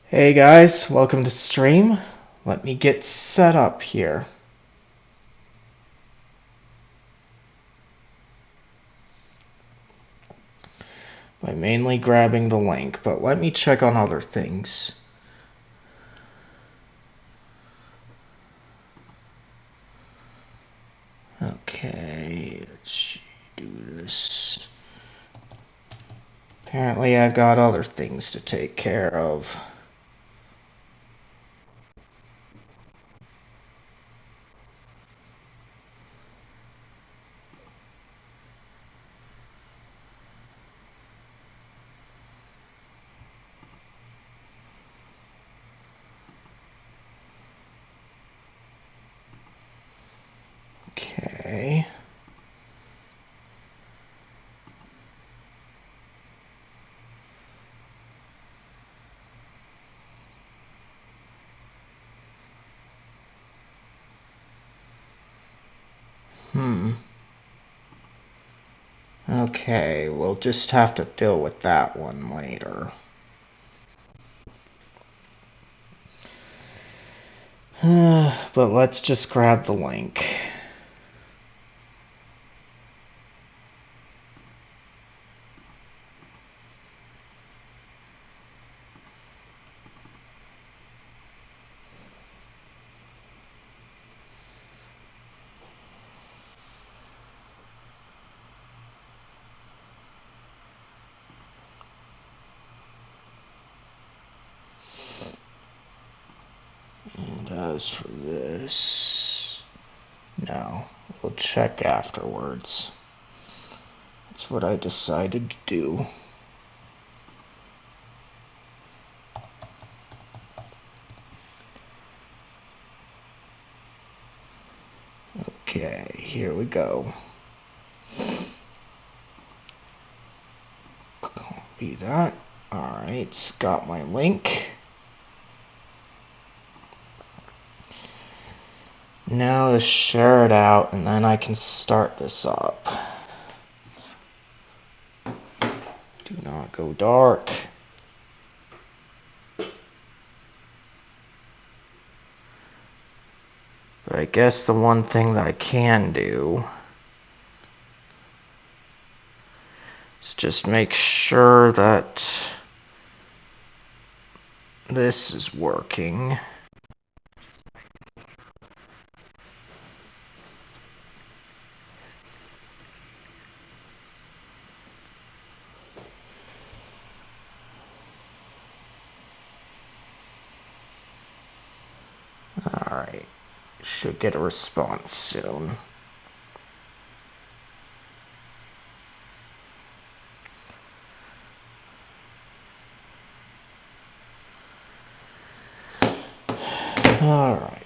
Hey guys, welcome to stream. Let me get set up here. By mainly grabbing the link, but let me check on other things. Okay, let's do this. Apparently I've got other things to take care of. Okay. Okay, we'll just have to deal with that one later. But let's just grab the link. And as for this, no, we'll check afterwards. That's what I decided to do. Okay, here we go. Copy that. Alright, got my link. Now to share it out, and then I can start this up. Do not go dark. But I guess the one thing that I can do is just make sure that this is working. Alright, should get a response soon. Alright.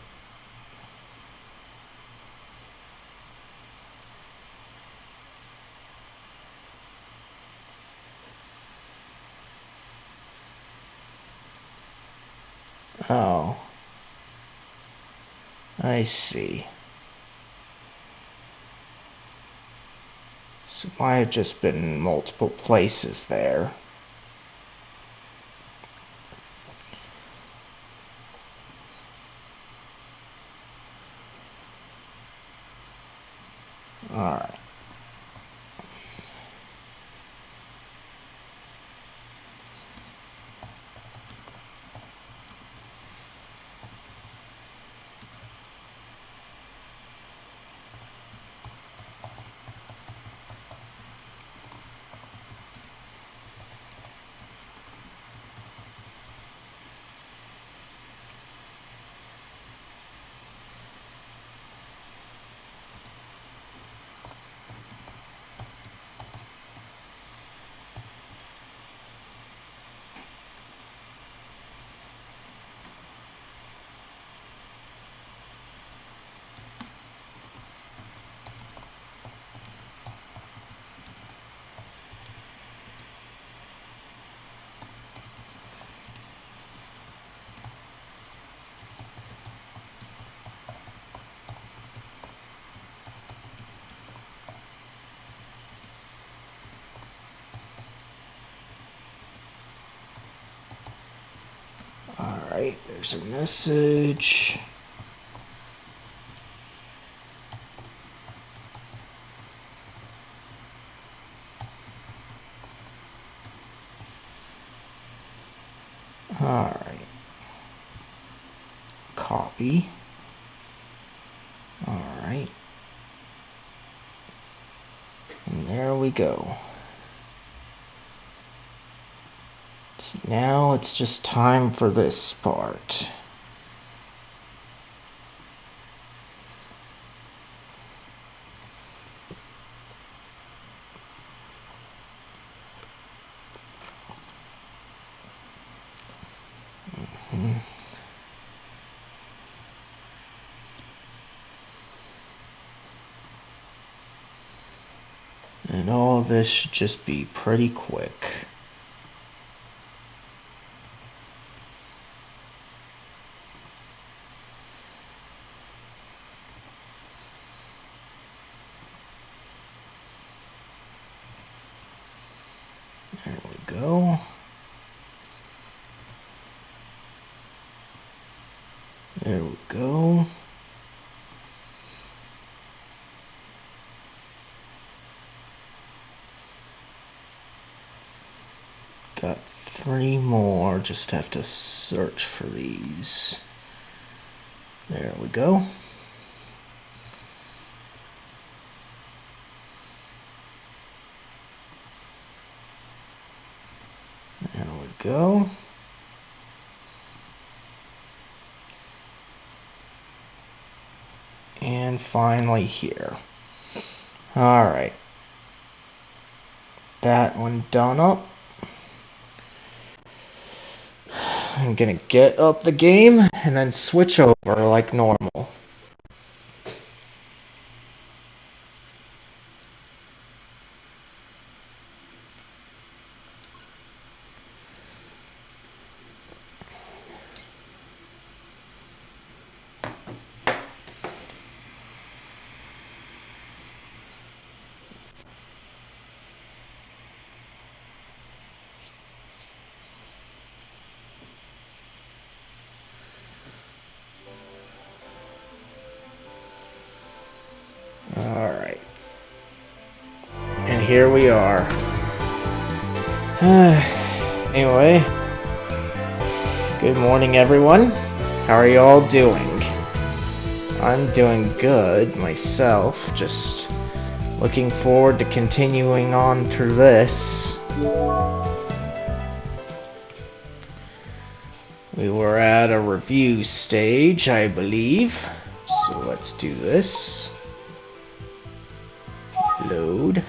Oh. I see. So it might have just been multiple places there. Alright. Alright, there's a message. Alright. Copy. Alright. And there we go. So now it's just time for this part. And all this should just be pretty quick. There we go. There we go. Got 3 more, just have to search for these. There we go. There we go. And finally here. Alright. That one done up. I'm gonna get up the game and then switch over like normal. Alright. And here we are. Anyway. Good morning, everyone. How are you all doing? I'm doing good myself. Just looking forward to continuing on through this. We were at a review stage, I believe. So let's do this. Load.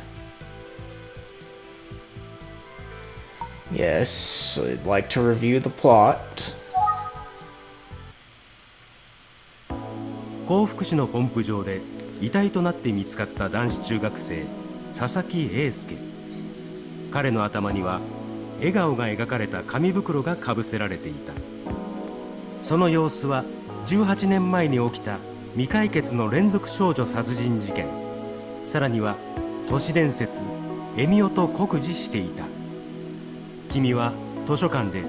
Yes, I'd like to review the plot. 甲府市のポンプ場で遺体となって見つかった男子中学生佐々木英介。彼の頭には笑顔が描かれた紙袋がかぶせられていた。その様子は18年前に起きた未解決の連続少女殺人事件、さらには都市伝説エミオと酷似していた。君は図書館で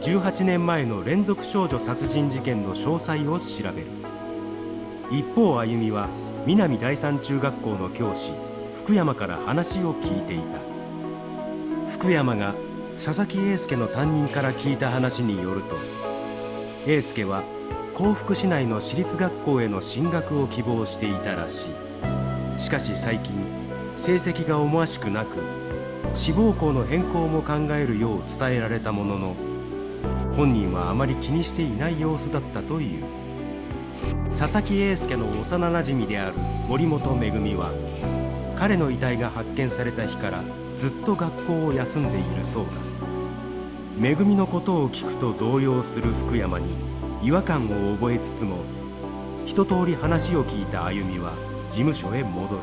18年前の連続少女殺人事件の詳細を調べる。一方、歩美は南第三中学校の教師福山から話を聞いていた。福山が佐々木英介の担任から聞いた話によると、英介は甲府市内の私立学校への進学を希望していたらしい。しかし最近成績が思わしくなく、志望校の変更も考えるよう伝えられたものの、本人はあまり気にしていない様子だったという。佐々木英介の幼なじみである森本めぐみは、彼の遺体が発見された日からずっと学校を休んでいるそうだ。めぐみのことを聞くと動揺する福山に違和感を覚えつつも、一通り話を聞いた歩美は事務所へ戻る。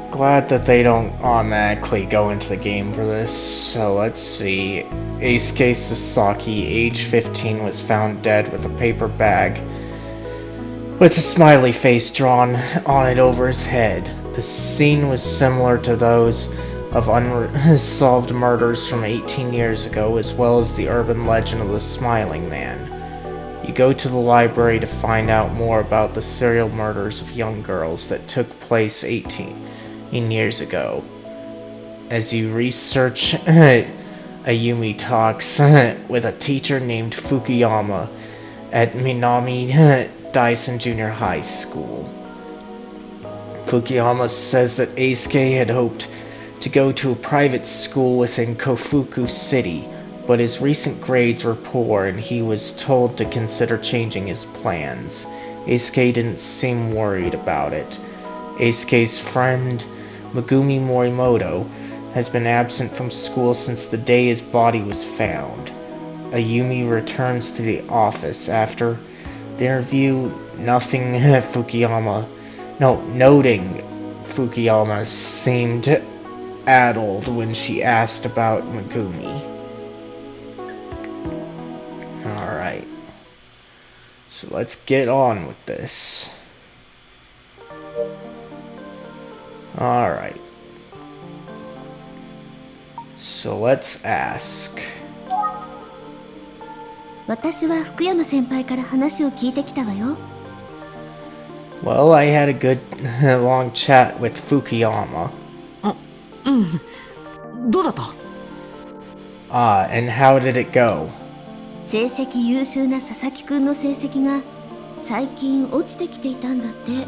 Glad that they don't automatically go into the game for this. So let's see. Eisuke Sasaki, age 15, was found dead with a paper bag with a smiley face drawn on it over his head. The scene was similar to those of unsolved murders from 18 years ago, as well as the urban legend of the Smiling Man. You go to the library to find out more about the serial murders of young girls that took place 18 years ago. As you research, Ayumi talks with a teacher named Fukuyama at Minami Dyson Junior High School. Fukuyama says that Eisuke had hoped to go to a private school within Kofuku City, but his recent grades were poor and he was told to consider changing his plans. Eisuke didn't seem worried about it. Eisuke's friend, Megumi Morimoto, has been absent from school since the day his body was found. Ayumi returns to the office after the interview, noting Fukuyama seemed addled when she asked about Megumi. Alright. So let's get on with this. Alright. So let's ask. 私は福山先輩から話を聞いてきたわよ。Well, I had a good long chat with Fukuyama. うん。どうだった？ And how did it go? 成績優秀な佐々木くんの成績が最近落ちてきていたんだって。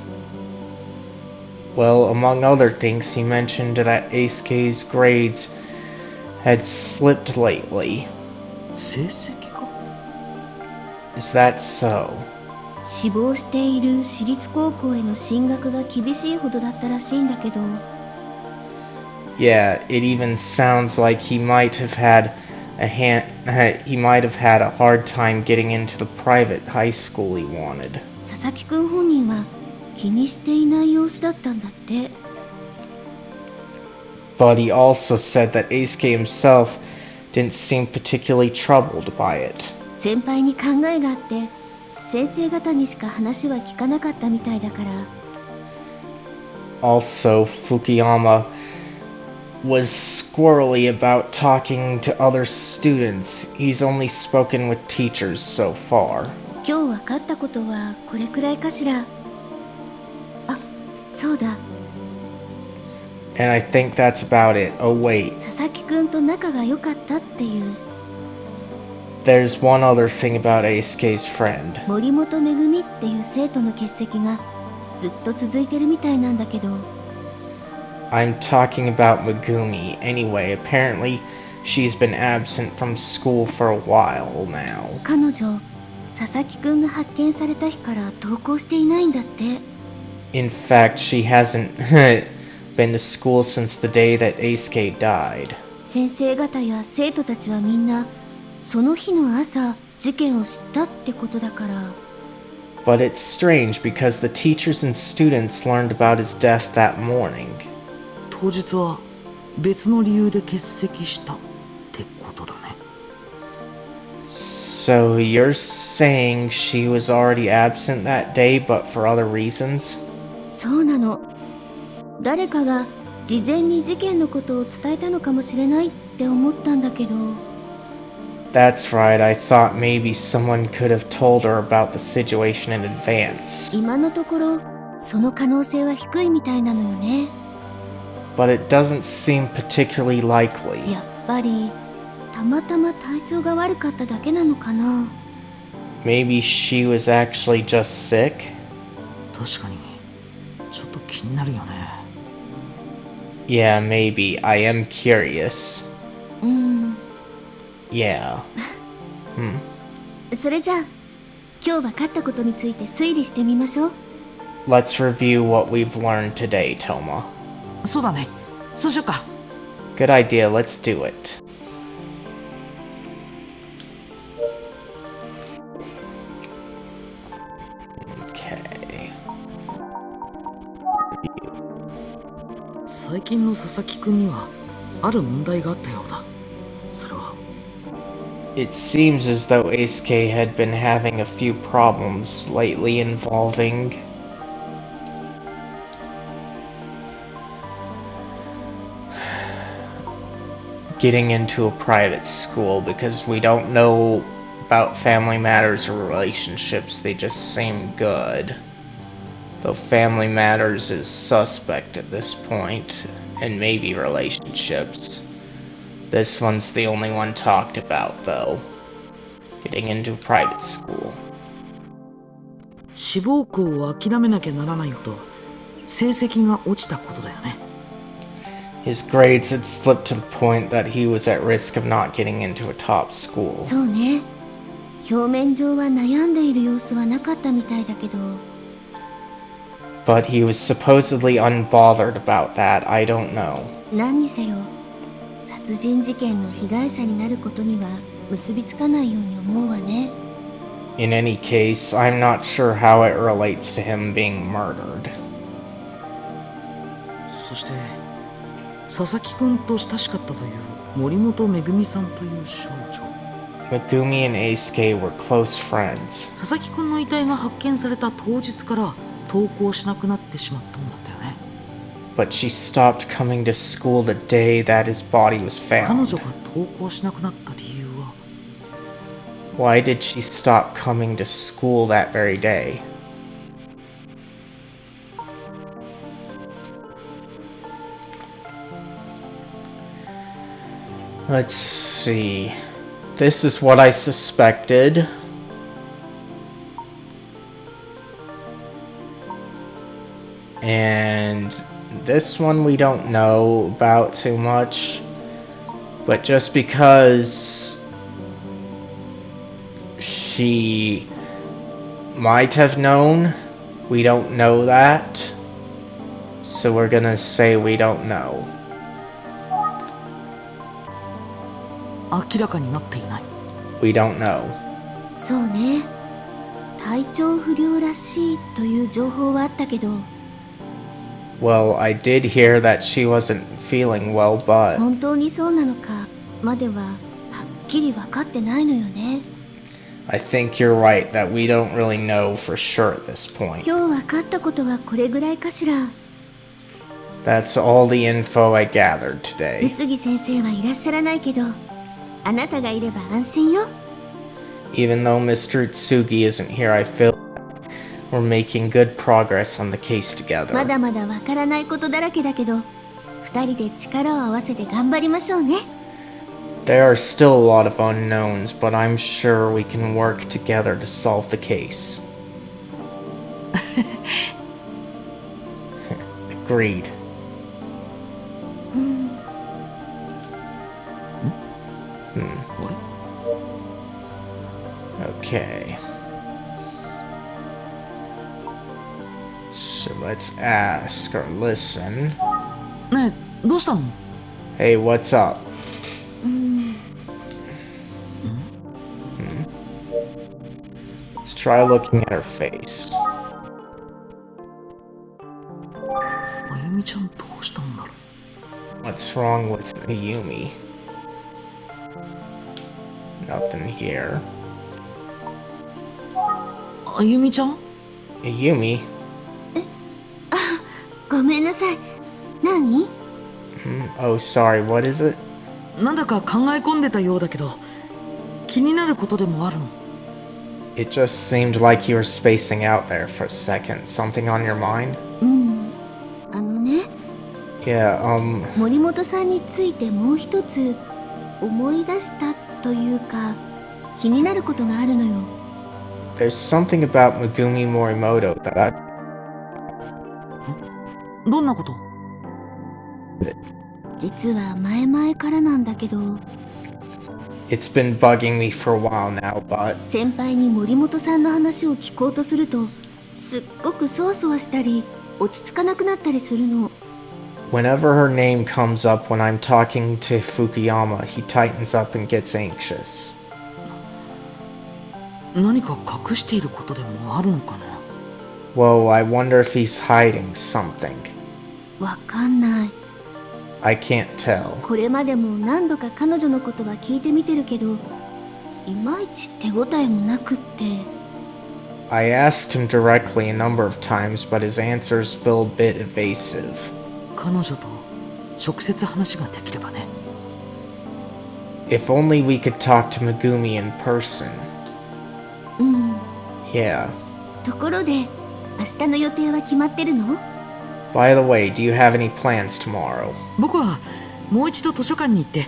Well, among other things, he mentioned that Eisuke's grades had slipped lately. 成績か？ Is that so? 志望している私立高校への進学が厳しいほどだったらしいんだけど。Yeah, it even sounds like he might have had a hard time getting into the private high school he wanted. 佐々木くん本人は気にしていない様子だったんだって。But he also said that Eisuke himself didn't seem particularly troubled by it. 先輩に考えがあって先生方にしか話は聞かなかったみたいだから。Also, Fukuyama was squirrely about talking to other students. He's only spoken with teachers so far. 今日分かったことはこれくらいかしら。あ、そうだ。And I think that's about it. Oh wait. 佐々木くんと仲が良かったっていう。There's one other thing about Eisuke's friend. 森本めぐみっていう生徒の欠席がずっと続いてるみたいなんだけど。I'm talking about Megumi. Anyway, apparently she's been absent from school for a while now. 彼女、佐々木くんが発見された日から登校していないんだって。In fact, she hasn't been to school since the day that Eisuke died. 先生方や生徒たちはみんなその日の朝事件を知ったってことだから。But it's strange because the teachers and students learned about his death that morning. 当日は別の理由で欠席したってことだね。So you're saying she was already absent that day but for other reasons? そうなの。誰かが事前に事件のことを伝えたのかもしれないって思ったんだけど。That's right, I thought maybe someone could have told her about the situation in advance. 今のところその可能性は低いみたいなのよね。But it doesn't seem particularly likely. やっぱりたまたま体調が悪かっただけなのかな。Maybe she was actually just sick? 確かにちょっと気になるよね。Yeah, maybe. I am curious. Yeah. それじゃあ今日分かったことについて推理してみましょう。 Let's review what we've learned today, Toma. そうだね。そうしよっか。Good idea, let's do it. Okay. 最近の佐々木くんにはある問題があったようだ。それは It seems as though Eisuke had been having a few problems lately involving getting into a private school because we don't know about family matters or relationships. They just seem good. Though family matters is suspect at this point, and maybe relationships. This one's the only one talked about, though. Getting into private school. 志望校を諦めなきゃならないほど成績が落ちたことだよね。His grades had slipped to the point that he was at risk of not getting into a top school. そうね。表面上は悩んでいる様子はなかったみたいだけど。But he was supposedly unbothered about that. I don't know. 何にせよ、殺人事件の被害者になることには結びつかないように思うわね。In any case, I'm not sure how it relates to him being murdered. そして佐々木くんと親しかったという森本めぐみさんという少女。Megumi and Eisuke were close friends. 佐々木くんの遺体が発見された当日から登校しなくなってしまったんだったよね。But she stopped coming to school the day that his body was 彼 found. 女が登校しなくなった理由は Why did she stop coming to school that very day? Let's see. This is what I suspected. And this one we don't know about too much. But just because she might have known, we don't know that. So we're gonna say we don't know. 明らかになっていない。 We don't know. そうね。体調不良らしいという情報はあったけど、 Well, I did hear that she wasn't feeling well, but 本当にそうなのかまでははっきり分かってないのよね。 I think you're right that we don't really know for sure at this point. 今日分かったことはこれぐらいかしら。 That's all the info I gathered 宇 today. 津木先生はいらっしゃらないけど、あなたがいれば安心よ。 Even though Mr. Utsugi isn't here, I feel we're making good progress on the case ま together. だまだ分からないことだらけだけど、二人で力を合わせて頑張りましょうね。 There are still a lot of unknowns, but I'm sure we can work together to solve the case. Agreed. うん、 Hmm. Okay. So let's ask or listen. ねえ、どうしたの？ Hey, what's up? うん、 Let's try looking at her face. あゆみちゃんどうしたんだろう。 What's wrong with Mayumi? Nothing here. あゆみちゃん？ Mayumi? ごめんなさい。何？ Oh, sorry, what is it? なんだか考え込んでたようだけど、気になることでもあるの？ It just seemed like you were spacing out there for a second. Something on your mind? うん、あのね、 Yeah, 森本さんについてもう一つ思い出したというか気になることがあるのよ。 there's something about Megumi Morimoto that I... どんなこと？ 実は前々からなんだけど、 It's been bugging me for a while now, but 先輩に森本さんの話を聞こうとするとすっごくそわそわしたり落ち着かなくなったりするの。 whenever her name comes up when I'm talking to Fukuyama, he tightens up and gets anxious. 何か隠していることでもあるのかな？ Whoa, I wonder if he's hiding something. わかんない。 I can't tell. これまでも何度か彼女のことは聞いてみてるけど、いまいち手応えもなくって。 I asked him directly a number of times, but his answers feel a bit evasive. 彼女と直接話ができればね。If only we could talk to Megumi in person. うん。 Yeah. ところで、明日の予定は決まってるの？ By the way, do you have any plans tomorrow? 僕はもう一度図書館に行って、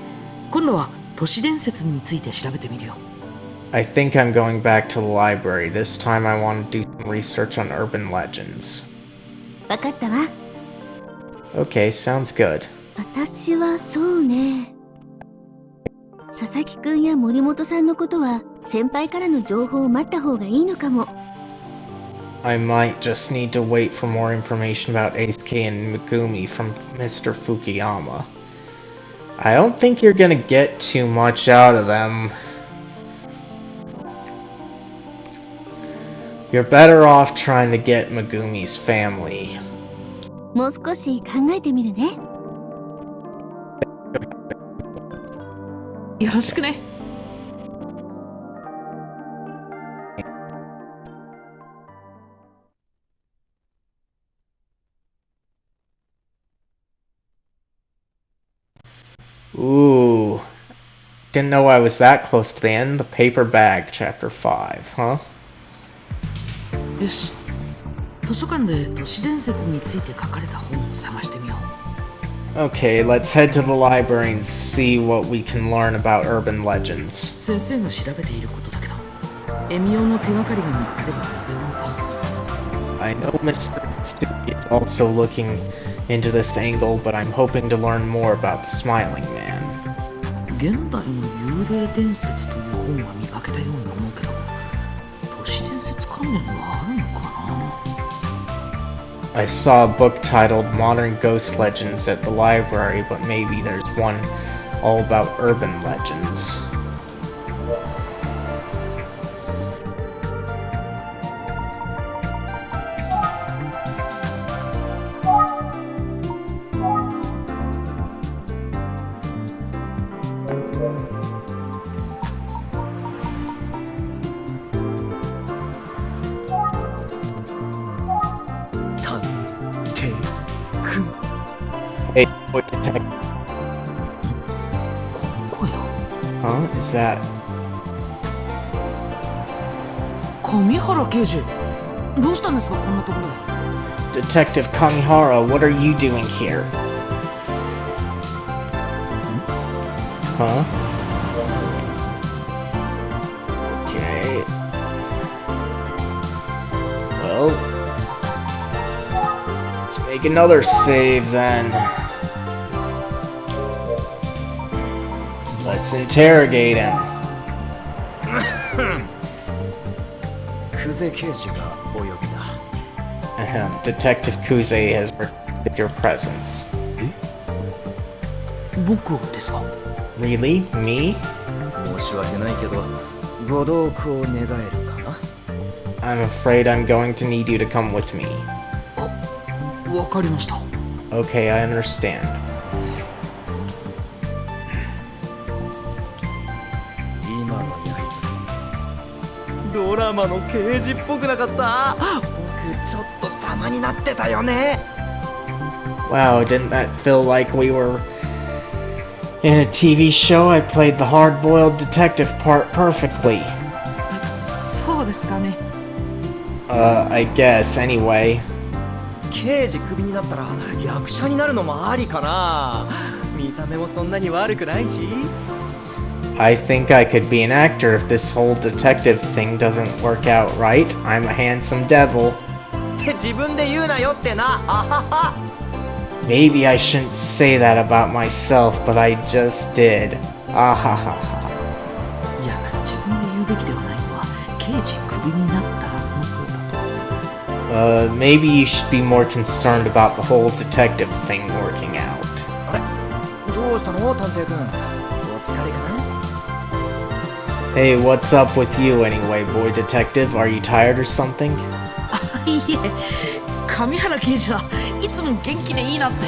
今度は都市伝説について調べてみるよ。I think I'm going back to the library. This time I want to do some research on urban legends. わかったわ。 Okay, sounds good. 私はそうね。佐々木くんや森本さんのことは先輩からの情報を待った方がいいのかも。 I might just need to wait for more information about Aisuke and Megumi from Mr. Fukuyama. I don't think you're gonna get too much out of them. You're better off trying to get Megumi's family. もう少し考えてみるね。よろしくね。Ooh. Didn't know I was that close to the end. The Paper Bag, Chapter 5, huh? よし。図書館で都市伝説について書かれた本を探してみよう。 Okay, let's head to the library and see what we can learn about urban legends. 先生が調べていることだけど、エミオの手がかりが見つかれば何でもだ。 I know Mr. Tsuki is also looking into this angle, but I'm hoping to learn more about the Smiling Man. 現代の幽霊伝説という本は見かけたように思うけど、都市伝説関連はあるのかな？ I saw a book titled Modern Ghost Legends at the library, but maybe there's one all about urban legends. Hey, boy detective. 声よ。 Huh? Is that... 上原刑事、どうしたんですかこんなところで。 Detective Kamihara, what are you doing here? Huh? Okay. Well... let's make another save then. Let's interrogate him. 久世刑事がお呼びだ。 Detective Kuze has requested your presence. 僕をですか？ Really? Me? 申し訳ないけど、ご同行願えるかな。 I'm afraid I'm going to need you to come with me. わかりました。 Okay, I understand. 今のやりとり、ドラマの刑事っぽくなかった？僕ちょっと様になってたよね。 Wow, didn't that feel like we were in a TV show? I played the hard-boiled detective part perfectly. そうですかね。 I guess, anyway. 刑事クビになったら役者になるのもありかな。見た目もそんなに悪くないし。 I think I could be an actor if this whole detective thing doesn't work out right. I'm a handsome devil. って自分で言うなよってな。あはは。 Maybe I shouldn't say that about myself, but I just did. Ah ha ha ha. いや、自分で言うべきではないのは、刑事クビになったの方だと。 Maybe you should be more concerned about the whole detective thing working out. あれ？どうしたの探偵くん。お疲れかな？ Hey, what's up with you anyway, boy detective? Are you tired or something? いいえ、上原刑事はいつも元気でいいなって。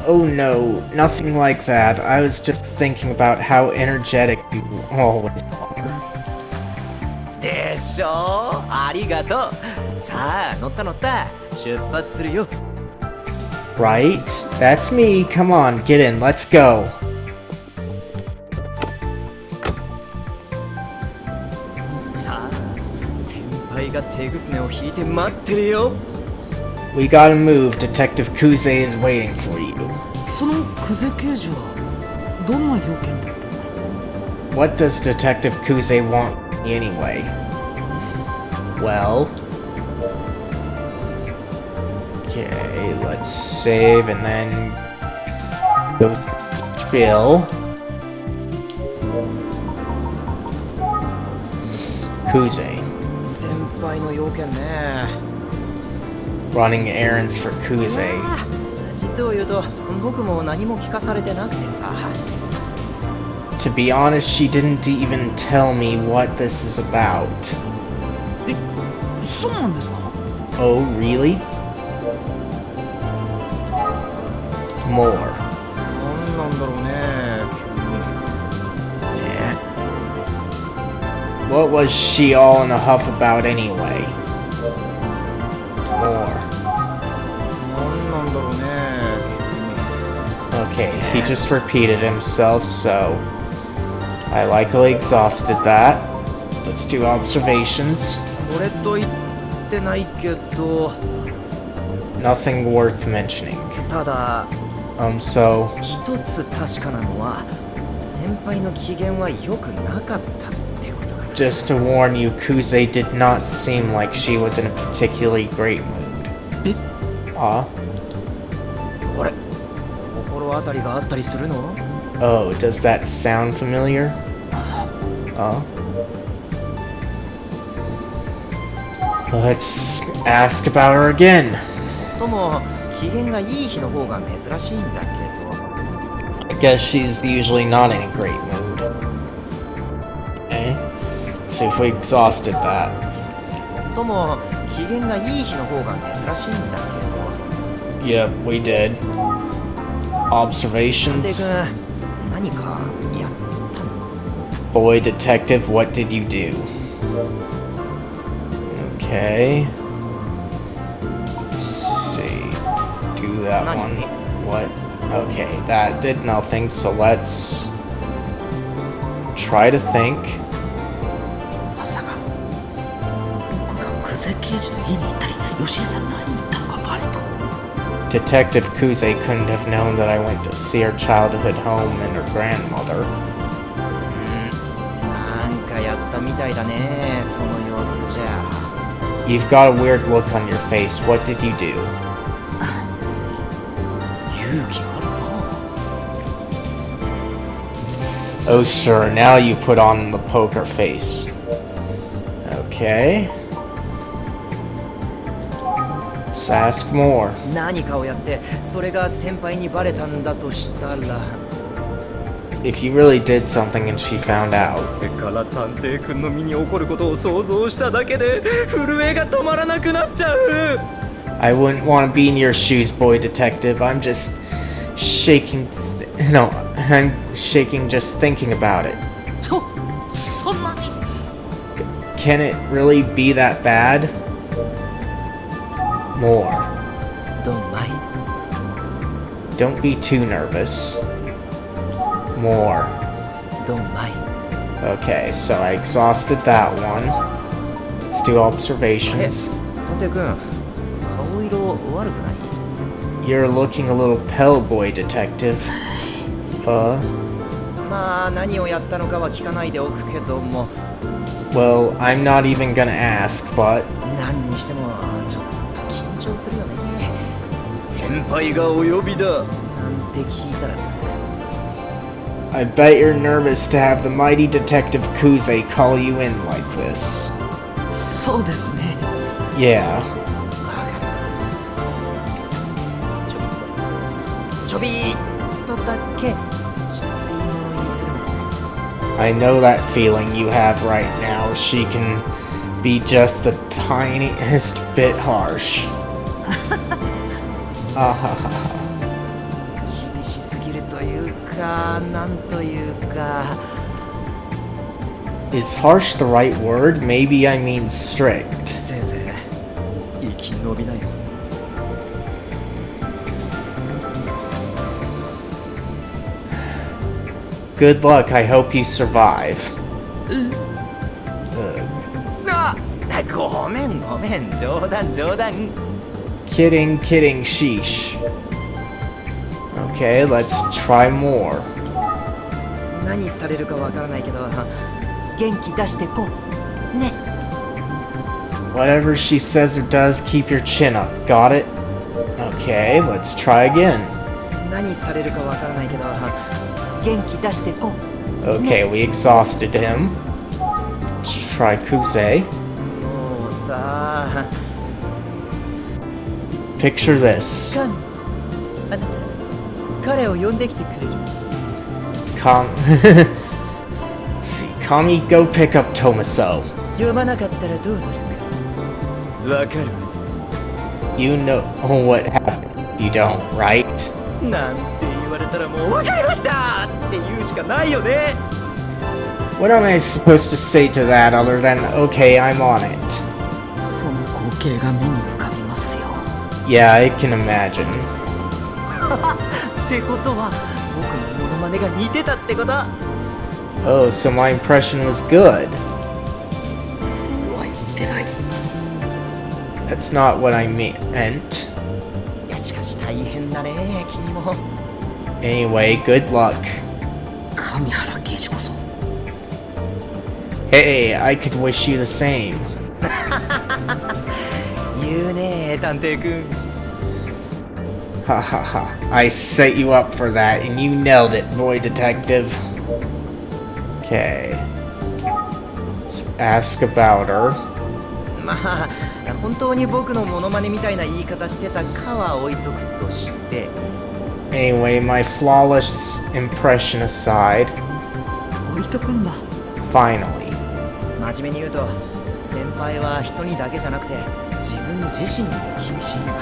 Oh no, nothing like that. I was just thinking about how energetic you always are. でしょ？ありがとう。さあ、乗った乗った。出発するよ。 Right? That's me. Come on, get in. Let's go. が手ぐすねを引いて待ってるよ。 We gotta move. Detective Kuze is waiting for you. その久世刑事はどんな要件で？ What does Detective Kuze want anyway? Well... Okay, let's save and then... go Bill. Kuze. 先輩の要件ね。 Running errands for Kuze. 実を言うと僕も何も聞かされてなくてさ。 To be honest, she didn't even tell me what this is about. え、そうなんですか？ Oh, really? More. 何なんだろうね。 What was she all in a huff about anyway? More. 何なんだろうね。 Okay, he just repeated himself, so I likely exhausted that. Let's do observations. これと言ってないけど、 Nothing worth mentioning. ただ So 一つ確かなのは先輩の機嫌は良くなかったってことかな。 just to warn you, Kuze did not seem like she was in a particularly great mood. え、 Ah? あれ、心当たりがあったりするの？ Oh, does that sound familiar? Let's ask about her again. とも機嫌がいい日の方が珍しいんだけど。 I guess she's usually not in a great mood. Eh? So if we exhausted that. とも機嫌がいい日の方が珍しいんだけ Yep, we did. ど。探偵 Observations? 君、何かやったの？ Boy detective, what did you do? Okay. Let's see. Do that one. What? Okay, that did nothing, so let's try to think. まさか僕が久世刑事の家に行ったり吉江さんの会いに行ったのがバレた。 Detective Kuze couldn't have known that I went to see her childhood home and her grandmother. なんかやったみたいだね、その様子じゃ。 You've got a weird look on your face. What did you do? 勇気あるな。 Oh sure, now you put on the poker face. Okay. Let's ask more. 何かをやってそれが先輩にバレたんだとしたら。 If you really did something and she found out. これから探偵くんの身に起こることを想像しただけで震えが止まらなくなっちゃう。 I wouldn't want to be in your shoes, boy detective. I'm just shaking. No, I'm shaking just thinking about it. そんなに？ Can it really be that bad? More. Don't mind. Don't be too nervous. More. Don't mind. Okay, so I exhausted that one. Let's do observations. 探偵くん、顔色悪くない？ You're looking a little pale, boy detective. まあ何をやったのかは聞かないでおくけども、 Well, I'm not even gonna ask, but 何にしてもちょっと緊張するよね。先輩がお呼びだなんて聞いたらさ。 I bet you're nervous to have the mighty Detective Kuze call you in like this. そうですね。 Yeah. わかる。ちょびっとだけきついものにするもんね。 I know that feeling you have right now. She can be just the tiniest bit harsh. あはは。厳しすぎるというか、なんというか。 Is harsh the right word? Maybe I mean strict. せいぜい生き延びなよ。 Good luck. I hope you survive. あ、ごめんごめん、冗談冗談。 Kidding, kidding, sheesh. Okay, let's try more. 何されるかわからないけど、元気出してこうね。 Whatever she says or does, keep your chin up. Got it? Okay, let's try again. 何されるかわからないけど、元気出してこう。 Okay, we exhausted him. Let's try Kuze. もうさあ、 Picture this. カン、あなた彼を呼んできてくれる？ Let's see, Kami, go pick up Tomaso. 呼ばなかったらどうなるかわかる？ You know what happened. You don't, right? なんて言われたらもうわかりましたって言うしかないよね。 What am I supposed to say to that other than, okay, I'm on it? その光景が目に浮かびますよ。 Yeah, I can imagine. ってことは僕のモノマネが似てたってこと？ Oh, so my impression was good. そうは言ってない。 That's not what I meant. いやしかし大変だね君も。 Anyway, good luck. 神原刑事こそ Hey, I could wish you the same. 言うね探偵くん。 Ha ha ha. I set you up for that and you nailed it, boy detective. Okay. Let's ask about her. まあ本当に僕のモノマネみたいな言い方してたかは置いとくとして。 Anyway, my flawless impression aside, 置いとくんだ。 finally. 真面目に言うと先輩は人にだけじゃなくて自分自身にも厳しいんだ。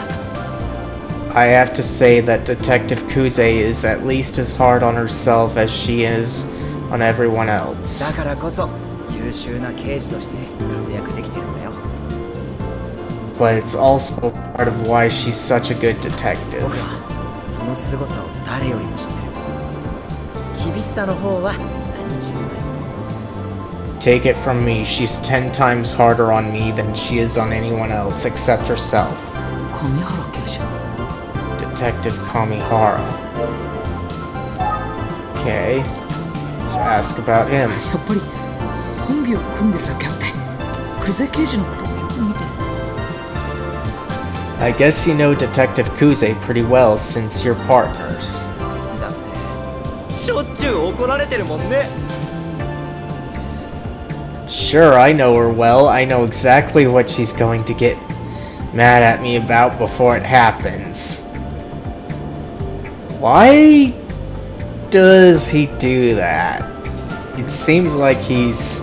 I have to say that Detective Kuze is at least as hard on herself as she is on everyone else. だからこそ優秀な刑事として活躍できてるんだよ。 But it's also part of why she's such a good detective. 僕はその凄さを誰よりも知ってる。厳しさの方は何十倍。 Take it from me, she's 10 times harder on me than she is on anyone else except herself. 神原刑事。 Detective Kamihara. Okay, let's ask about him. やっぱりコンビを組んでるだけあって久世刑事のことをよく見て。 I guess you know Detective Kuze pretty well since you're partners. だってしょっちゅう怒られてるもんね。 Sure, I know her well. I know exactly what she's going to get mad at me about before it happens. Why does he do that? It seems like he's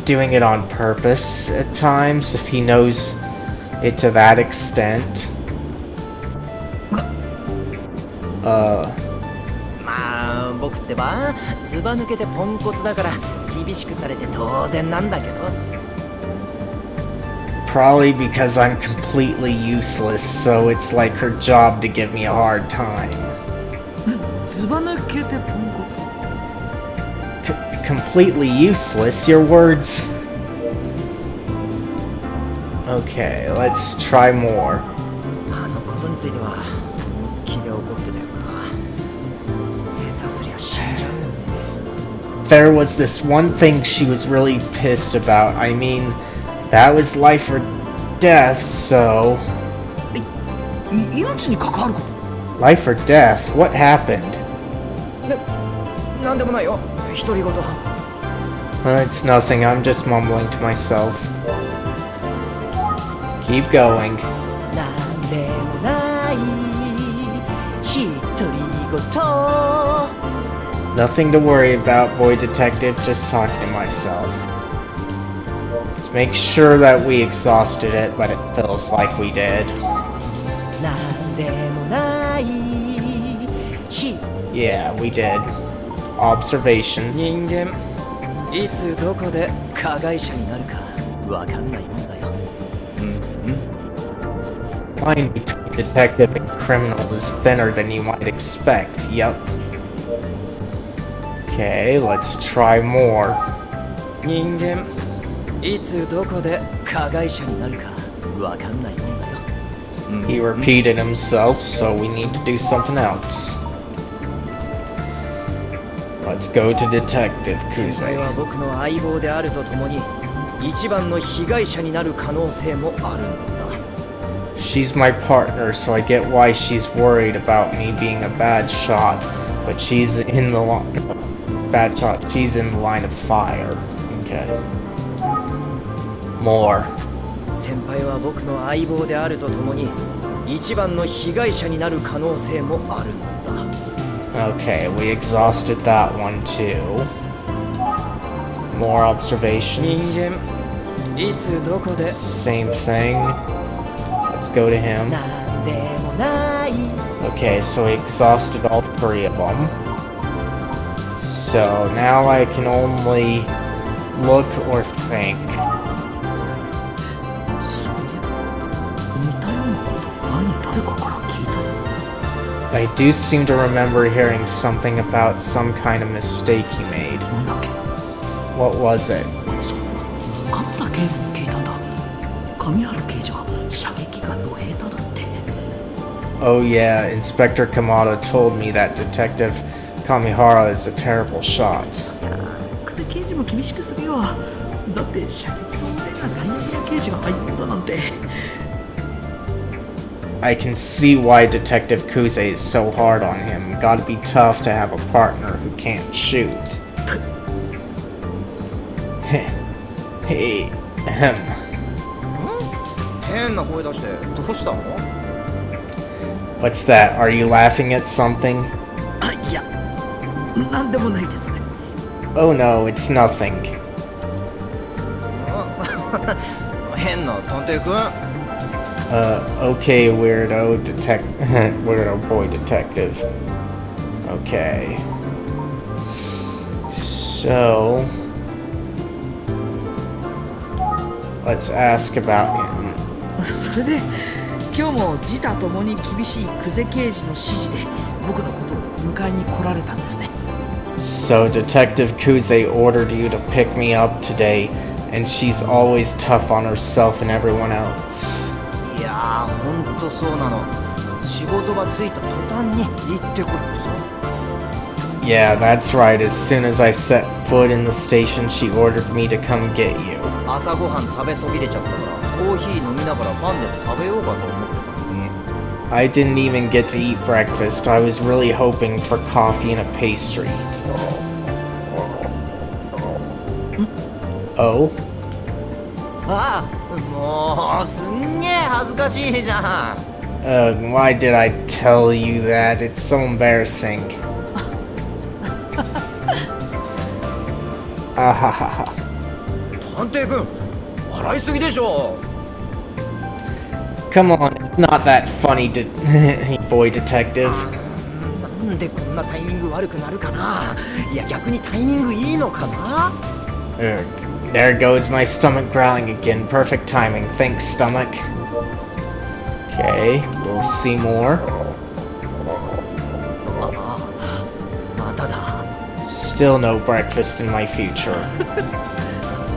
doing it on purpose at times if he knows it to that extent. まあ僕ってばずば抜けてポンコツだから厳しくされて当然なんだけど。 Probably because I'm completely useless, so it's like her job to give me a hard time. ずば抜けてポンコツ。 Completely useless? Your words... Okay, let's try more. あのことについては本気で怒ってたよな。下手すりゃ死んじゃうよね。 There was this one thing she was really pissed about. I mean, that was life or death, so... 命に関わること。 Life or death? What happened? なんでもないよ。独り言。 It's nothing, I'm just mumbling to myself. Keep going. なんでもない独り言。 Nothing to worry about, boy detective, just talking to myself. Let's make sure that we exhausted it, but it feels like we did. なんでもない Yeah, we did. Observations. 人間いつどこで加害者になるかわかんないもんだよ。 Line between detective and criminal is thinner than you might expect. Yup. Okay, let's try more. 人間いつどこで加害者になるかわかんないもんだよ。He repeated himself, so we need to do something else. Let's go to Detective 先輩は Kuze. 僕の相棒であるとともに一番の被害者になる可能性もあるんだ。 She's my partner, so I get why she's worried about me being a bad shot, but she's in the bad shot. She's in the line of fire. Okay. More. 先輩は僕の相棒であるとともに一番の被害者になる可能性もあるんだ。 Okay, we exhausted that one too. More 人 observations. 間いつどこで Same thing. Let's go to him. なんでもない。 Okay, so we exhausted all three of them. So now I can only look or think. そういえば似たようなこと前に誰かから聞いたよ。 I do seem to remember hearing something about some kind of mistake he made. なんだっけ。 What was it? そう鎌田警部に聞いたんだ。上原刑事は射撃がド下手だって。 Oh yeah, Inspector Kamada told me that Detective Kamihara is a terrible shot. そりゃ久世刑事も厳しくするよ。だって射撃の腕が最悪な刑事が相棒だなんて。 I can see why Detective Kuze is so hard on him. Gotta be tough to have a partner who can't shoot. Hey, ahem. 変な声出してどうしたの？ What's that? Are you laughing at something? あ、いや、なんでもないです。 Oh no, it's nothing. 変な探偵くん。 Okay, weirdo weirdo boy detective. Okay. So, let's ask about him. それで今日も自他ともに厳しい久世刑事の指示で僕のことを迎えに来られたんですね。 So, Detective Kuze ordered you to pick me up today, and she's always tough on herself and everyone else. いやー、ほんとそうなの。仕事がついた途端に行ってこいってさ。 Yeah, that's right. As soon as I set foot in the station, she ordered me to come get you. 朝ごはん食べそびれちゃったからコーヒー飲みながらパンでも食べようかと思ってた。 I didn't even get to eat breakfast. I was really hoping for coffee and a pastry. Oh? ああ、もうすんげえ恥ずかしいじゃん。 Why did I tell you that? It's so embarrassing. Ahahaha. 探偵くん、笑いすぎでしょ。 Come on, it's not that funny, boy detective. なんでこんなタイミング悪くなるかな。いや逆にタイミングいいのかな。 There goes my stomach growling again. Perfect timing. Thanks, stomach. Okay, we'll see more. ああ、まただ。 Still no breakfast in my future.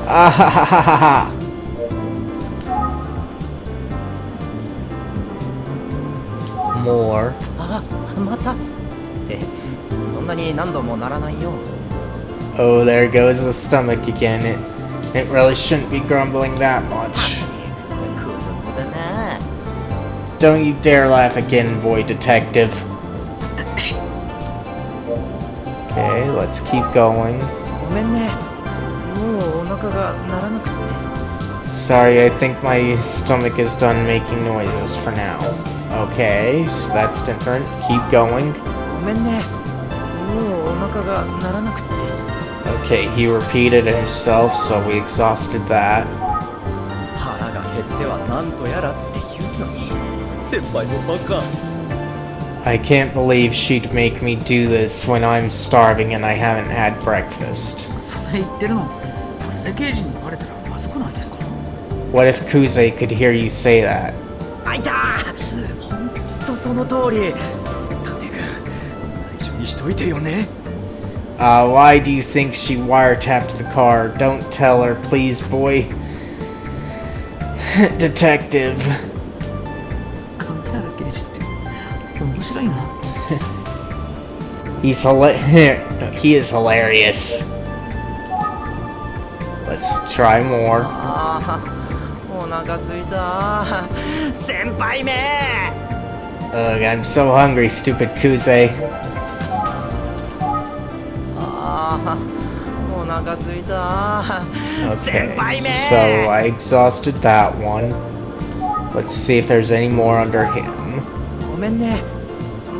Ahahaha. More. あ、また。ってそんなに何度もならないよ。 Oh, there goes the stomach again. It really shouldn't be grumbling that much. 子供だな。 Don't you dare laugh again, boy detective. Okay, let's keep going. ごめんね。もうお腹が鳴らなくて。 Sorry, I think my stomach is done making noises for now. Okay, so that's different. Keep going. ごめんね。もうお腹が鳴らなくて。 Okay, he repeated himself, so we exhausted that. 腹が減ってはなんとやらって言うのに。先輩もバカ。 I can't believe she'd make me do this when I'm starving and I haven't had breakfast. それ言ってるの久世刑事に言われたらまずくないですか。 What if Kuze could hear you say that? あいた。ほんとその通り。探偵くん、内緒にしといてよね。Why do you think she wiretapped the car? Don't tell her, please, boy. Detective. 神原刑事って面白いな。He is hilarious. Let's try more. あー、お腹すいた。先輩め。 Ugh, I'm so hungry, stupid Kuze. あー、お腹すいた。先 Okay, 輩め。 so I exhausted that one. Let's see if there's any more under him. ごめんね。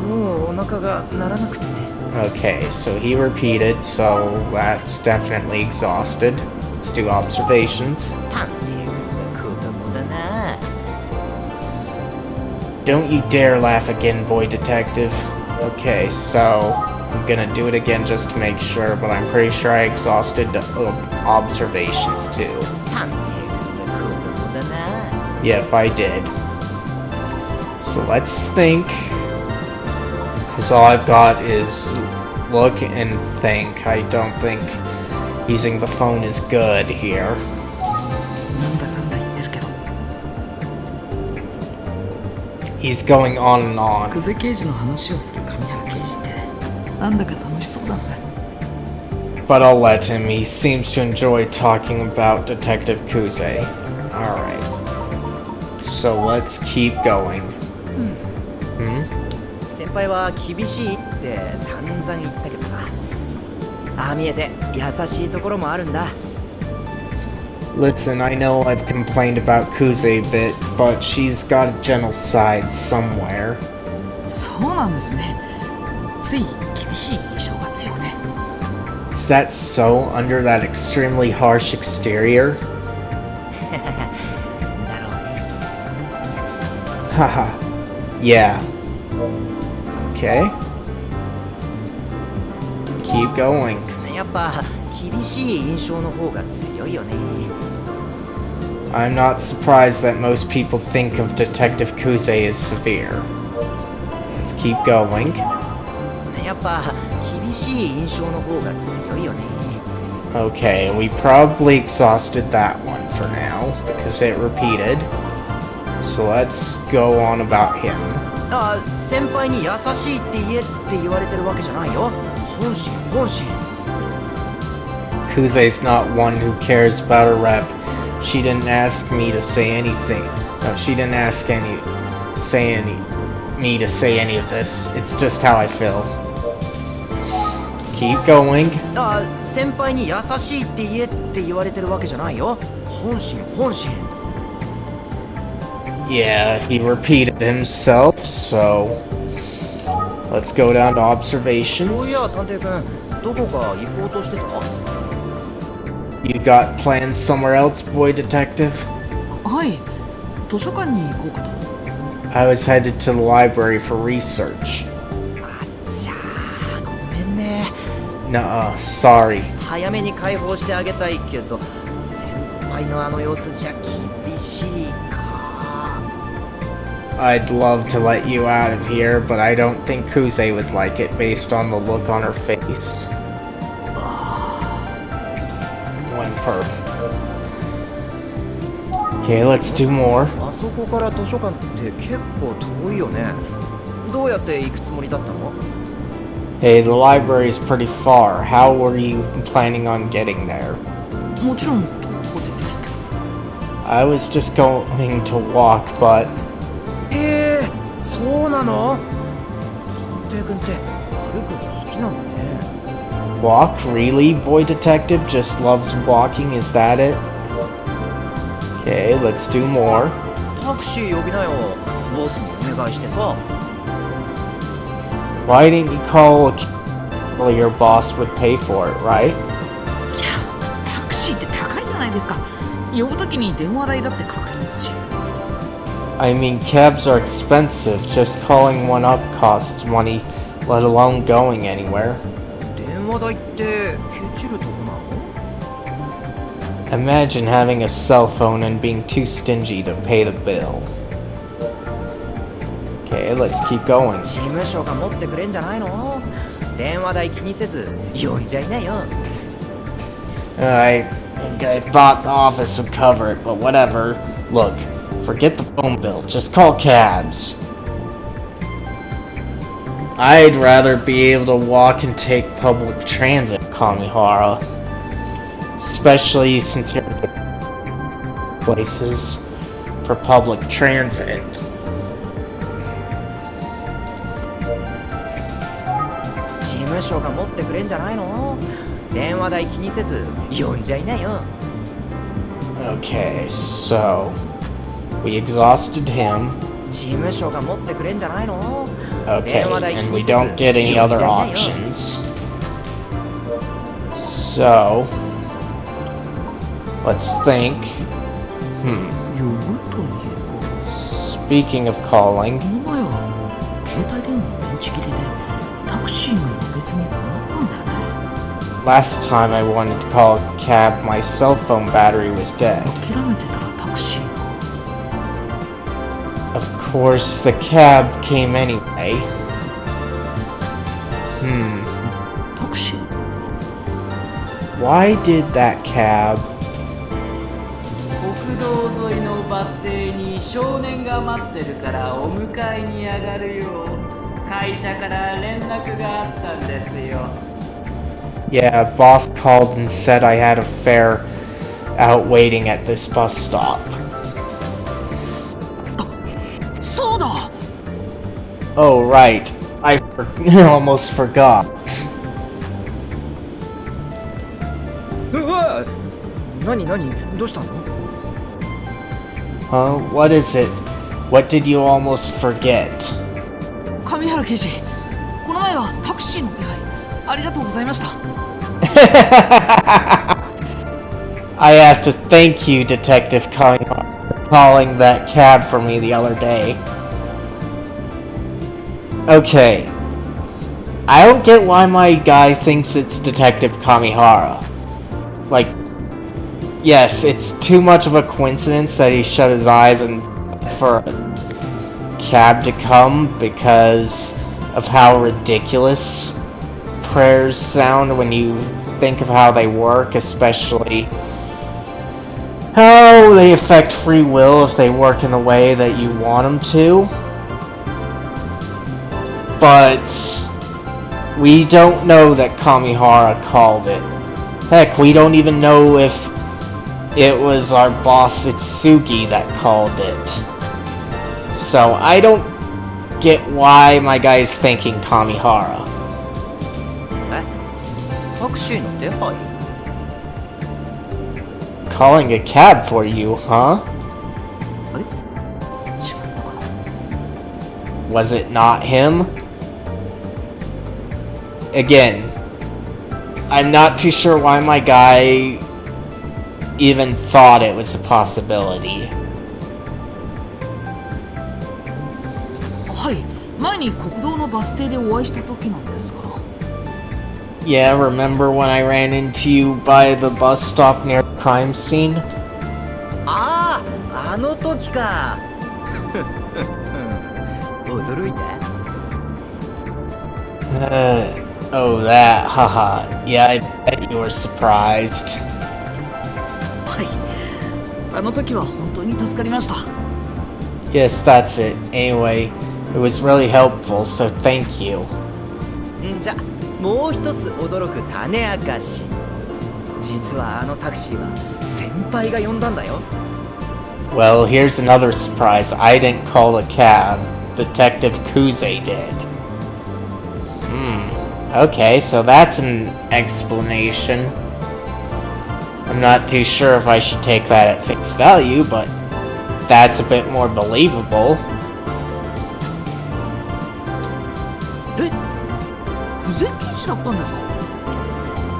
もうお腹が鳴らなくって。 Okay, so he repeated, so that's definitely exhausted. Let's do observations. 探偵君は子供だな。 Don't you dare laugh again, boy detective. Okay, so I'm gonna do it again just to make sure, but I'm pretty sure I exhausted observations too. 探偵君は子供だな。 Yep, I did. So let's think. Because all I've got is look and think. I don't think using the phone is good here. なんだかんだ言ってるけど、 He's going on and on. 久世刑事の話をする神原刑事ってなんだか楽しそうだね。 But I'll let him. He seems to enjoy talking about Detective Kuze. Alright. So let's keep going. Hmm? 先輩は厳しいって散々言ったけどさ、ああ見えて優しいところもあるんだ。 Listen, I know I've complained about Kuze a bit, but she's got a gentle side somewhere. そうなんですね。つい厳しい印象が強くて。 Is that so under that extremely harsh exterior? だろうね。 Haha. Yeah. Okay. Keep going. やっぱ厳しい印象の方が強いよね。 I'm not surprised that most people think of Detective Kuze as severe. Let's keep going. やっぱ厳しい印象の方が強いよね。 Okay, we probably exhausted that one for now, because it repeated. So let's go on about him. あ、先輩に優しいって言えって言われてるわけじゃないよ。本心本心。 Kuze's not one who cares about a rep. She didn't ask me to say anything. No, she didn't ask me to say any of this. It's just how I feel. Keep going. あ、先輩に優しいって言えって言われてるわけじゃないよ。本心本心。 Yeah, he repeated himself, so let's go down to そう observations. いや探偵君、どこか行こうとしてた？ You got plans somewhere else, boy detective? はい、図書館に行こうかと。 I was headed to the library for research. あっちゃー、ごめんね。 Nuh-uh, sorry. 早めに解放してあげたいけど、先輩のあの様子じゃ厳しいか。 I'd love to let you out of here, but I don't think Kuze would like it based on the look on her face. One perp. Okay, let's do more. あそこから図書館って結構遠いよね。どうやって行くつもりだったの？ Hey, the library is pretty far. How were you planning on getting there? もちろん徒歩でですけど。 I was just going to walk, but そうなの？探偵君って歩くの好きなのね。 walk? Really? Boy detective just loves walking, is that it? Okay, let's do more. タクシー呼びなよ。ボスにお願いしてさ。 Why didn't you call well, your boss would pay for it, right? いや、タクシーって高いじゃないですか。呼ぶときに電話代だってかかりますし。 I mean, cabs are expensive. Just calling one up costs money, let alone going anywhere. 電話代ってケチるとこなの？ Imagine having a cell phone and being too stingy to pay the bill. Okay, let's keep going. 事務所が持ってくれんじゃないの？電話代気にせず呼んじゃいなよ。 I thought the office would cover it, but whatever. Look, forget the phone bill. Just call cabs. I'd rather be able to walk and take public transit, Kamihara. Especially since you're places for public transit. 事務所が持ってくれんじゃないの？電話代気にせず呼んじゃいなよ。 Okay, so we exhausted him. 事務所が持ってくれんじゃないの？ Okay, and we don't get any other options. So let's think. 呼ぶといえ Speaking of calling, ば、この前は携帯電話の電池切れでタクシーも別に止まったんだよね。 last time I wanted to call a cab, my cell phone battery was dead. 諦めてたらタクシーが。 Of course, the cab came anyway. タクシー？ Why did that cab? 国道沿いのバス停に少年が待ってるからお迎えに上がるよう会社から連絡があったんですよ。 Yeah, boss called and said I had a fare out waiting at this bus stop. そうだ！ Oh, right. I almost forgot. うわ！何どうしたの？ Huh? What is it? What did you almost forget? 上原刑事、この前はタクシーの手配ありがとうございました。 I have to thank you, Detective Kamihara, for calling that cab for me the other day. Okay. I don't get why my guy thinks it's Detective Kamihara. Like, yes, it's too much of a coincidence that he shut his eyes and for a cab to come because of how ridiculous prayers sound when you think of how they work, especially how they affect free will if they work in the way that you want them to. But we don't know that Kamihara called it. Heck, we don't even know if it was our boss Itsugi that called it. So I don't get why my guy's thinking Kamihara. タクシーの手配？ Calling a cab for you, huh? あれ？違ったかな？ Was it not him? Again, I'm not too sure why my guy even thought it was a possibility. はい、前に国道のバス停でお会いした時なんですが。 Yeah, remember when I ran into you by the bus stop near the crime scene? ああ、あの時か。驚いた？ Oh, that, haha. Yeah, I bet you were surprised. はい、あの時は本当に助かりました。 Yes, that's it. Anyway, it was really helpful, so thank you. んじゃ、もう一つ驚く種明かし。実はあのタクシーは先輩が呼んだんだよ。 Well, here's another surprise. I didn't call a cab. Detective Kuze did. Okay, so that's an explanation. I'm not too sure if I should take that at face value, but that's a bit more believable. え、久世刑事だったんですか？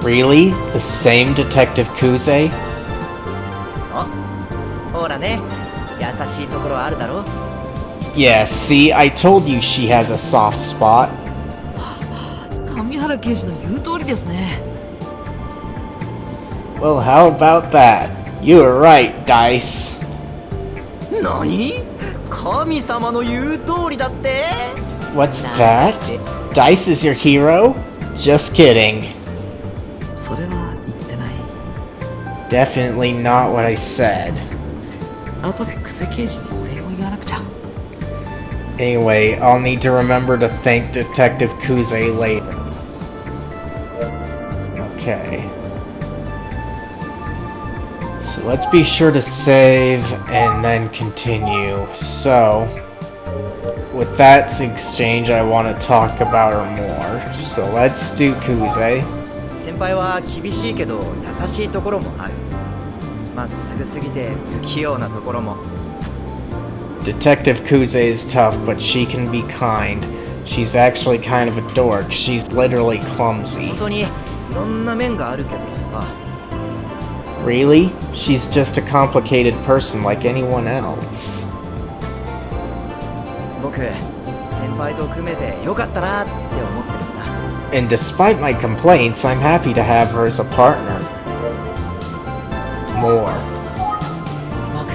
Really? The same Detective Kuze? そう。ほらね、優しいところあるだろ。 Yeah, see, I told you she has a soft spot. 上原刑事の言う通りですね。 Well, how about that? You were right, Dice. 何？神様の言う通りだって？ What's that? Dice is your hero? Just kidding. それは言ってない。 Definitely not what I said. 後でクセ刑事にお礼を言わなくちゃ。 Anyway, I'll need to remember to thank Detective Kuze later. Okay. So let's be sure to save and then continue. So, with that exchange, I want to talk about her more. So let's do Kuze. 先輩は厳しいけど優しいところもある。まっすぐすぎて不器用なところも。 Detective Kuze is tough, but she can be kind. She's actually kind of a dork. She's literally clumsy. 本当にいろんな面があるけどさ。 Really? She's just a complicated person like anyone else. 僕、先輩と組めてよかったなって思ってるんだ。 And despite my complaints, I'm happy to have her as a partner. More. 僕、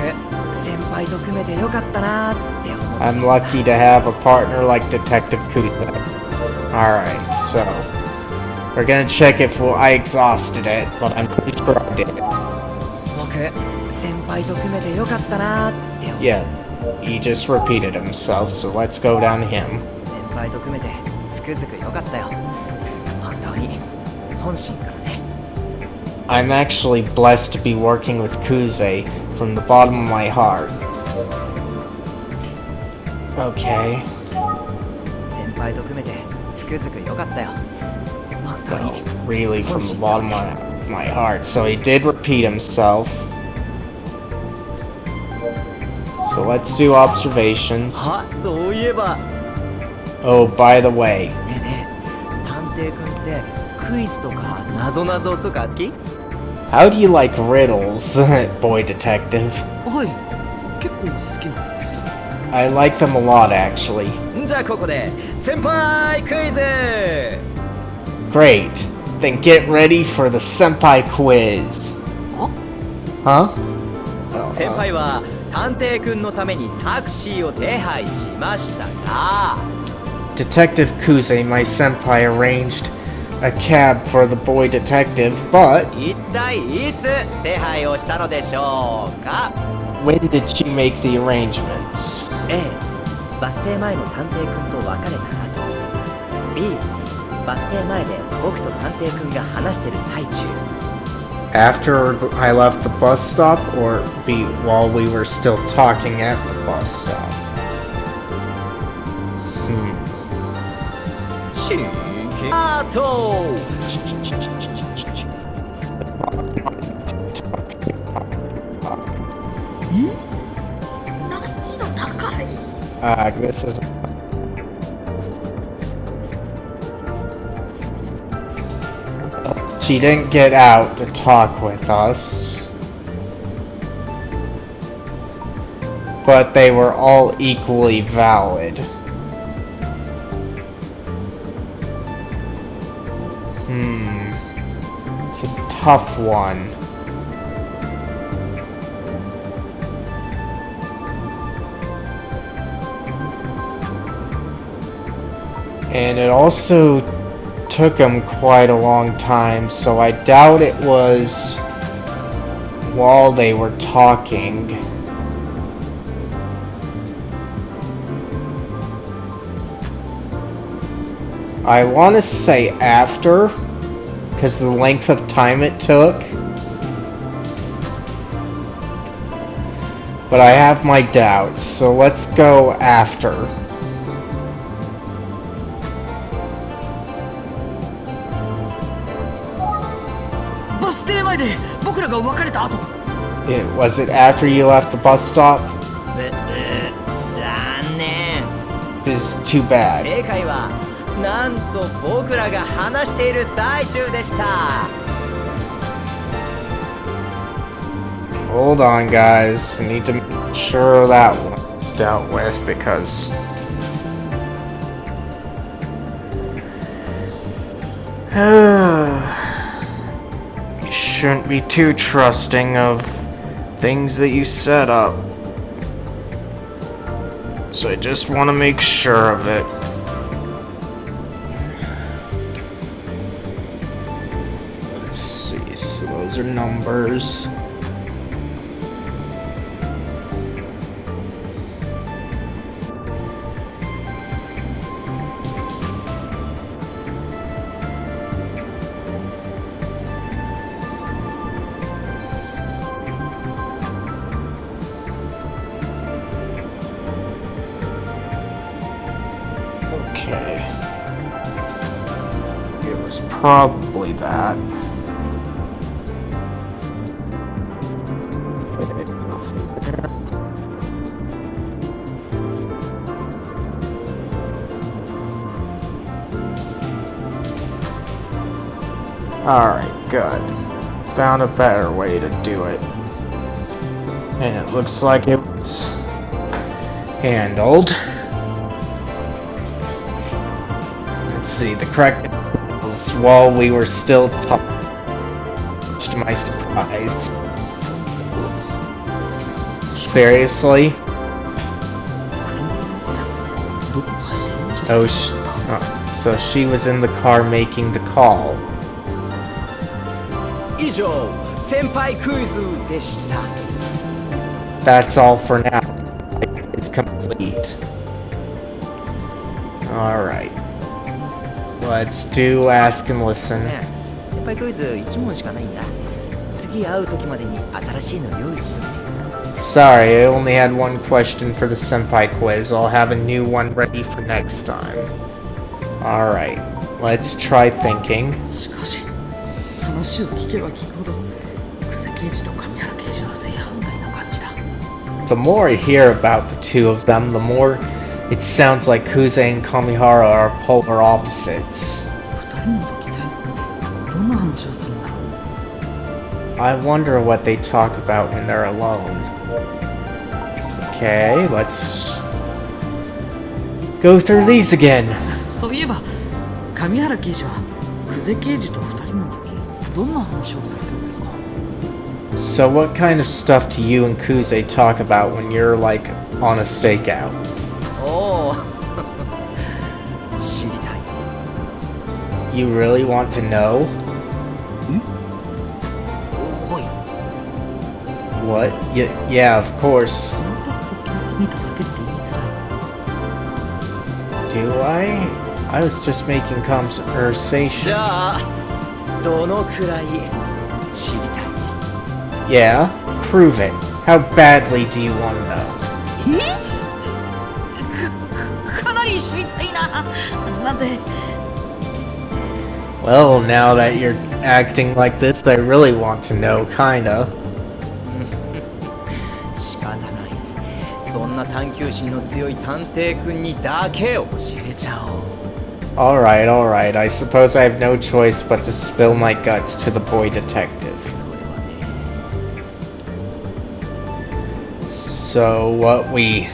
先輩と組めてよかったなって思ってるんだ。 I'm lucky to have a partner like Detective Kuze. Alright, so we're gonna check if I exhausted it, but I'm pretty sure I did. 僕、先輩と組めてよかったなって思ってる。 Yeah, he just repeated himself, so let's go down to him. 先輩と組めてつくづくよかったよ。本当に本心からね。 I'm actually blessed to be working with Kuze from the bottom of my heart. Okay. 先輩と組めてつくづくよかったよ。本当 Well, に。 really from the bottom of my heart. So he did repeat himself. So let's do observations. あ、そういえば。 Oh, by the way, ねえねえ、探偵くんってクイズとか謎々とか好き？ how do you like riddles, boy detective? はい、結構好きなんです。 I like them a lot, actually. じゃあここで先輩クイズ。 Great. Then get ready for the senpai quiz. Huh? Oh, 先輩は探偵くんのためにタクシーを手配しましたが。 Detective Kuze, my senpai, arranged a cab for the boy detective, but 一体いつ手配をしたのでしょうか？ when did she make the arrangements? A、バス停前の探偵くんと別れた後。B、バス停前で僕と探偵くんが話してる最中。 After I left the bus stop, or B, while we were still talking at the bus stop? Hmm. シンキアート。 This is... She didn't get out to talk with us. But they were all equally valid. It's a tough one. And it also took him quite a long time, so I doubt it was while they were talking. I want to say after, because the length of time it took. But I have my doubts, so let's go after. Was it after you left the bus stop? 残念。 It's too bad. 正解はなんと僕らが話している最中でした。 Hold on, guys. I need to make sure that one's dealt with because you shouldn't be too trusting of things that you set up. So I just want to make sure of it. Those are numbers. Okay. It was probably that. Alright, good. Found a better way to do it. And it looks like it was handled. Let's see, the correct was while we were still talking. To my surprise. Seriously? So she was in the car making the call. 以上先輩クイズでした。 That's all for now. It's complete. Alright. Let's do ask and listen. ねえ、先輩クイズ1問しかないんだ。次会う時までに新しいの用意してね。 Sorry, I only had one question for the senpai quiz. I'll have a new one ready for next time. Alright. Let's try thinking. しかし話を聞けば聞くほど久世刑事と上原刑事は正反対な感じだ。 The more I hear about the two of them, the more it sounds like Kuze and Kamihara are polar opposites. 二人の時ってどんな話をするんだろう。 I wonder what they talk about when they're alone. Okay, let's go through these again. そういえば上原刑事は久世刑事と二人の時どんな話をされてるんですか。 So what kind of stuff do you and Kuze talk about when you're like on a stakeout? おお知りたい。 You really want to know? はい。 What? Yeah, of course. その時聞いてみただけって言いづらい。 Do I? I was just making じ conversation. ゃあどのくらい知りたい。 Yeah? Prove it. How badly do you want to know? かなり知りたいな。なんで Well, now that you're acting like this, I really want to know, kinda. 仕方ない。そんな探求心の強い探偵くんにだけ教えちゃおう。 Alright, alright. I suppose I have no choice but to spill my guts to the boy detective. それはね。 So, what we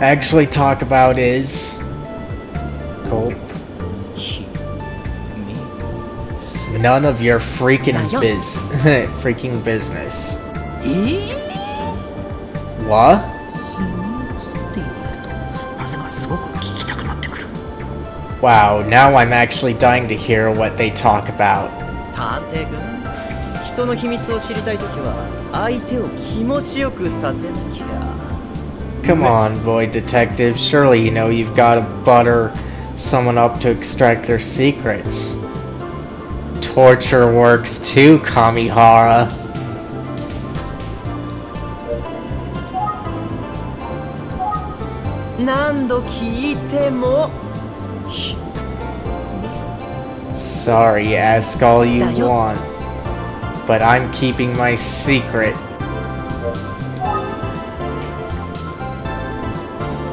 actually talk about is. Gulp. ひみつ None of your freaking Nayo. freaking business. え What? 秘密って言われるとなぜかすごく聞きたくなってくる。 Wow, now I'm actually dying to hear what they talk about. 探偵くん、人の秘密を知りたいときは相手を気持ちよくさせなきゃ。 Come on, boy detective. Surely you know you've got to butter someone up to extract their secrets. Torture works too, Kamihara. 何度聞いても Sorry, ask all you Dayo. want. But I'm keeping my secret.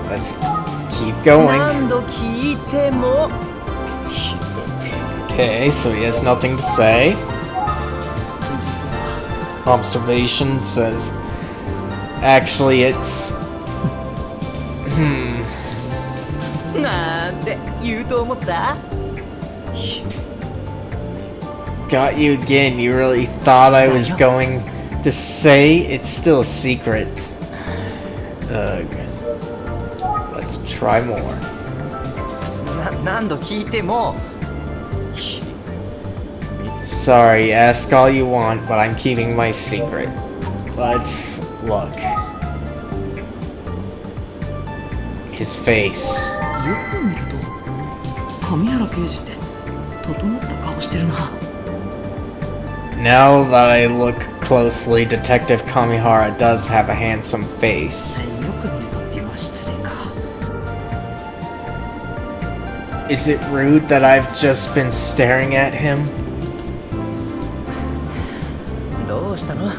Let's keep going. 何度聞いても Okay, so he has nothing to say. 実は Observation says. Actually, it's. なんて言うと思った Got you again. You really thought I was going to say it's still a secret. Ugh. Let's try more. 何度聞いても Sorry, ask all you want, but I'm keeping my secret. Let's look. His face. よく見ると上原刑事って整った顔してるな。 Now that I look closely, Detective Kamihara does have a handsome face. よく見るとっていうのは失礼か。 Is it rude that I've just been staring at him? どうしたの？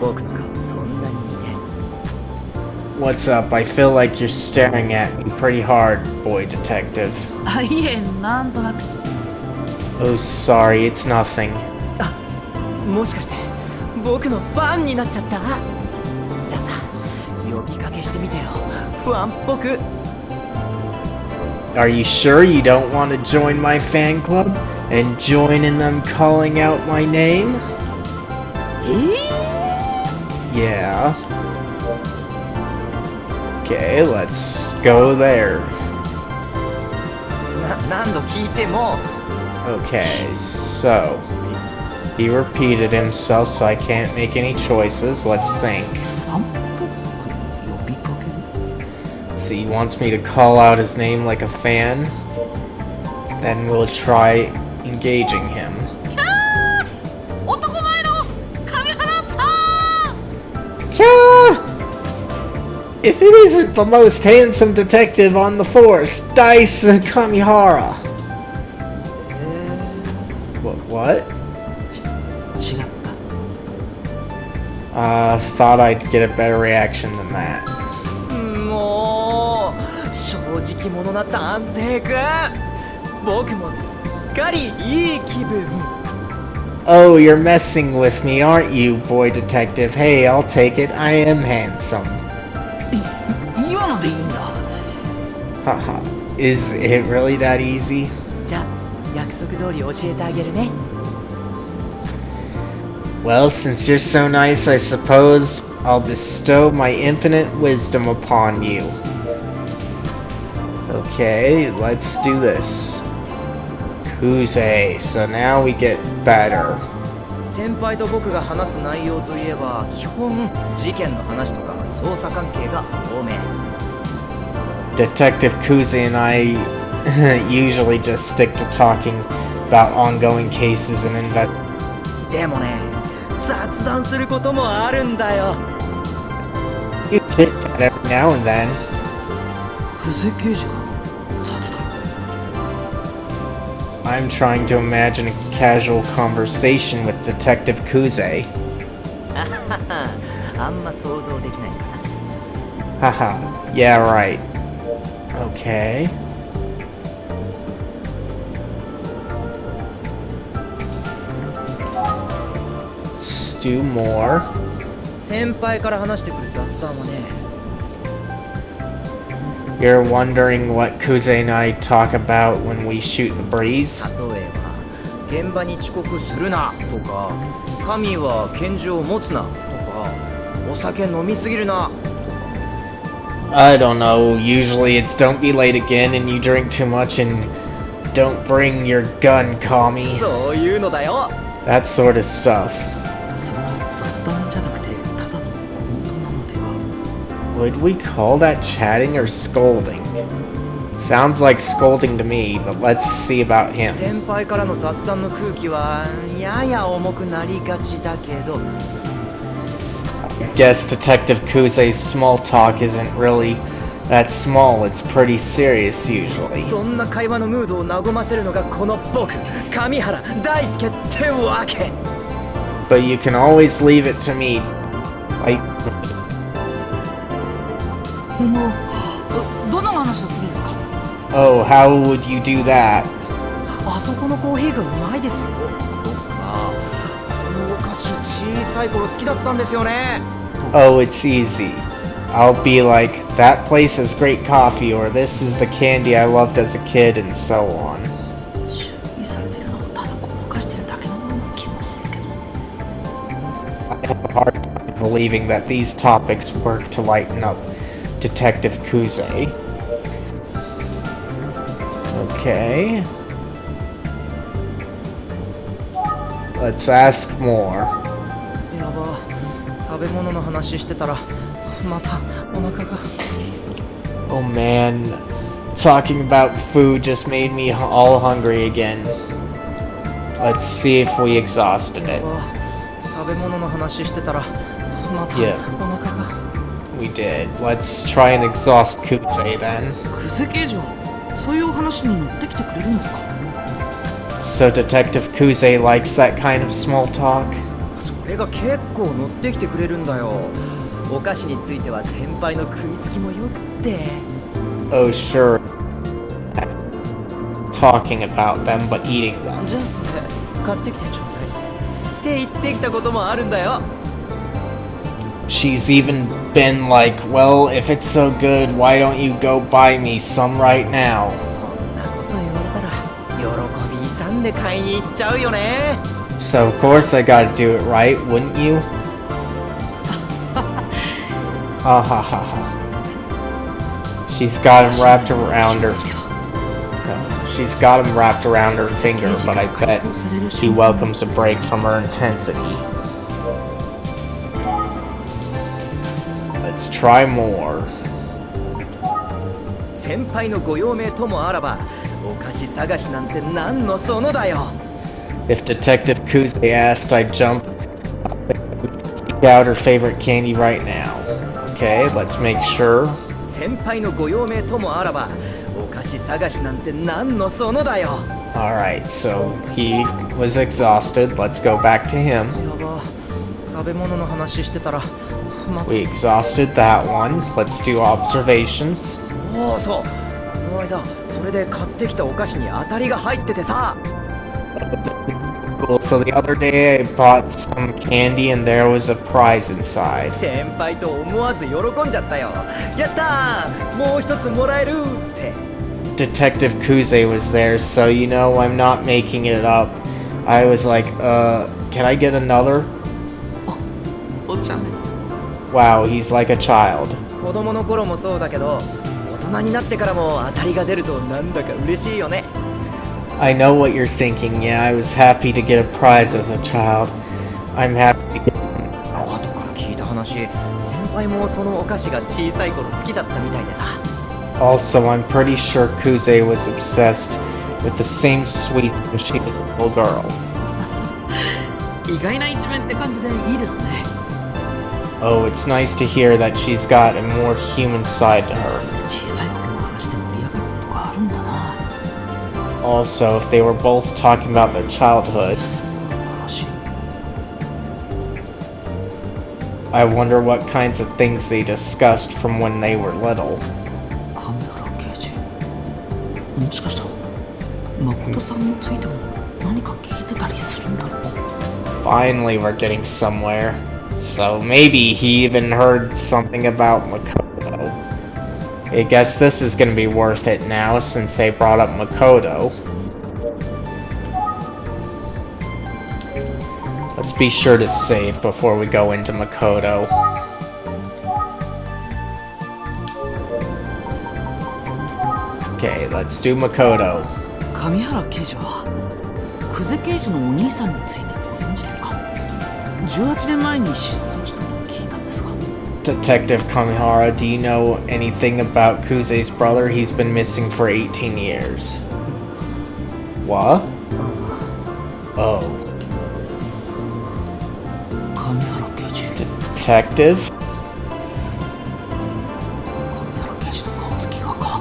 僕の顔そんなに見て。 What's up? I feel like you're staring at me pretty hard, boy detective. あ、いえ、なんとなく。 Oh, sorry, it's nothing. もしかして僕のファンになっちゃった？じゃあさ、呼びかけしてみてよ。ファンっぽく。 Are you sure you don't want to join my fan club and join in them calling out my name? Yeah. Okay, let's go there. 何度聞いても。 Okay, so he repeated himself, so I can't make any choices. Let's think. ファンっぽく呼びかける？ So he wants me to call out his name like a fan. Then we'll try engaging him. If it isn't the most handsome detective on the force, Dice Kamihara. What? 違った。 Thought I'd get a better reaction than that. もう正直者な探偵くん。僕もすっかりいい気分。 Oh, you're messing with me, aren't you, boy detective? Hey, I'll take it. I am handsome. 今のでいいんだ。 Haha. Is it really that easy? じゃあ約束通り教えてあげるね。 Well, since you're so nice, I suppose I'll bestow my infinite wisdom upon you. Okay, let's do this. Kuze. So now we get better. 先輩と僕が話す内容といえば基本事件の話とか捜査関係が多め。 Detective Kuze and I usually just stick to talking about ongoing cases and investigations. でもね、雑談することもあるんだよ。 You hit that every now and then. 久世刑事が雑談。 I'm trying to imagine a casual conversation with Detective Kuze. あんま想像できないかな。 Haha. Yeah, right. Okay. Let's do more. 先輩から話してくる雑談はね、 You're wondering what Kuze and I talk about when we shoot the breeze? 例えば現場に遅刻するなとか、神は拳銃を持つなとか、お酒飲みすぎるな。 I don't know. Usually it's don't be late again and you drink too much and don't bring your gun, commie. そういうのだよ。 That sort of stuff. それは雑談じゃなくてただのコメントなのでは。 Would we call that chatting or scolding? Sounds like scolding to me, but let's see about him. 先輩からの雑談の空気はやや重くなりがちだけど、 I guess Detective Kuze's small talk isn't really that small. It's pretty serious usually. そんな会話のムードを和ませるのがこの僕、上原大輔ってわけ。 But you can always leave it to me.もうどの話をするんですか？ Oh, how would you do that? あそこのコーヒーがうまいですよとか、このお菓子小さい頃好きだったんですよね。 Oh, it's easy. I'll be like, that place has great coffee, or this is the candy I loved as a kid, and so on. 注意されてるのをただごまかしてるだけのような気もするけど。 I have a hard time believing that these topics work to lighten up Detective Kuze. Okay. Let's ask more. やば、食べ物の話してたらまたお腹が。 Oh man, talking about food just made me all hungry again. Let's see if we exhausted や it. ば、食べ物の話してたらまた Yeah. お腹が。 We did. Let's try and exhaust Kuze then. クゼ刑事はそういうお話に乗ってきてくれるんですか？ So Detective Kuze likes that kind of small talk? それが結構乗ってきてくれるんだよ。お菓子については先輩の食いつきもよくって。 Oh sure. Talking about them but eating them. じゃあそれ買ってきてちょうだいって言ってきたこともあるんだよ。 She's even been like, well, if it's so good, why don't you go buy me some right now? そんなこと言われたら喜び勇んで買いに行っちゃうよね。 So of course I gotta do it right, wouldn't you? Ah ha ha ha. She's got him wrapped around her. She's got him wrapped around her finger, but I bet he welcomes a break from her intensity. Let's try more. 先輩のご用命ともあらば、お菓子探しなんて何のそのだよ。 If Detective Kuze asked, I'd jump out her favorite candy right now. Okay, let's make sure. 先輩のご用命ともあらば、お菓子探しなんて何のそのだよ。 Alright, so he was exhausted. Let's go back to him. やば、食べ物の話してたらまた。 We exhausted that one. Let's do observations. そうそう、この間それで買ってきたお菓子に当たりが入っててさ。 Cool. So the other day I bought some candy and there was a prize inside. 先輩と思わず喜んじゃったよ。やったー、もう一つもらえるって。 Detective Kuze was there, so you know I'm not making it up. I was like, can I get another? お茶目。 Wow, he's like a child. 子供の頃もそうだけど、大人になってからも当たりが出るとなんだか嬉しいよね。 I know what you're thinking. Yeah, I was happy to get a prize as a child. I'm happy to get... 後から聞いた話、先輩もそのお菓子が小さい頃好きだったみたいでさ。 Also, I'm pretty sure Kuze was obsessed with the same sweets when she was a little girl. 意外な一面って感じでいいですね。 Oh, it's nice to hear that she's got a more human side to her. 小さい頃の話で盛り上がることがあるんだな。 Also, if they were both talking about their childhood, 小さい頃の話。 I wonder what kinds of things they discussed from when they were little. 神原刑事。もしかしたら誠さんについても何か聞いてたりするんだろう。 Finally, we're getting somewhere. So maybe he even heard something about Makoto. I guess this is gonna be worth it now since they brought up Makoto. Let's be sure to save before we go into Makoto. Okay, let's do Makoto. 神原刑事は久世刑事のお兄さんについてご存知ですか？18年前に失踪したと聞いたんですが。 Detective Kamihara, do you know anything about Kuze's brother? He's been missing for 18 years. What? Oh. 神原刑事。 Detective? 神原刑事の顔つきが変わっ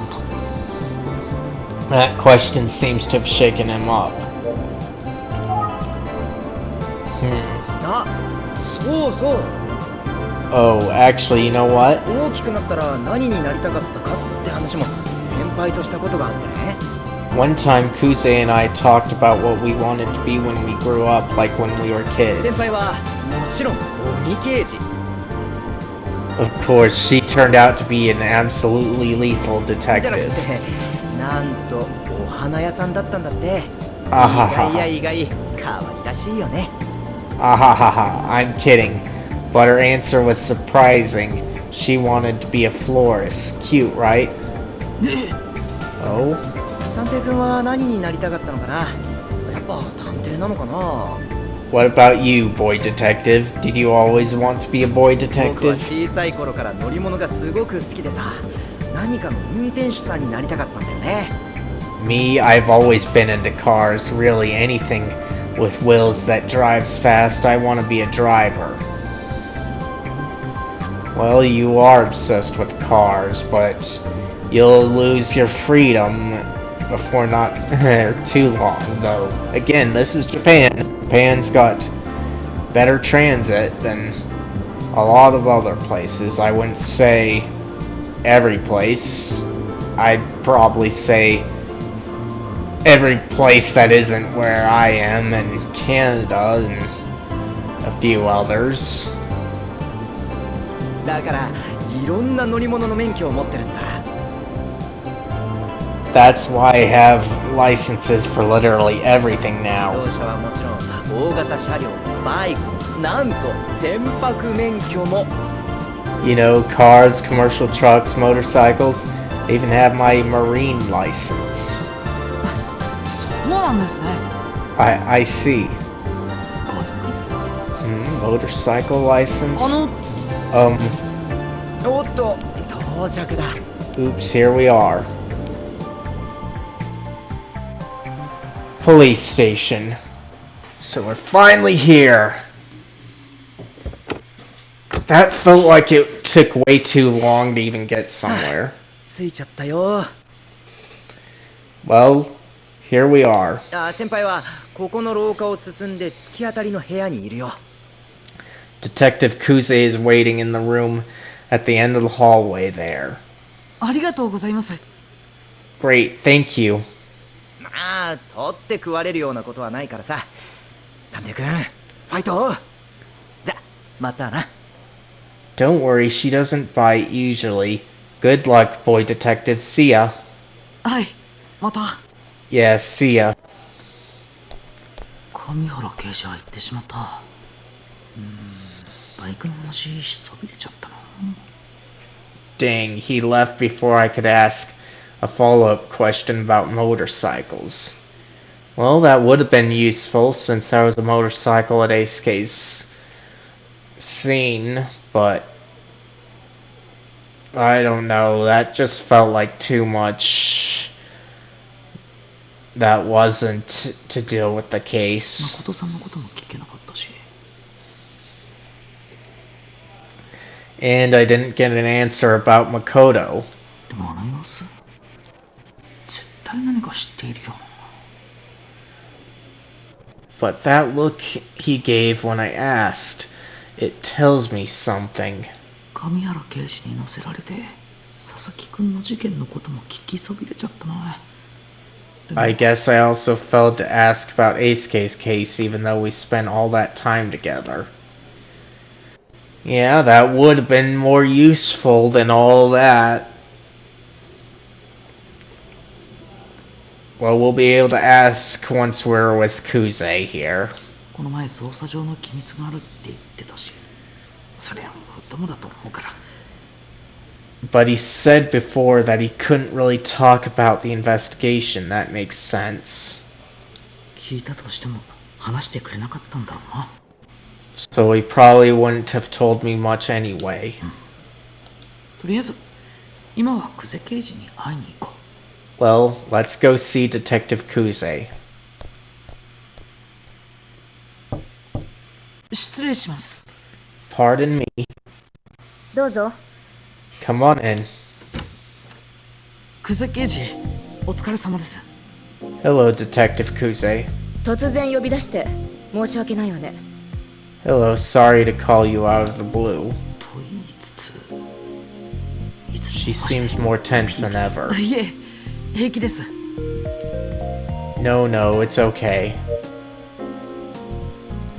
た。 That question seems to have shaken him up. あ、そうそう。 Oh, actually, you know what? 大きくなったら何になりたかったかって話も先輩としたことがあってね。 One time, Kuze and I talked about what we wanted to be when we grew up, like when we were kids. 先輩はもちろん鬼刑事。 Of course, she turned out to be an absolutely lethal じゃなく detective. て、なんとお花屋さんだったんだって。あははは意外や意外、可愛らしいよね。 Ahahaha, I'm kidding. But her answer was surprising. She wanted to be a florist. Cute, right? ねえ、 Oh? 探偵くんは何になりたかったのかな。やっぱ探偵なのかな。What about you, boy detective? Did you always want to be a boy 僕は detective? 小さい頃から乗り物がすごく好きでさ、何かの運転手さんになりたかったんだよね。Me, I've always been into cars. Really, anything with wheels that drives fast, I want to be a driver. Well, you are obsessed with cars, but you'll lose your freedom before not too long, though. Again, this is Japan. Japan's got better transit than a lot of other places. I wouldn't say every place. I'd probably say every place that isn't where I am in Canada and a few others. だからいろんな乗り物の免許を持ってるんだ。That's why I have licenses for literally everything 自 now. 動車はもちろん大型車両、バイク、なんと船舶免許も。You know, cars, commercial trucks, motorcycles. I even have my marine license. そうなんですね。I see. Motorcycle license? おっと到着だ。 Oops, here we are. Police station. So we're finally here. That felt like it took way too long to even get somewhere. 着いちゃったよ。Well, here we are. 先輩はここの廊下を進んで突き当たりの部屋にいるよ。Detective Kuze is waiting in the room at the end of the hallway there. ありがとうございます。 Great, thank you. まあ取って食われるようなことはないからさ。探偵くん、ファイト。じゃまたな。Don't worry, she doesn't bite usually. Good luck, boy detective. See ya. はい、また。 Yeah, see ya. 上原刑事は行ってしまった。バイクの話しそびれちゃったな。 Dang, he left before I could ask a follow-up question about motorcycles. Well, that would have been useful since there was a motorcycle at Aisuke's scene, but I don't know, that just felt like too much that wasn't to deal with the case. 誠さんのことも聞けなかったし。 And I didn't get an answer about Makoto. でもあの様子、絶対何か知っているよ。 But that look he gave when I asked, it tells me something. 上原刑事に乗せられて、佐々木くんの事件のことも聞きそびれちゃったな。 I guess I also failed to ask about Aisuke's case even though we spent all that time together. Yeah, that would have been more useful than all that. Well, we'll be able to ask once we're with Kuze here. この前捜査上の機密があるって言ってたし、それはもっともだと思うから。 But he said before that he couldn't really talk about the investigation. That makes sense. 聞いたとしても話してくれなかったんだろうな。 So he probably wouldn't have told me much anyway. とりあえず今は久世刑事に会いに行こ Well, let's go see Detective Kuze. う。失礼します。 Pardon me. どうぞ。 Come on in. 久世刑事、お疲れ様です。 Hello, Detective Kuze. 突然呼び出して申し訳ないわね。 Hello, sorry to call you out of the blue. と言いつつ、いつ She も増して seems more tense than ever. いえ、平気です。 No, no, it's okay.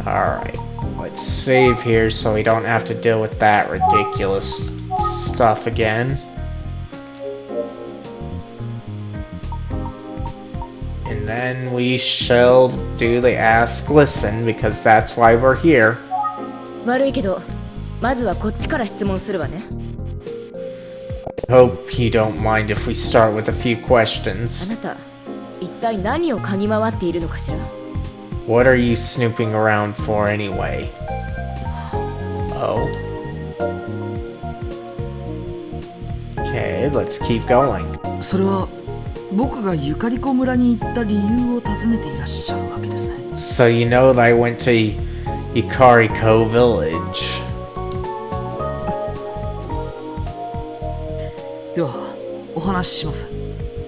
Alright, let's save here so we don't have to deal with that ridiculous stuff again. And then we shall do the ask listen because that's why we're here. 悪いけど、まずはこっちから質問するわね。 Hope you don't mind if we start with a few あ questions. なた、一体何を嗅ぎ回っているのかしら。What are you snooping around for anyway? Oh. Okay, let's keep going. それは僕がゆかりこ村に行った理由を尋ねていらっしゃるわけですね。 So you know that I went to Ikariko Village. ではお話しします。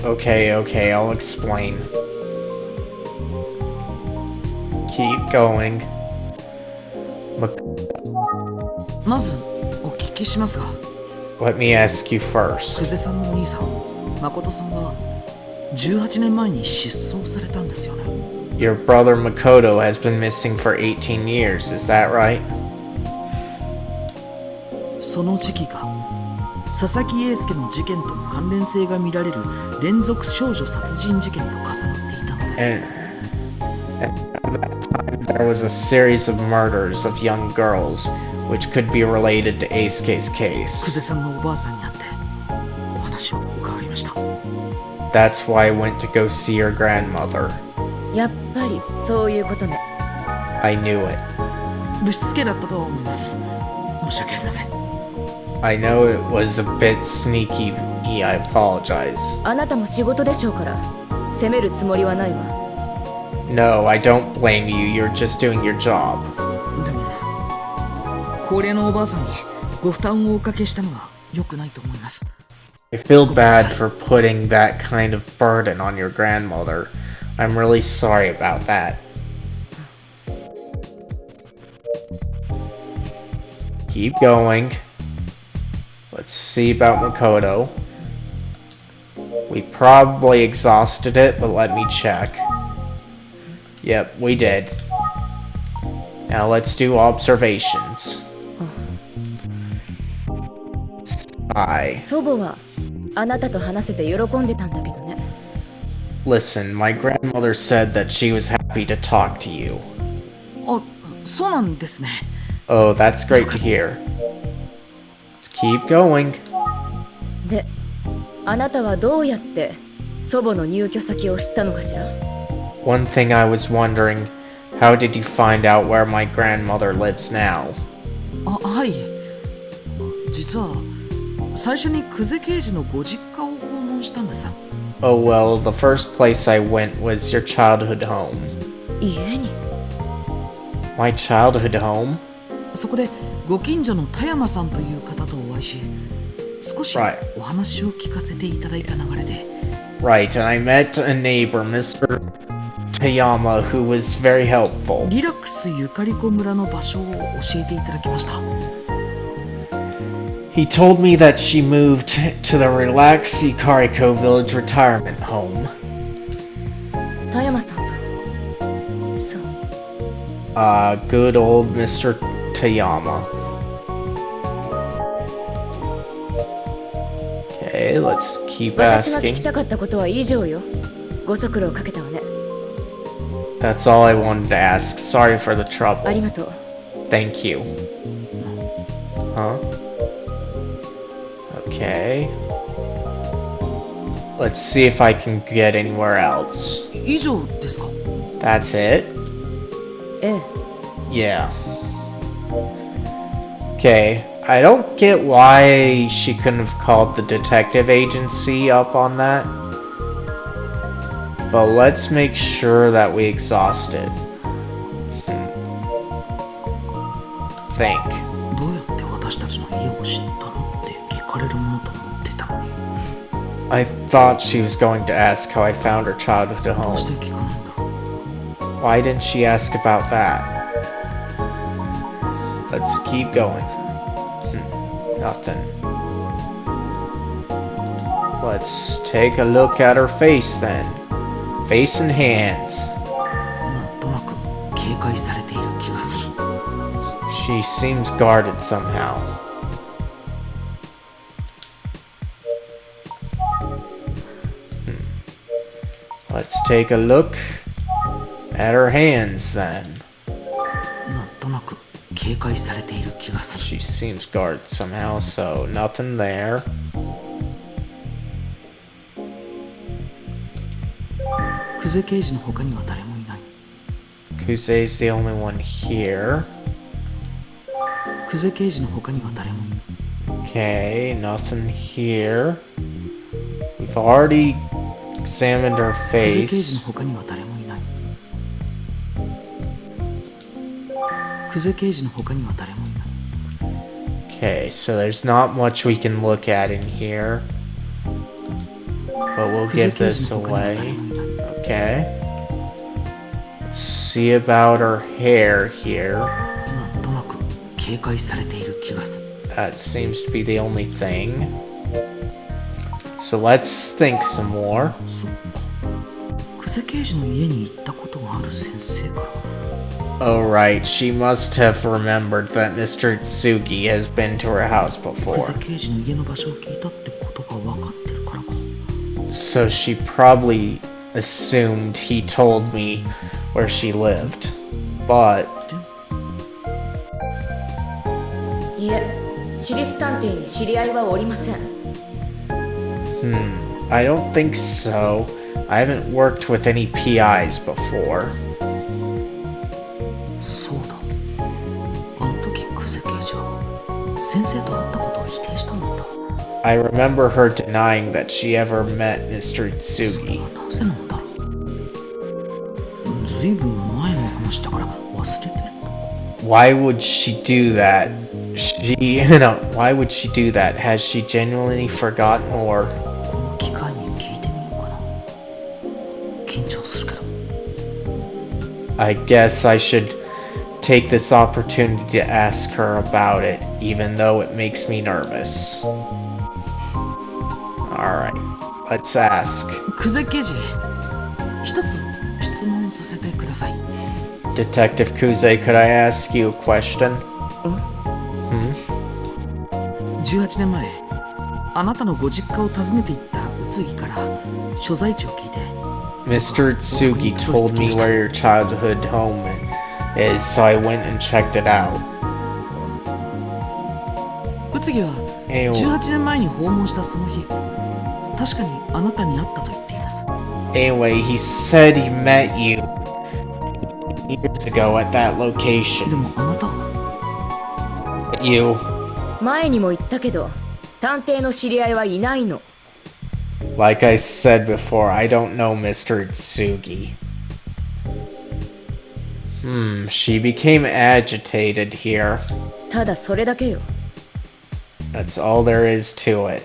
Okay, I'll explain. Keep going. まずお聞きしますが、 Let me ask you first. 久世さんのお兄さん誠さんは18年前に失踪されたんですよね。 Your brother Makoto has been missing for 18 years, is that right? その時期が佐々木英介の事件との関連性が見られる連続少女殺人事件と重なっていたので、 And at that time there was a series of murders of young girls, which could be related to Eisuke's 久 case. 世さんのおばあさんに会ってお話を伺いました。 That's why I went to go see your grandmother. やっぱりそういうことね。 I knew it. ぶしつけだったとは思います。申し訳ありません。 I know it was a bit sneaky, I apologize. あなたも仕事でしょうから責めるつもりはないわ。 No, I don't blame you, you're just doing your job. でも高齢のおばあさんにご負担をおかけしたのは良くないと思います。 I feel bad for putting that kind of burden on your grandmother. I'm really sorry about that. Keep going. Let's see about Makoto. We probably exhausted it, but let me check. Yep, we did. Now let's do observations. Sigh. 祖母はあなたと話せて喜んでたんだけどね。 Listen, my grandmother said that she was happy to talk to you. あ、そうなんですね。 Oh, that's great to hear. Let's keep going. で、あなたはどうやって祖母の入居先を知ったのかしら？ One thing I was wondering, how did you find out where my grandmother lives now? あ、はい。実は最初に久世刑事のご実家を訪問したんです。 Oh well, the first place I went was your childhood home. 家に？ My childhood home? そこでご近所の田山さんという方とお会いし、少し Right. お話を聞かせていただいた流れで、 Right, and I met a neighbor, Mr. Tayama, who was very helpful. リラックスゆかりこ村の場所を教えていただきました。 He told me that she moved to the Relax Ikariko Village retirement home. 田山さんと。そう。 Good old Mr. Tayama. Okay, let's keep 私が聞き asking. たかったことは以上よ。ご足労かけたわね。 That's all I wanted to ask. Sorry for the あり trouble. がとう。 Thank you. Huh? Okay. Let's see if I can get anywhere else. 以上ですか？ That's it? ええ。 Yeah. Okay. I don't get why she couldn't have called the detective agency up on that. But let's make sure that we exhaust it. Think. どうやって私たちの家を知ったのって聞かれるものと思ってたのに、 I thought she was going to ask how I found her childhood どうして home. 聞かないんだろう。 Why didn't she ask about that? Let's keep going. Nothing. Let's take a look at her face then. Face and hands. なんとなく警戒されている気がする。 She seems guarded somehow. Let's take a look at her hands then. なんとなく警戒されている気がする。 She seems guarded somehow, so nothing there. 久世刑事の他には誰もいない。Kusei's the only one here. 久世刑事の他には誰もいない。 Okay, nothing here. We've already examined her 久世刑事の face. 他には誰もいない。久世刑事の他には誰もいない。 Okay, so there's not much we can look at in here. But we'll 久世 give 刑事 this の他には誰 away. もいない。 Okay. Let's see about her hair here. なんとなく警戒されている気がする。 That seems to be the only thing. So let's think some more. そっか。久世刑事の家に行ったことがある先生から。 Oh right, she must have remembered that Mr. Tsugi has been to her house 久 before. 世刑事の家の場所を聞いたってことが分かってるからか。 So she probably assumed he told me where she lived. But いえ、私立探偵に知り合いはおりません。 I don't think so. I haven't worked with any PIs before. そうだ。あの時久世刑事は先生と会ったことを否定したんだった。 I remember her denying that she ever met Mr. それ Tsugi. はなぜなんだろう。ずいぶん前の話だから忘れてるのか。 Why would she do that? Why would she do that? Has she genuinely forgotten or... この機会に聞いてみようかな。緊張するけど。 I guess I should take this opportunity to ask her about it, even though it makes me nervous. Alright, let's ask. 久世刑事、一つ質問させてください。 Detective Kuze, could I ask you a question? 18年前、あなたのご実家を訪ねていった宇津木から所在地を聞いて、 Mr. Tsugi told me where your childhood home is, so I went and checked it out. 宇津木は Anyway, 18年前に訪問したその日、確かにあなたに会ったと言っています。 he said he met you years ago at that で location. もあなたは You, 前にも言ったけど、探偵の知り合いはいないの。 like I said before, I don't know Mr. Tsugi. She became agitated here. ただそれだけよ。 That's all there is to it.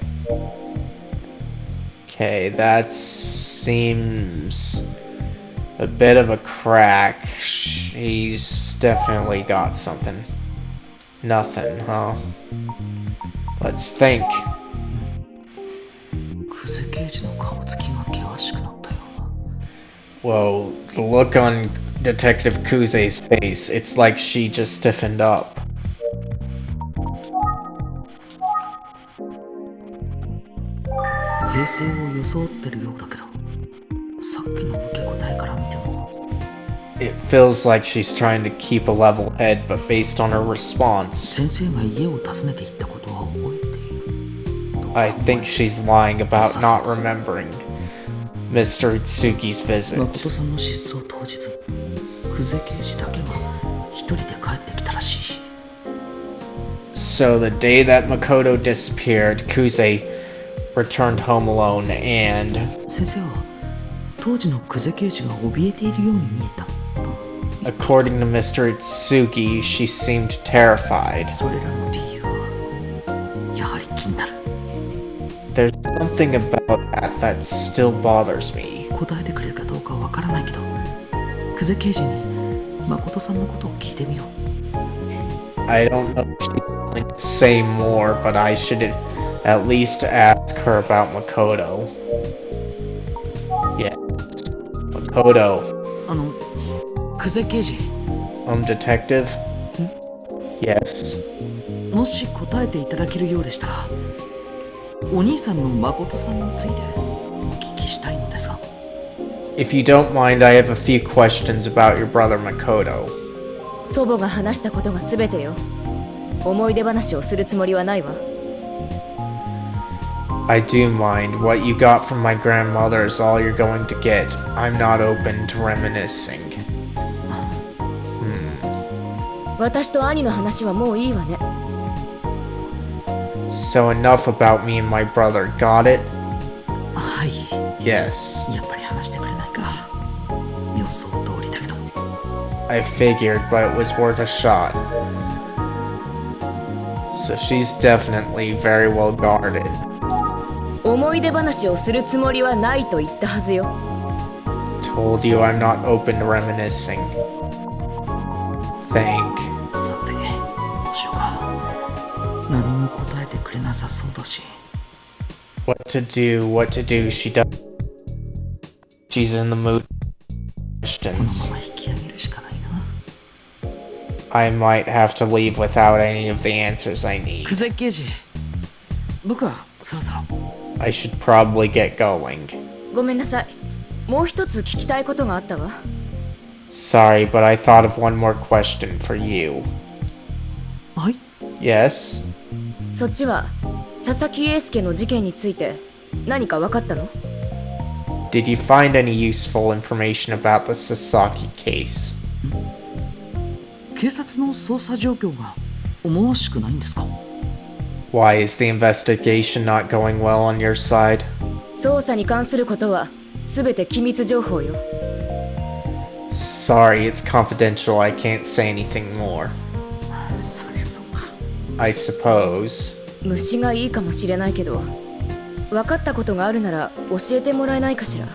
Okay, that seems a bit of a crack. She's definitely got something. Nothing, huh? Let's think. 久世刑事の顔つきが険しくなったような。 Whoa, the look on Detective Kuze's face, it's like she just stiffened up. 平静を装ってるようだけど、さっきの受け答えから見ても It feels like she's trying to keep a level head, but based on her response, 先生が家を訪ねていったことは覚えている。 I think she's lying about not remembering Mr. Tsugi's visit. 誠さんの失踪当日、久世刑事だけが一人で帰ってきたらしいし。 So the day that Makoto disappeared, Kuze returned home alone and 先生は当時の久世刑事が怯えているように見えたと。 according to Mr. Tsugi, she seemed terrified. それらの理由はやはり気になる。 There's something about that that still bothers me. 答えてくれるかどうかわからないけど、久世刑事に誠さんのことを聞いてみよう。 I don't know if she's going to say more, but I should at least ask her about Makoto. Yeah. Makoto. 久世刑事、 Detective? Yes. もし答えていただけるようでしたら、お兄さんの誠さんについてお聞きしたいのですが。 If you don't mind, I have a few questions about your brother Makoto. 祖母が話したことが全てよ。思い出話をするつもりはないわ。 I do mind. What you got from my grandmother is all you're going to get. I'm not open to reminiscing. 私と兄の話はもういいわね。 So enough about me and my brother, got it? はい。 Yes. やっぱり話してくれないか。予想通りだけど。 I figured, but it was worth a shot. So she's definitely very well guarded. 思い出話をするつもりはないと言ったはずよ。 Told you I'm not open to reminiscing. Think. さて、どうしようか。何も答えてくれなさそうだし。 What to do, she does. She's in the mood. この Questions. まま引き上げるしかないな。 I might have to leave without any of the answers I need. 久世刑事、僕はそろそろ。 I should probably get going. ごめんなさい。もう一つ聞きたいことがあったわ。 Sorry, but I thought of one more question for you. はい。 Yes? そっちは佐々木英介の事件について何か分かったの？ Did you find any useful information about the Sasaki case? 警察の捜査状況が思わしくないんですか？ Why is the investigation not going well on your side? 捜査に関することは全て機密情報よ。 Sorry, it's confidential. I can't say anything more. そりゃそうか。 I suppose. 虫がいいかもしれないけど、分かったことがあるなら教えてもらえないかしら。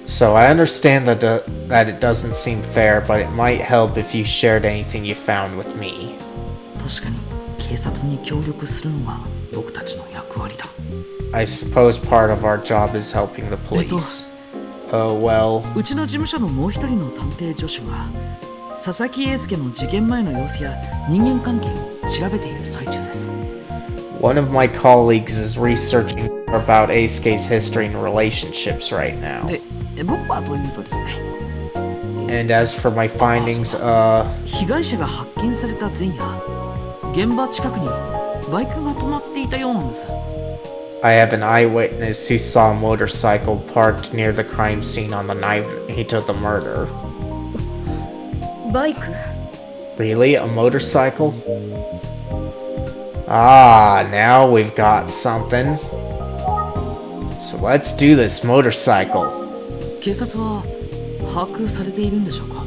So I understand that it doesn't seem fair, but it might help if you shared anything you found with me. 確かに警察に協力するのが僕たちの役割だ。 I suppose part of our job is helping the police. Oh well. うちの事務所のもう一人の探偵助手が佐々木英介の事件前の様子や人間関係を調べている最中です。 One of my colleagues is researching about Eisuke's history and relationships right now. で、僕はというとですね。 And as for my findings, 被害者が発見された前夜、現場近くにバイクが止まっていたようなんです。 I have an eyewitness who saw a motorcycle parked near the crime scene on the night of the murder. バイク？ Really? A motorcycle? Ah, now we've got something. So let's do this motorcycle. 警察は把握されているんでしょうか？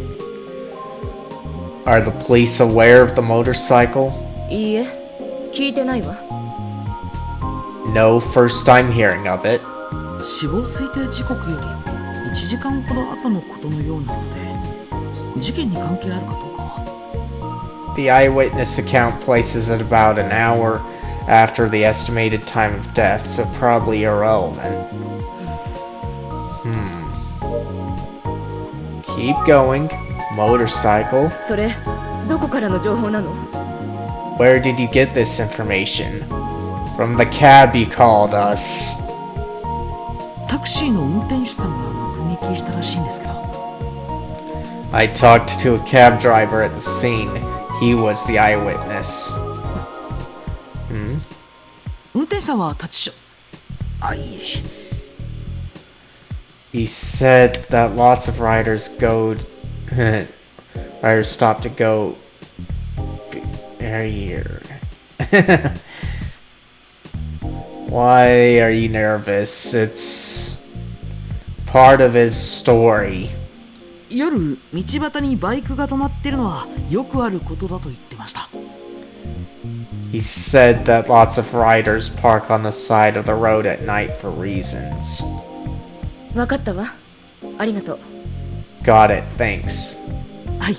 Are the police aware of the motorcycle? いいえ、聞いてないわ。 No, first time hearing of it. 死亡推定時刻より1時間ほど後のことのようなので、事件に関係あるかどうかは。 The eyewitness account places it about an hour after the estimated time of death, so probably irrelevant. Keep going. Motorcycle. それ、どこからの情報なの？ Where did you get this information? From the cab you called us. タクシーの運転手さんが目撃したらしいんですけど。 I talked to a cab driver at the scene. He was the eyewitness. 運転手さんは立ちしょ。あ、いいえ。 He said that lots of riders stop to go here. Why are you nervous? It's part of his story. 夜、道端にバイクが止まってるのはよくあることだと言ってました。 He said that lots of riders park on the side of the road at night for reasons. 分かったわ。ありがとう。 Got it, thanks. はい。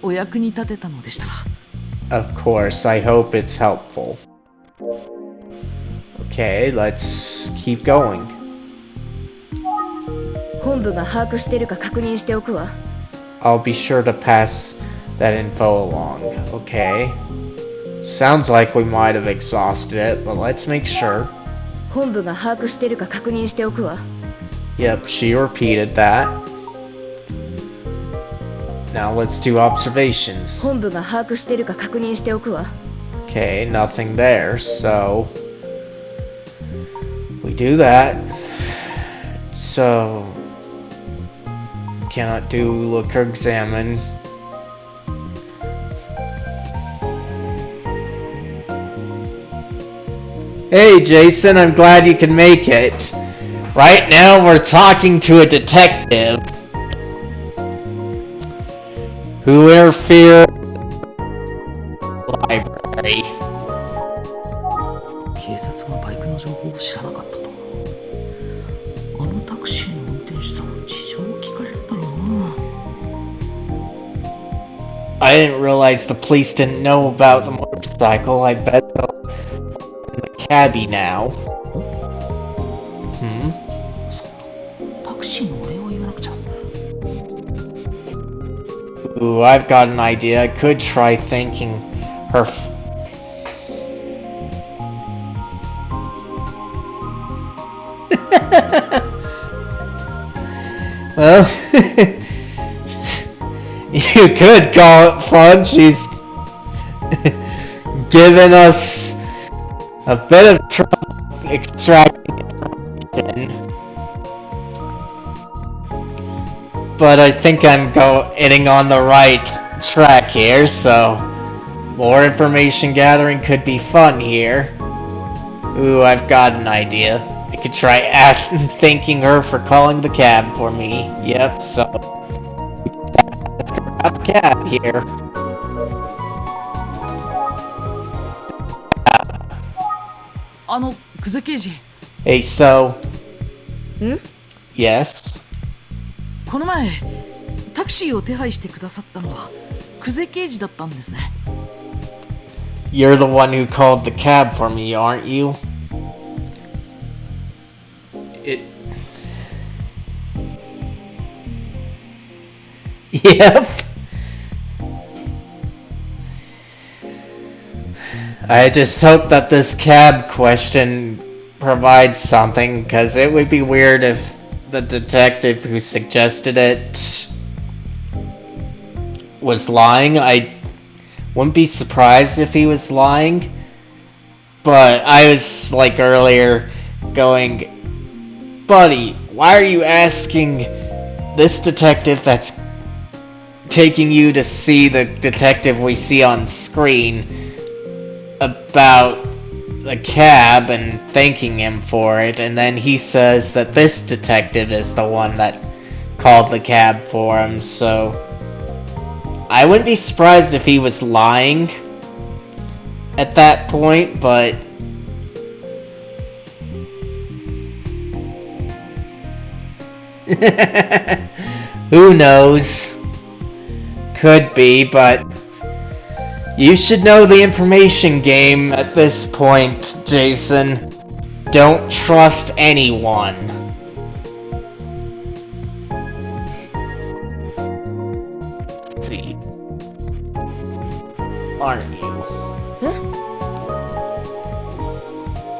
お役に立てたのでしたら。 Of course, I hope it's helpful. Okay, let's keep going. 本部が把握しているか確認しておくわ。 I'll be sure to pass that info along, okay? Sounds like we might have exhausted it, but let's make sure. 本部が把握しているか確認しておくわ。 Yep, she repeated that. Now let's do observations. 本部が把握しているか確認しておくわ。 Okay, nothing there, so we do that. So cannot do look or examine. Hey, Jason, I'm glad you can make it. Right now, we're talking to a detective who interfered in the library. 警察がバイクの情報を知らなかったと。あのタクシーの運転手さん、事情を聞かれるんだろうな。I didn't realize the police didn't know about the motorcycle. I bet they'll in the cabbie now. そうだ。タクシーのお礼を言わなくちゃ。Ooh, I've got an idea. I could try thanking her. Well, you could call it fun. She's given us a bit of trouble extracting information. But I think I'm hitting on the right track here, so more information gathering could be fun here. Ooh, I've got an idea. I could try thanking her for calling the cab for me. Yep, so let's go out the cab here. Hey, so. Yes? この前タクシーを手配してくださったのは久世刑事だったんですね。 You're the one who called the cab for me, aren't you? Yep. I just hope that this cab question provides something, because it would be weird if the detective who suggested it was lying. I wouldn't be surprised if he was lying, but I was like earlier going, buddy, why are you asking this detective that's taking you to see the detective we see on screen about the cab and thanking him for it, and then he says that this detective is the one that called the cab for him, so I wouldn't be surprised if he was lying at that point, but who knows? Could be, but you should know the information game at this point, Jason. Don't trust anyone. Let's see. Aren't you? Huh?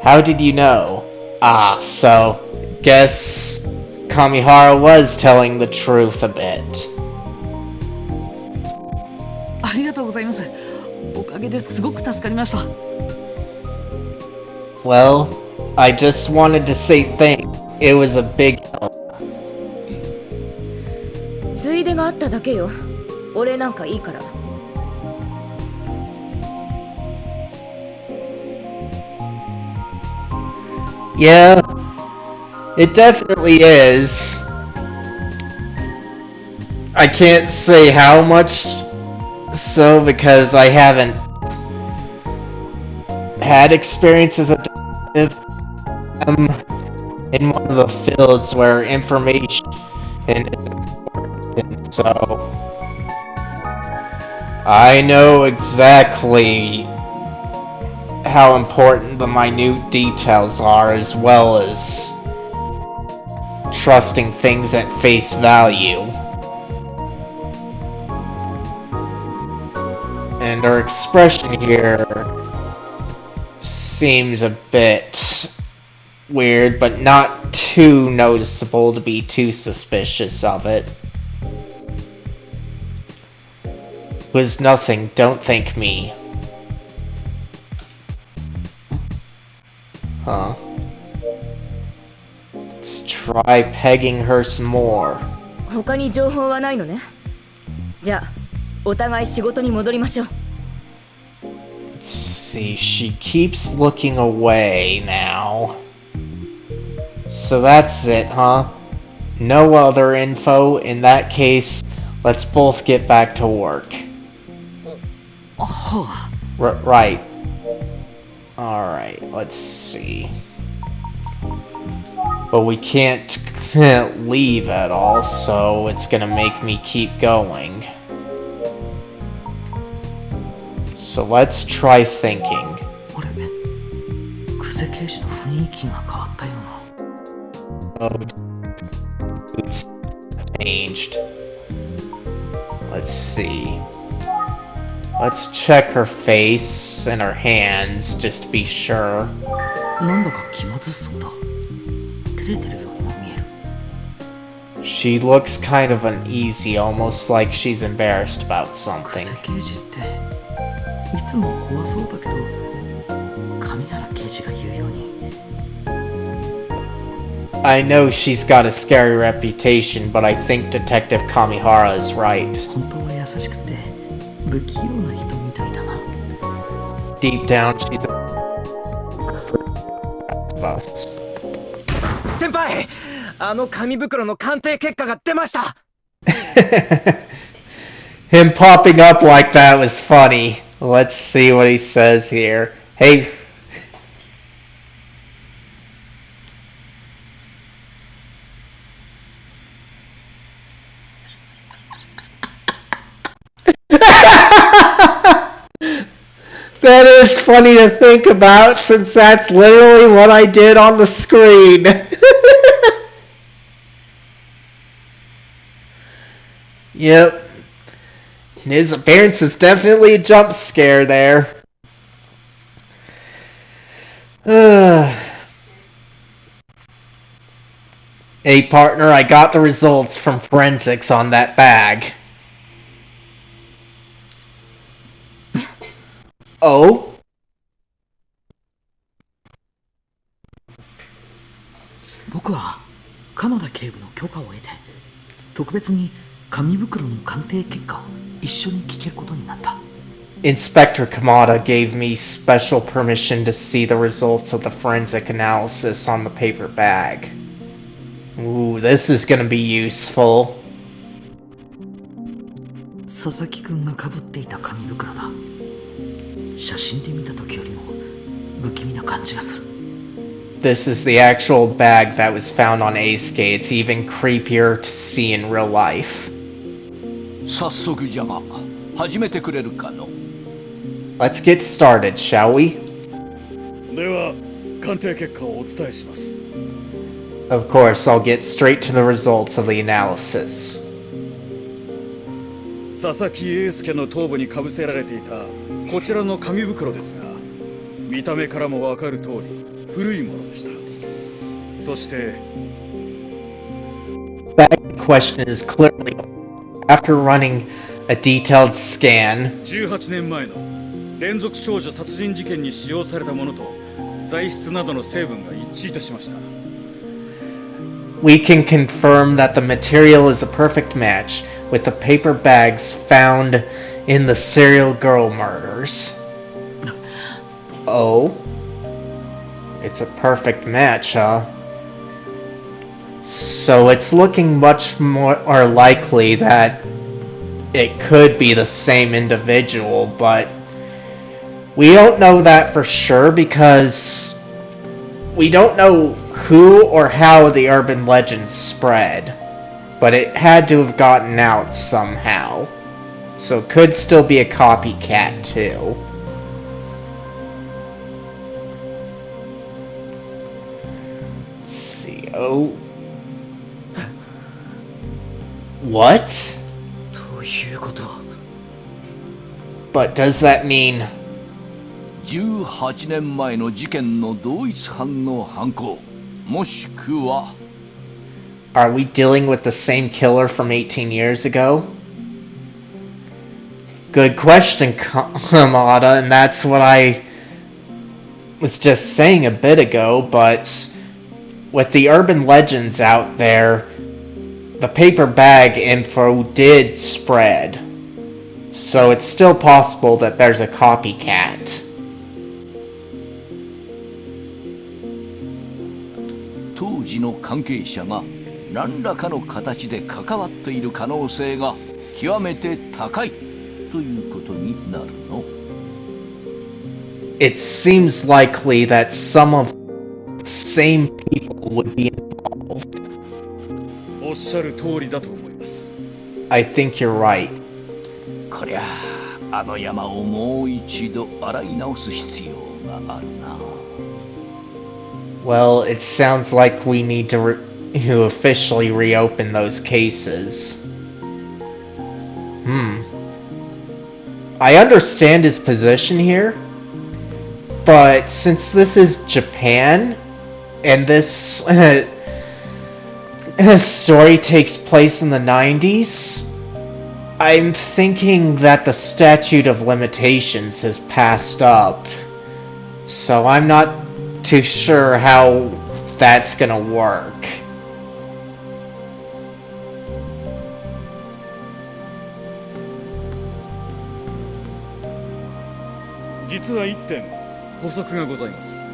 How did you know? Ah, so guess Kamihara was telling the truth a bit. ありがとうございます。おかげですごく助かりました。 Well, I just wanted to say thanks. It was a big help. ついでがあっただけよ。俺なんかいいから。Yeah, it definitely is. I can't say how much so because I haven't had experience as a detective. I'm in one of the fields where information is important, so I know exactly how important the minute details are, as well as trusting things at face value. And her expression here seems a bit weird, but not too noticeable to be too suspicious of it. It was nothing, don't thank me. Huh. Let's try pegging her some more. 他に情報はないのね。じゃあお互い仕事に戻りましょう。 Let's see, she keeps looking away now. So that's it, huh? No other info? In that case, let's both get back to work. Right. Alright, let's see. But we can't leave at all, so it's gonna make me keep going. So let's try thinking. あれ久世刑事の雰囲気が変わったような。 Oh, it's changed. Let's see. Let's check her face and her hands just to be sure. なんだか気まずそうだ。照れてるようにも見える。 She looks kind of uneasy, almost like she's embarrassed about 久 something. 世刑事っていつも怖そうだけど、神原刑事が言うように。 I know she's got a scary reputation, but I think Detective Kamihara is right. 本当は優しくて不器用な人みたいだな。 Deep down, she's a us. 先輩、あの紙袋の鑑定結果が出ました。Him popping up like that was funny. Let's see what he says here. Hey. That is funny to think about, since that's literally what I did on the screen. Yep. His appearance is definitely a jump scare there. Hey partner, I got the results from forensics on that bag. Oh? 僕は鎌田警部の許可を得て特別に紙袋の鑑定結果を一緒に聞けることになった。 Inspector Kamada gave me special permission to see the results of the forensic analysis on the paper bag. Ooh, this is gonna be useful. 佐々木くんが被っていた紙袋だ。写真で見た時よりも不気味な感じがする。 This is the actual bag that was found on Aisuke. It's even creepier to see in real life. 早速じゃが始めてくれるかの。 Let's get started, shall we? では鑑定結果をお伝えします。 Of course, I'll get straight to the results of the analysis. 佐々木英介の頭部にかぶせられていたこちらの紙袋ですが、見た目からもわかる通り古いものでした。そして Bag in question is clearly, after running a detailed scan, 18年前の連続少女殺人事件に使用されたものと材質などの成分が一致いたしました。 we can confirm that the material is a perfect match with the paper bags found in the serial girl murders. Oh? It's a perfect match, huh? So it's looking much more likely that it could be the same individual, but we don't know that for sure because we don't know who or how the urban legend spread, but it had to have gotten out somehow. So it could still be a copycat too. Let's see. Oh. What? ということ。 But does that mean 18年前の事件の同一犯の犯行、もしくは are we dealing with the same killer from 18 years ago? Good question, Kamada, and that's what I was just saying a bit ago, but with the urban legends out there, the paper bag info did spread. So it's still possible that there's a copycat. 時の関係者が何らかの形で関わっている可能性が極めて高いということになるの。It seems likely that some of the same people would be involved. おっしゃる通りだと思います。I think you're right. こりゃあの山をもう一度洗い直す必要があるな。Well, it sounds like we need to officially reopen those cases. I understand his position here, but since this is Japan, and this story takes place in the 90s, I'm thinking that the statute of limitations has passed up. So I'm not too sure how that's gonna work. 実は一点補足がございます。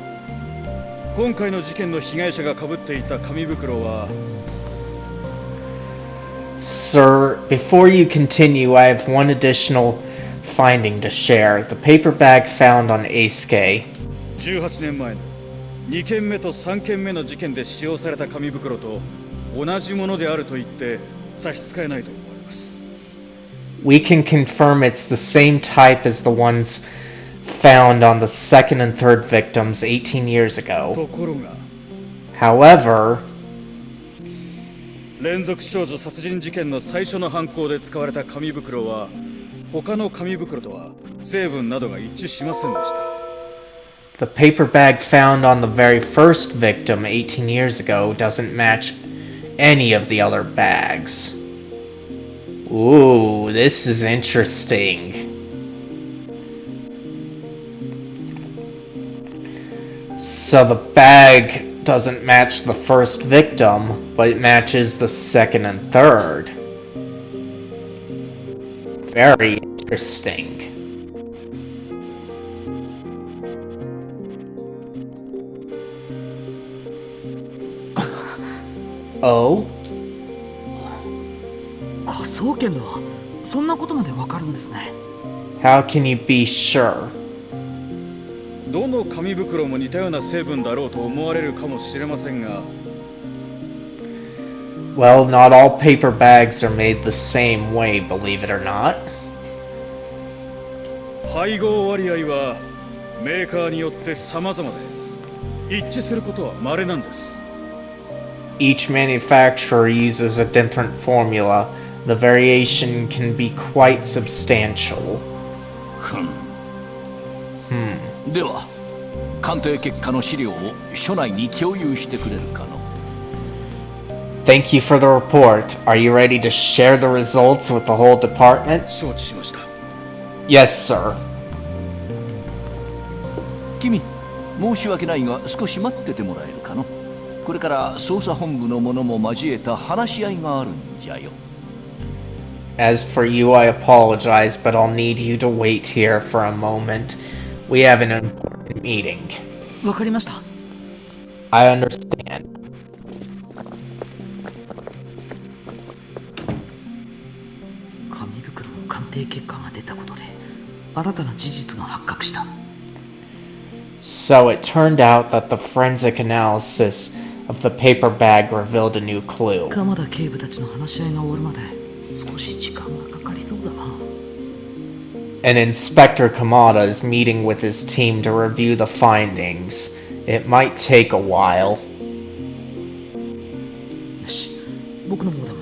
今回の事件の被害者が被っていた紙袋は Sir, before you continue, I have one additional finding to share. The paper bag found on Eisuke. 18年前の2件目と3件目の事件で使用された紙袋と同じものであると言って差し支えないと思われます。We can confirm it's the same type as the ones found on the second and third victims 18 years ago. ところが However, 連続少女殺人事件の最初の犯行で使われた紙袋は他の紙袋とは成分などが一致しませんでした。the paper bag found on the very first victim 18 years ago doesn't match any of the other bags. Ooh, this is interesting. So the bag doesn't match the first victim, but it matches the second and third. Very interesting. Oh? 科捜研ではそんなことまでわかるんですね。 How can you be sure? どの紙袋も似たような成分だろうと思われるかもしれませんが Well, not all paper bags are made the same way, believe it or not. 配合割合はメーカーによって様々で一致することは稀なんです。 Each manufacturer uses a different formula. The variation can be quite substantial. では鑑定結果の資料を署内に共有してくれるかの。 Thank you for the report. Are you ready to share the results with the whole department? 承知しました。 Yes, sir. 君、申し訳ないが少し待っててもらえるかの。これから捜査本部の者も交えた話し合いがあるんじゃよ。 As for you, I apologize, but I'll need you to wait here for a moment. We have an important meeting. わかりました。 I understand. 紙袋の鑑定結果が出たことで新たな事実が発覚した。 So it turned out that the forensic analysis of the paper bag revealed a new clue. 鎌田警部たちの話し合いが終わるまで少し時間がかかりそうだな。 And Inspector Kamada is meeting with his team to review the findings. It might take a while. よし、僕の方でも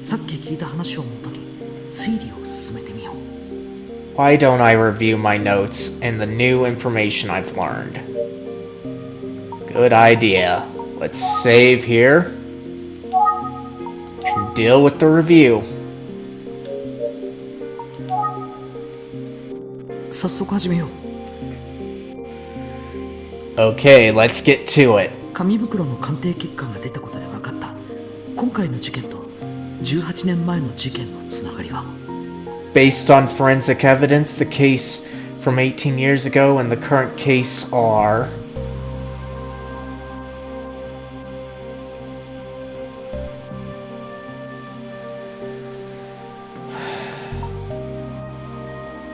さっき聞いた話をもとに推理を進めてみよう。 Why don't I review my notes and the new information I've learned? Good idea. Let's save here and deal with the review. 早速始めよう。 Okay, let's get to it. 紙袋の鑑定結果が出たことで分かった今回の事件と18年前の事件のつながりは。 Based on forensic evidence, the case from 18 years ago and the current case are...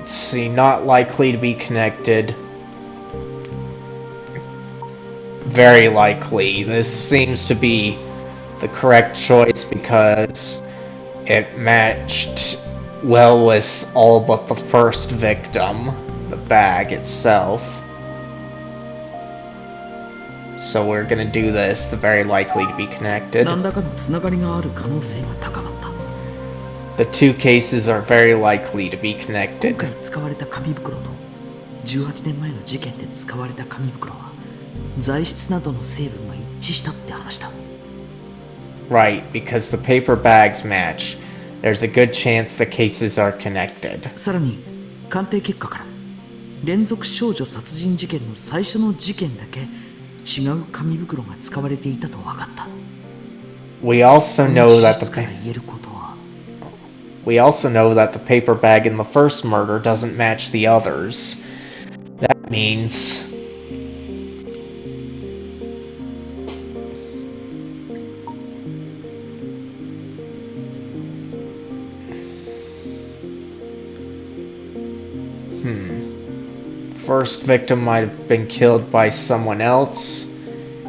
see, not likely to be connected. Very likely. This seems to be the correct choice because it matched well with all but the first victim, the bag itself. So we're gonna do this, the very likely to be connected. 何らかのつながりがある可能性が高まった。 The two cases are very likely to be 今 connected. 回使われた紙袋と18年前の事件で使われた紙袋は材質などの成分が一致したって話だ。 Right, because the paper bags match. There's a good chance the cases are connected. さらに鑑定結果から連続少女殺人事件の最初の事件だけ違う紙袋が使われていたと分かった。 We also know that 事 the 実から言えることは we also know that the paper bag in the first murder doesn't match the others. That means first victim might have been killed by someone else,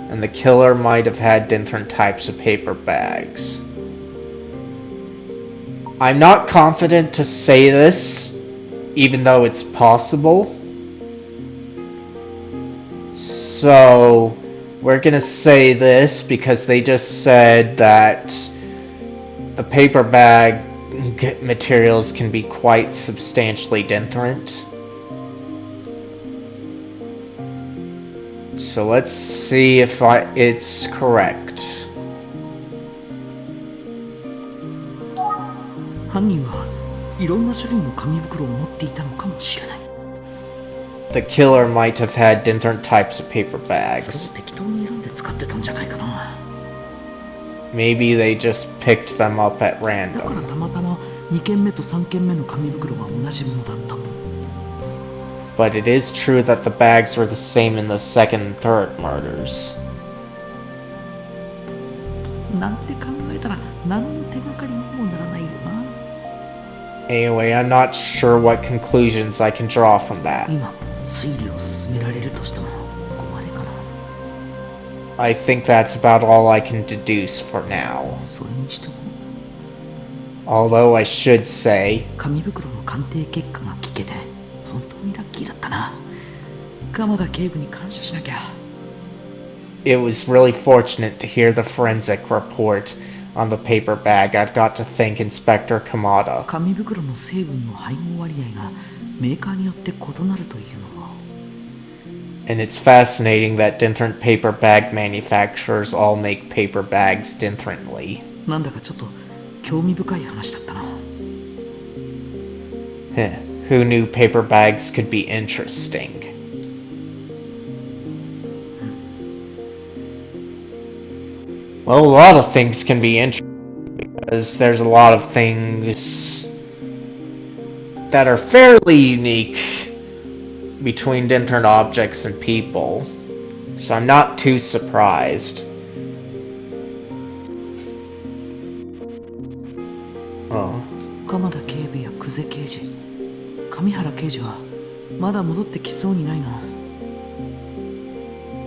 and the killer might have had different types of paper bags. I'm not confident to say this, even though it's possible. So, we're gonna say this because they just said that the paper bag materials can be quite substantially different. So let's see if it's correct. 犯人はいろんな種類の紙袋を持っていたのかもしれない。 The killer might have had different types of paper それ bags. を適当に選んで使ってたんじゃないかな。 Maybe they just picked them up at だから random. たまたま2件目と3件目の紙袋が同じものだった。 But it is true that the bags were the same in the second and third murders. なんて考えたら何の手がかりにもならないよな。 Anyway, I'm not sure what conclusions I can draw from that. 今推理を進められるとしてもここまでかな。 I think that's about all I can deduce for now. それにしても Although I should say, 紙袋の鑑定結果が聞けて本当にラッキーだったな。鎌田警部に感謝しなきゃ。 it was really fortunate to hear the forensic report on the paper bag. I've got to thank Inspector Kamada. 紙袋の成分の配合割合がメーカーによって異なるというのも。 And it's fascinating that different paper bag manufacturers all make paper bags differently. なんだかちょっと興味深い話だったな。 Who knew paper bags could be interesting? Well, a lot of things can be interesting because there's a lot of things that are fairly unique between different objects and people. So I'm not too surprised. Oh. 鎌田警部や久世刑事、上原刑事はまだ戻ってきそうにないな。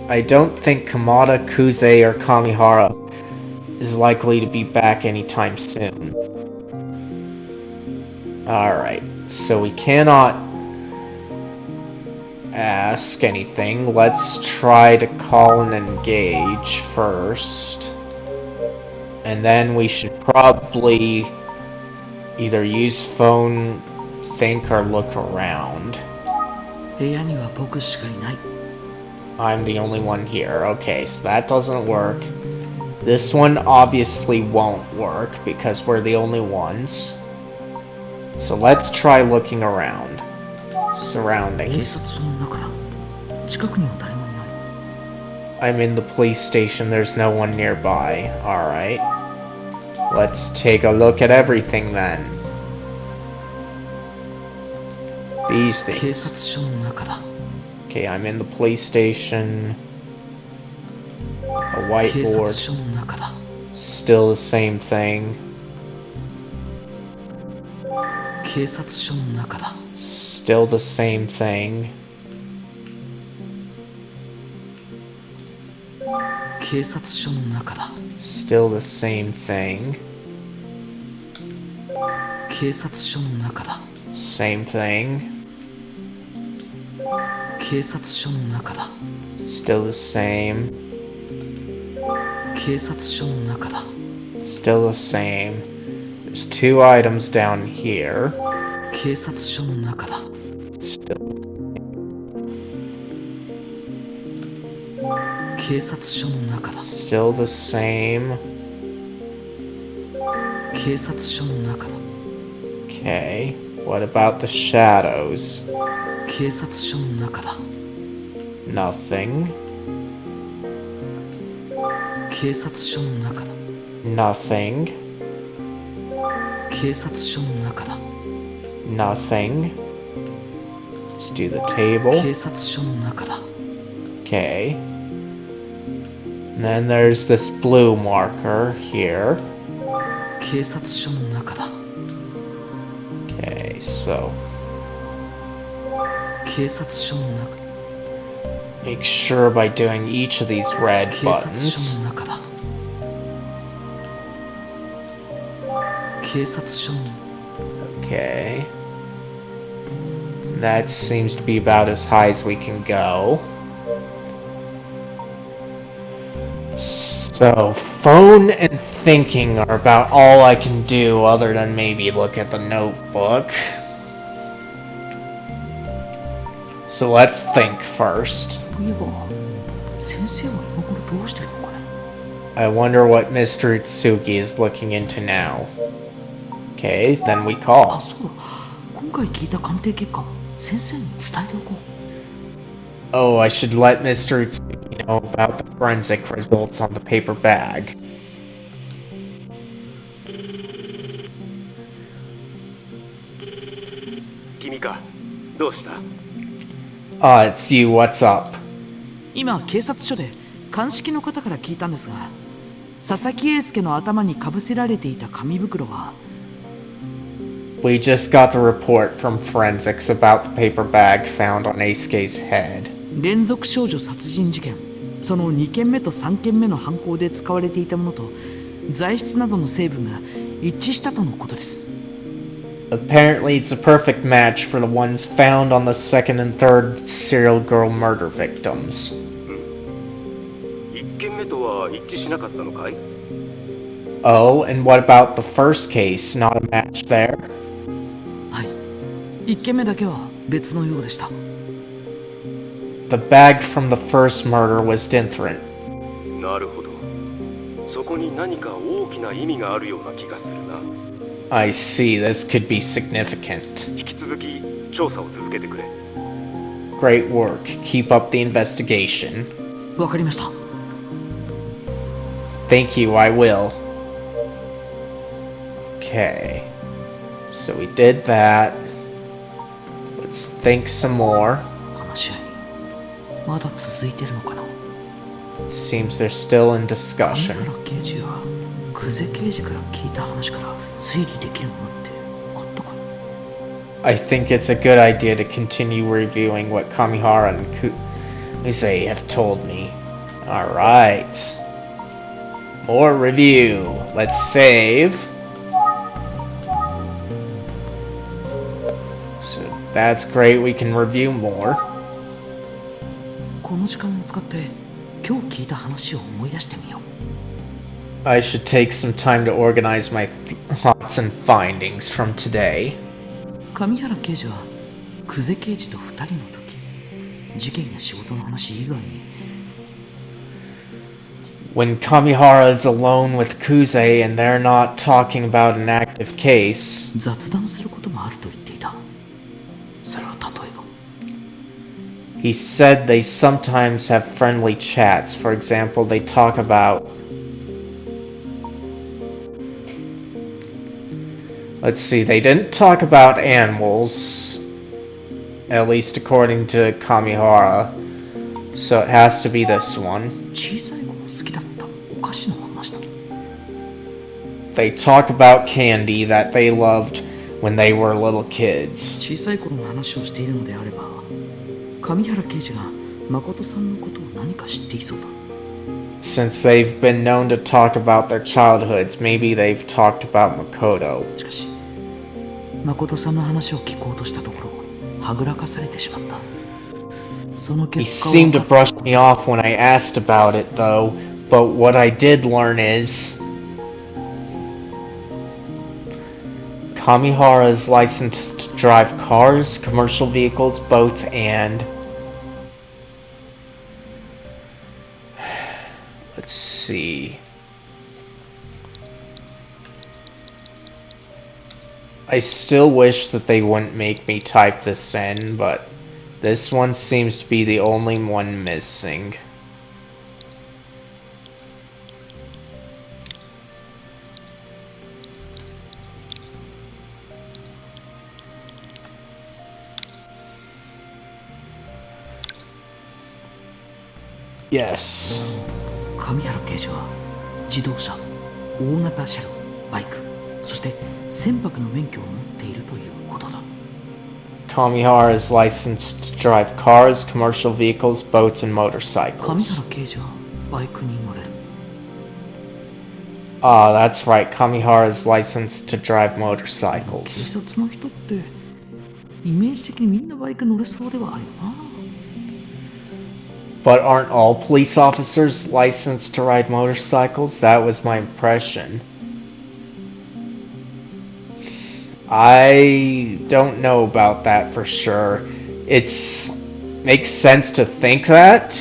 I don't think Kamada, Kuze, or Kamihara is likely to be back anytime soon. Alright, so we cannot ask anything. Let's try to call and engage first. And then we should probably either use phone, think, or look around. 部屋には僕しかいない。 I'm the only one here. Okay, so that doesn't work. This one obviously won't work because we're the only ones. So let's try looking around. 警 Surroundings. 察署の中だ。近くには誰もいない。 I'm in the police station. There's no one nearby. Alright. Let's take a look at everything then. These 警 things. 察署の中だ。 Okay, I'm in the police station. A 警察 whiteboard. 署の中だ。 Still the same thing. 警察署の中だ。Still the same thing. 警察署の中だ。 Still the same thing. 警察署の中だ。 Same thing. 警察署の中だ。 Still the same. 警察署の中だ。 Still the same. There's 2 items down here. 警察署の中だ。 Still, 警察署の中だ。 still the same. 警察署の中だ。 Okay. What about the shadows? 警察署の中だ。 Nothing. 警察署の中だ。 Nothing. 警察署の中だ。 Nothing. Let's do the table. 警察署の中だ。 Okay. And then there's this blue marker here. 警察署の中だ。 Okay, so 警察署の中。 make sure by doing each of these red 警察署 buttons. の中だ。警察署の。 Okay. That seems to be about as high as we can go. So, phone and thinking are about all I can do other than maybe look at the notebook. So let's think first. そういえば、先生は今頃どうしてるのかね。 I wonder what Mr. Utsuki is looking into now. Okay, then we あ、 call. そうだ。今回聞いた鑑定結果、先生に伝えておこう。 Oh, I should let Mr. Utsuki know about the forensic results on the paper bag. It's you, what's up? 今、警察署で鑑識の方から聞いたんですが、佐々木英介の頭にかぶせられていた紙袋は、 We just got the report from forensics about the paper bag found on Eisuke's head. 連続少女殺人事件、その2件目と3件目の犯行で使われていたものと材質などの成分が一致したとのことです。 Apparently it's a perfect match for the ones found on the second and third serial girl murder victims. 1件目とは一致しなかったのかい？ Oh, and what about the first case? Not a match there? はい、1件目だけは別のようでした。 The bag from the first murder was different. なるほど。そこに何か大きな意味があるような気がするな。 I see, this could be significant. 引き続き調査を続けてくれ。 Great work. Keep up the investigation. わかりました。 Thank you, I will. Okay. So we did that. Let's think some more. 話し合い、まだ続いてるのかな。 Seems they're still in 上 discussion. 原刑事は久世刑事から聞いた話から推理できるものってあったかな。 I think it's a good idea to continue reviewing what Kamihara and Kusei have told me. Alright. More review. Let's save. So that's great, we can review more. この時間を使って今日聞いた話を思い出してみよう。 I should take some time to organize my thoughts and findings from today. 上原刑事は久世刑事と2人の時、事件や仕事の話以外に When Kamihara is alone with Kusei and they're not talking about an active case, 雑談することもあると言っていた。それは例えば he said they sometimes have friendly chats. For example, they talk about... Let's see, they didn't talk about animals, at least according to Kamihara, so it has to be this one. 小さい頃好きだったお菓子の話だ。 They talk about candy that they loved when they were little kids. 小さい頃の話をしているのであれば、上原刑事が誠さんのことを何か知っていそうだ。Since they've been known to talk about their childhoods, maybe they've talked about Makoto. しかし、誠さんの話を聞こうとしたところ、はぐらかされてしまった。その He 結果 seemed to brush me off when I asked about it, though, but what I did learn is Kamihara is licensed to drive cars, commercial vehicles, boats, and let's see. I still wish that they wouldn't make me type this in, but this one seems to be the only one missing. Yes. 上原刑事は自動車、大型車両、バイク、そして船舶の免許を持っているということだ。Kamihara is licensed to drive cars, commercial vehicles, boats, and 上 motorcycles. 原刑事はバイクに乗れる。Ah, that's right. Kamihara is licensed to drive 警 motorcycles. 察の人ってイメージ的にみんなバイク乗れそうではあるよな。But aren't all police officers licensed to ride motorcycles? That was my impression. I don't know about that for sure. It's makes sense to think that,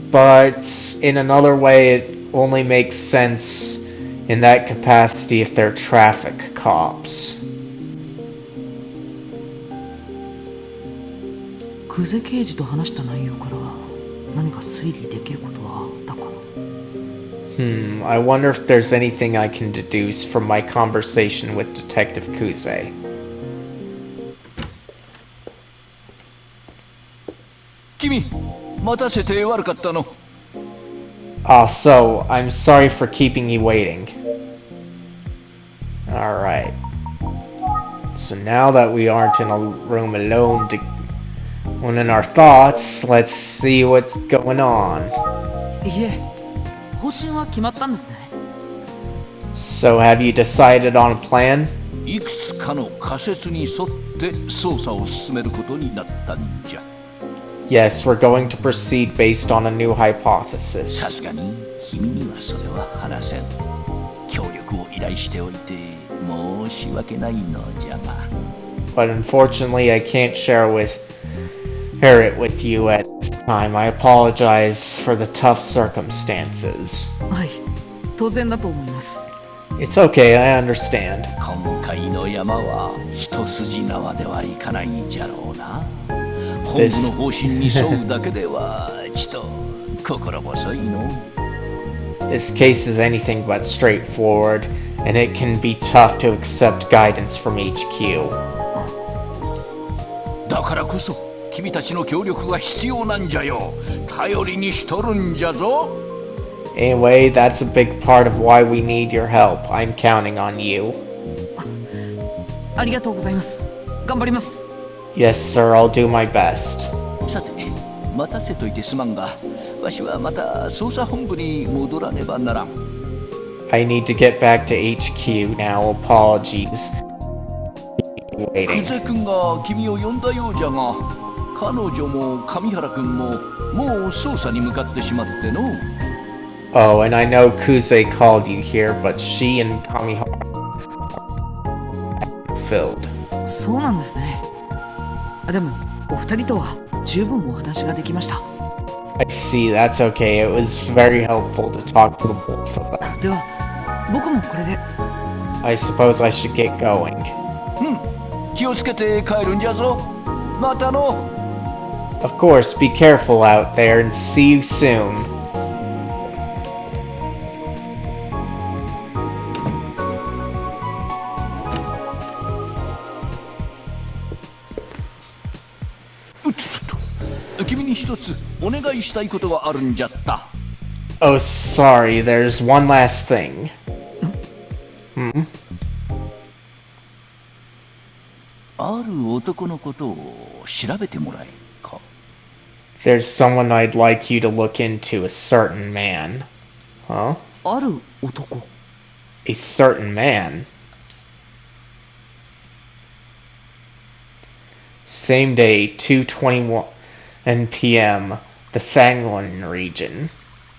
but in another way it only makes sense in that capacity if they're traffic cops. 久世刑事と話した内容から何か推理できることはあったかな。I wonder if there's anything I can deduce from my conversation with Detective Kuze. 君、待たせて悪かったの。Ah, so, I'm sorry for keeping you waiting. Alright. So now that we aren't in a room alone when in our thoughts, let's see what's going on. いえ、方針は決まったんですね。So have you decided on a plan? いくつかの仮説に沿って捜査を進めることになったんじゃ。Yes, we're going to proceed based on a new さ hypothesis. すがに君にはそれは話せん。協力を依頼しておいて申し訳ないのじゃが。But unfortunately, I can't share it with you at this time. I apologize for the tough circumstances. はい、当然だと思います。It's okay, I understand. 今回の山は一筋縄ではいかないんじゃろうな。本部の方針に沿うだけではちょっと心細いの。This case is anything but straightforward, and it can be tough to accept guidance from HQ. だからこそ君たちの協力が必要なんじゃよ。頼りにしとるんじゃぞ。Anyway, that's a big part of why we need your help. I'm counting on you. ありがとうございます。頑張ります。Yes, sir, I'll do my best. さて、待たせといてすまんが、わしはまた捜査本部に戻らねばならん。I need to get back to HQ now. Apologies. 久 Waiting. 世君が君を呼んだようじゃが、彼女も上原君ももう捜査に向かってしまっての。Oh, and I know Kuze called you here, but she and Kamihara filled. そうなんですね。でも、お二人とは十分お話ができました。 I see, that's okay. It was very helpful to talk to the both of them. では、僕もこれで。I suppose I should get going. 気をつけて帰るんじゃぞ。またの。Of course, be careful out there and see you soon. 君に一つお願いしたいことがあるんじゃった。Oh, sorry, there's one last thing. ある男のことを調べてもらえるか。 There's someone I'd like you to look into, a certain man. Huh? ある男。A certain man. Same day, 2:21 p.m. The Sanglin region.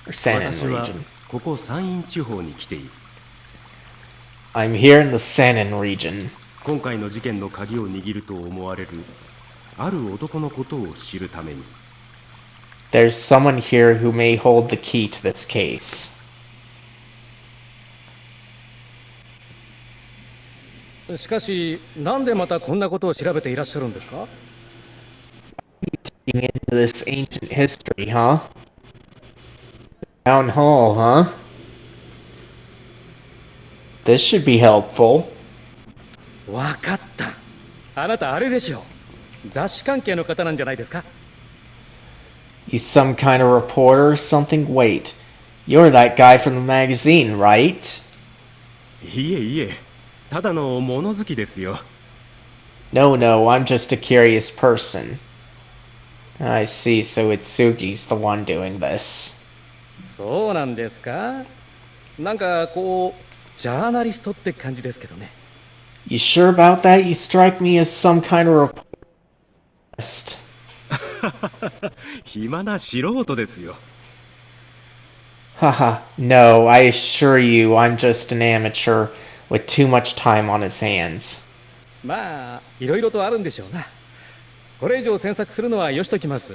Or Sanin 私は region. ここ山陰地方に来ている。 I'm here in the Sanin region. 今回の事件の鍵を握ると思われるある男のことを知るために。 There's someone here who may hold the key to this case. しかし、なんでまたこんなことを調べていらっしゃるんですか？ Into this ancient history, huh? Town hall, huh? This should be helpful. わかった。あなたあれでしょ。雑誌関係の方なんじゃないですか？ You some kind of reporter or something? Wait, you're that guy from the magazine, right? いえいえ、ただの物好きですよ。 No, I'm just a curious person. I see, so Itsugi's the one doing this. そうなんですか？なんかこう、ジャーナリストって感じですけどね。You sure about that? You strike me as some kind of reporter. 暇な素人ですよ。 Haha, no, I assure you I'm just an amateur with too much time on his hands. まあ、いろいろとあるんでしょうな。これ以上詮索するのはよしときます。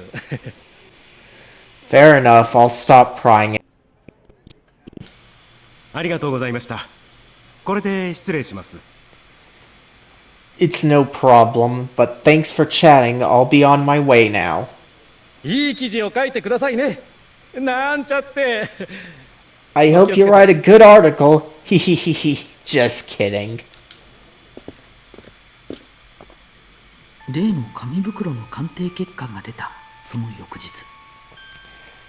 Fair enough, I'll stop prying. ありがとうございました。これで失礼します。 It's no problem, but thanks for chatting. I'll be on my way now. いい記事を書いてくださいね。なんちゃって。 I hope you write a good article. Hehehehe. Just kidding. 例の紙袋の鑑定結果が出たその翌日。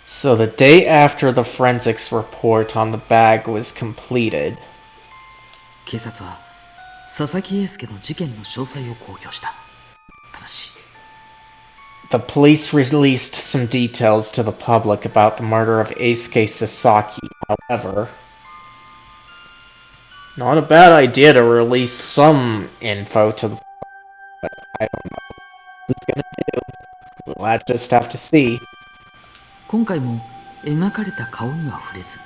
So the day after the forensics report on the bag was completed, 警察は佐々木英介の事件の詳細を公表した。ただし、 the police released some details to the public about the murder of Eisuke Sasaki. However, not a bad idea to release some info to the public, but I don't know what it's gonna do. We'll just have to see. 今回も描かれた顔には触れず、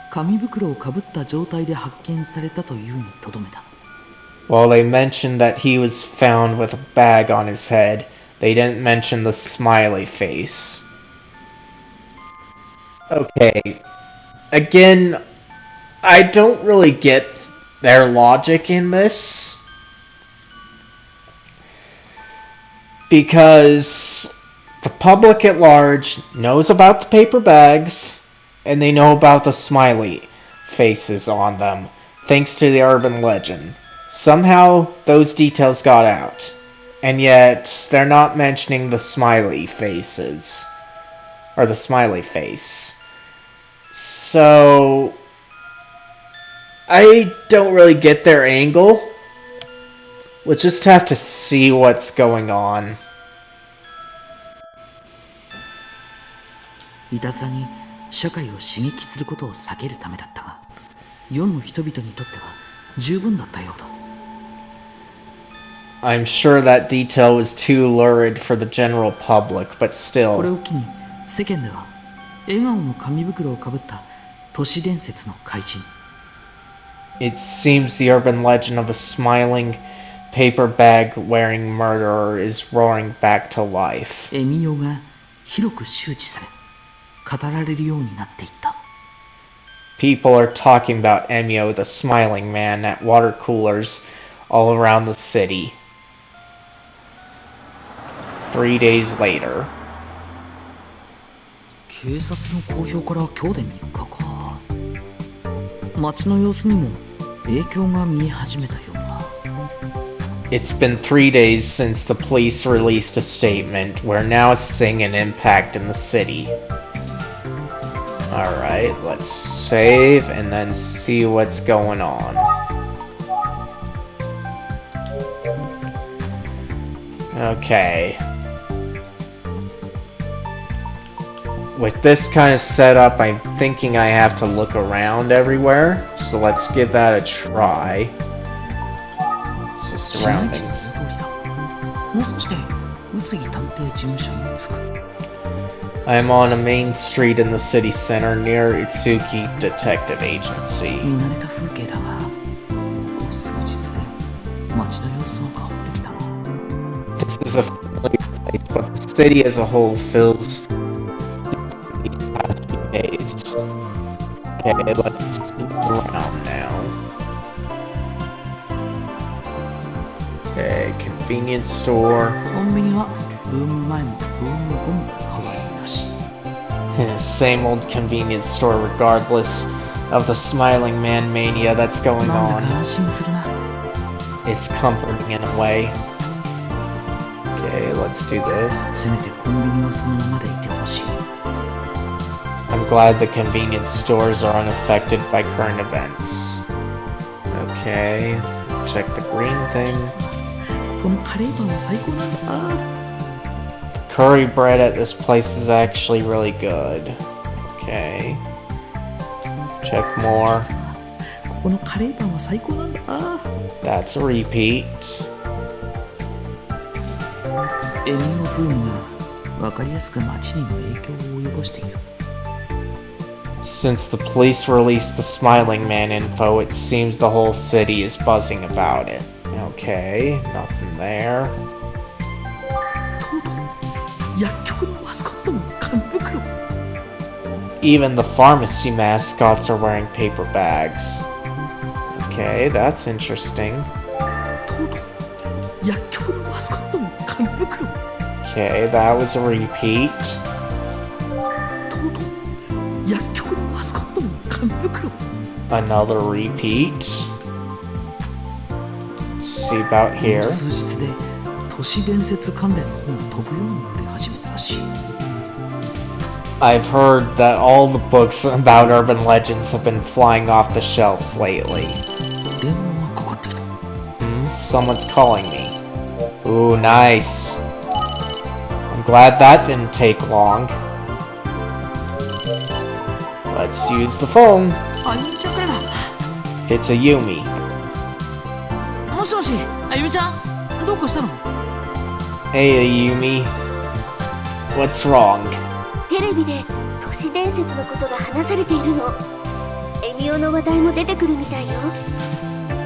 紙袋をかぶった状態で発見されたというにとどめた。 While they mentioned that he was found with a bag on his head, they didn't mention the smiley face. Okay. Again, I don't really get their logic in this. Because the public at large knows about the paper bags, and they know about the smiley faces on them, thanks to the urban legend. Somehow, those details got out. And yet, they're not mentioning the smiley faces. Or the smiley face. So, I don't really get their angle. We'll just have to see what's going on. いたずらに社会を刺激することを避けるためだったが、世の人々にとっては十分だったようだ。I'm sure that detail was too lurid for the general public, but これ still. を機に世間では笑顔の紙袋をかぶった都市伝説の怪人、 It seems the urban legend of a smiling, paper bag wearing murderer is roaring back to life. エミオが広く周知され、語られるようになっていった。 People are talking about Emio the Smiling Man at water coolers all around the city. 3 days later. 警察の公表から今日で3日か。街の様子にも影響が見え始めたような。 It's been 3 days since the police released a statement. We're now seeing an impact in the city. Alright, let's save and then see what's going on. Okay. With this kind of setup, I'm thinking I have to look around everywhere. So let's give that a try. So 市街地の surroundings. 大通りだ。もう少しで宇津木探偵事務所に着く。 I'm on a main street in the city center near Itsuki Detective Agency. 見慣れた風景だが、ここ数日で街の様子も変わってきたな。 This is a familiar place, but the city as a whole feels these past few days. Okay, let's move around now. Okay, convenience store. コンビニはルーム前もルーム後も変わりなし。 Same old convenience store regardless of the Smiling Man mania that's going なんだ on. か安心するな。 It's comforting in a way. Okay, let's do this. せめてコンビニはそのままでいてほしい。 I'm glad the convenience stores are unaffected by current events. Okay, check the green thing. このカレーパンは最高なんだな。 Curry bread at this place is actually really good. Okay. Check more. ここのカレーパンは最高なんだな。 That's a repeat. エミオブームが分かりやすく街にも影響を及ぼしている。 Since the police released the Smiling Man info, it seems the whole city is buzzing about it. Okay, nothing there. とうとう薬局のマスコットも紙袋。 Even the pharmacy mascots are wearing paper bags. Okay, that's interesting. とうとう薬局のマスコットも紙袋。 Okay, that was a repeat. とうとう薬局のマスコットも紙袋。 Another repeat. Let's see about この here. 数日で都市伝説関連の本が飛ぶように売れ始めたらしい。 I've heard that all the books about urban legends have been flying off the shelves lately. 電話がかかってきた。 Someone's calling me. Ooh, nice. I'm glad that didn't take long. Let's use the phone. あゆみちゃんからだ。 It's a Yumi. もしもし、あゆみちゃん、どうかしたの？ Hey, Yumi. What's wrong? テレビで都市伝説のことが話されているの。エミオの話題も出てくるみたいよ。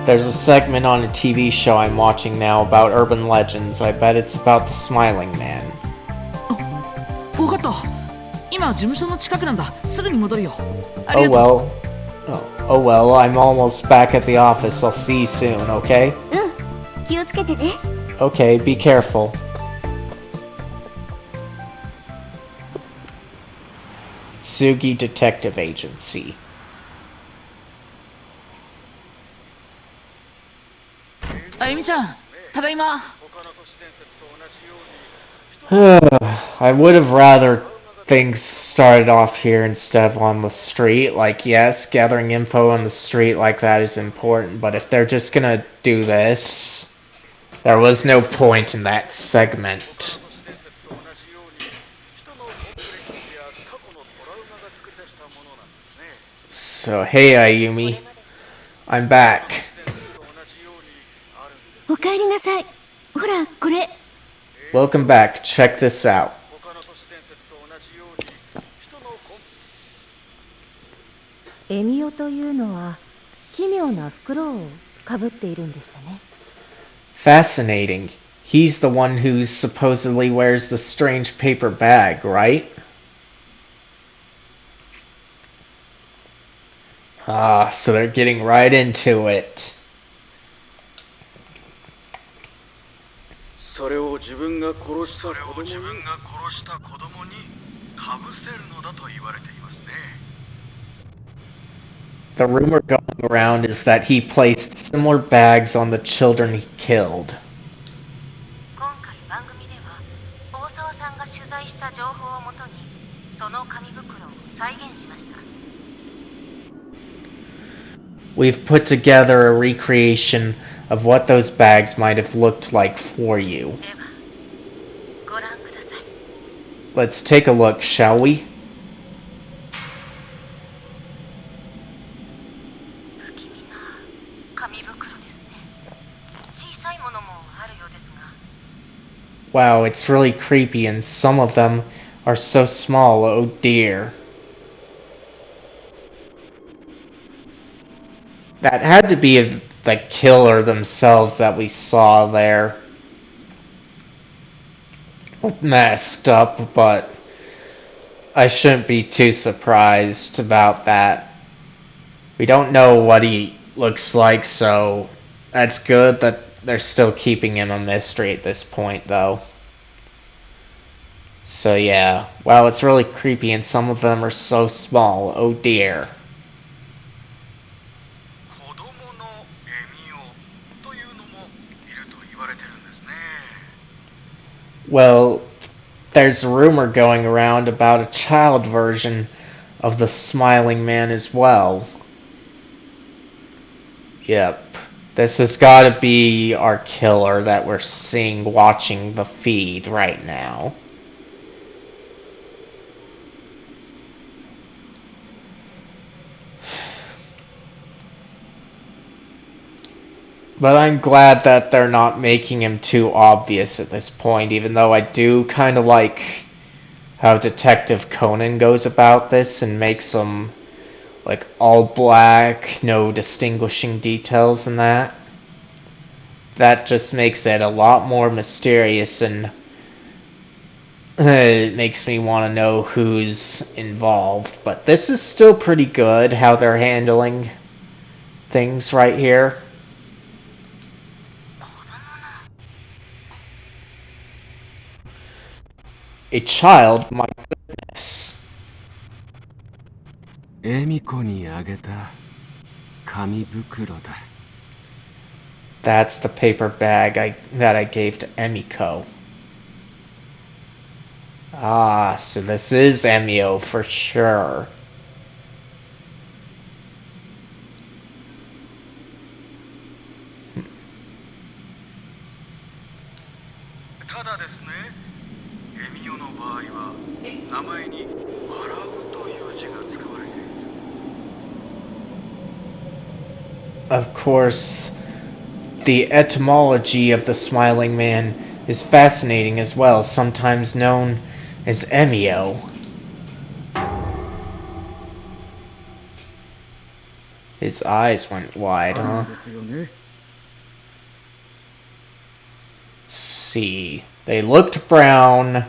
There's a segment on a TV show I'm watching now about urban legends. I bet it's about the Smiling Man. わかった。今事務所の近くなんだ。すぐに戻るよ。あ Oh りがとう。 well. Oh well, I'm almost back at the office. I'll see you soon, okay? うん、気をつけてね。 Okay, be careful. Sugi Detective Agency. あゆみちゃん、ただいま。 I would have rather things started off here instead of on the street. Like, yes, gathering info on the street like that is important, but if they're just gonna do this, there was no point in that segment. So, hey Ayumi. I'm back. おかえりなさい。ほら、これ。 Welcome back. Check this out. エミオというのは奇妙な袋をかぶっているんでしたね。 Fascinating. He's the one who supposedly wears the strange paper bag, right? Ah, so they're getting right into it. それを自分が殺した子供にかぶせるのだと言われていますね。 The rumor going around is that he placed similar bags on the children he killed. 今回番組では大沢さんが取材した情報をもとにその紙袋を再現しました。 We've put together a recreation of what those bags might have looked like for you. では Let's take a look, shall we? Wow, it's really creepy, and some of them are so small, oh dear. That had to be the killer themselves that we saw there. Messed up, but I shouldn't be too surprised about that. We don't know what he looks like, so that's good that they're still keeping him a mystery at this point, though. So yeah, wow, it's really creepy, and some of them are so small, oh dear. Well, there's a rumor going around about a child version of the Smiling Man as well. Yep. This has got to be our killer that we're seeing watching the feed right now. But I'm glad that they're not making him too obvious at this point, even though I do kind of like how Detective Conan goes about this and makes him like all black, no distinguishing details in that. That just makes it a lot more mysterious, and it makes me want to know who's involved. But this is still pretty good how they're handling things right here. A child, my goodness. 恵美子にあげた紙袋だ。That's the paper bag that I gave to Emiko. Ah, so this is Emio for sure. Of course, the etymology of the Smiling Man is fascinating as well, sometimes known as Emio. His eyes went wide, huh? See, they looked brown,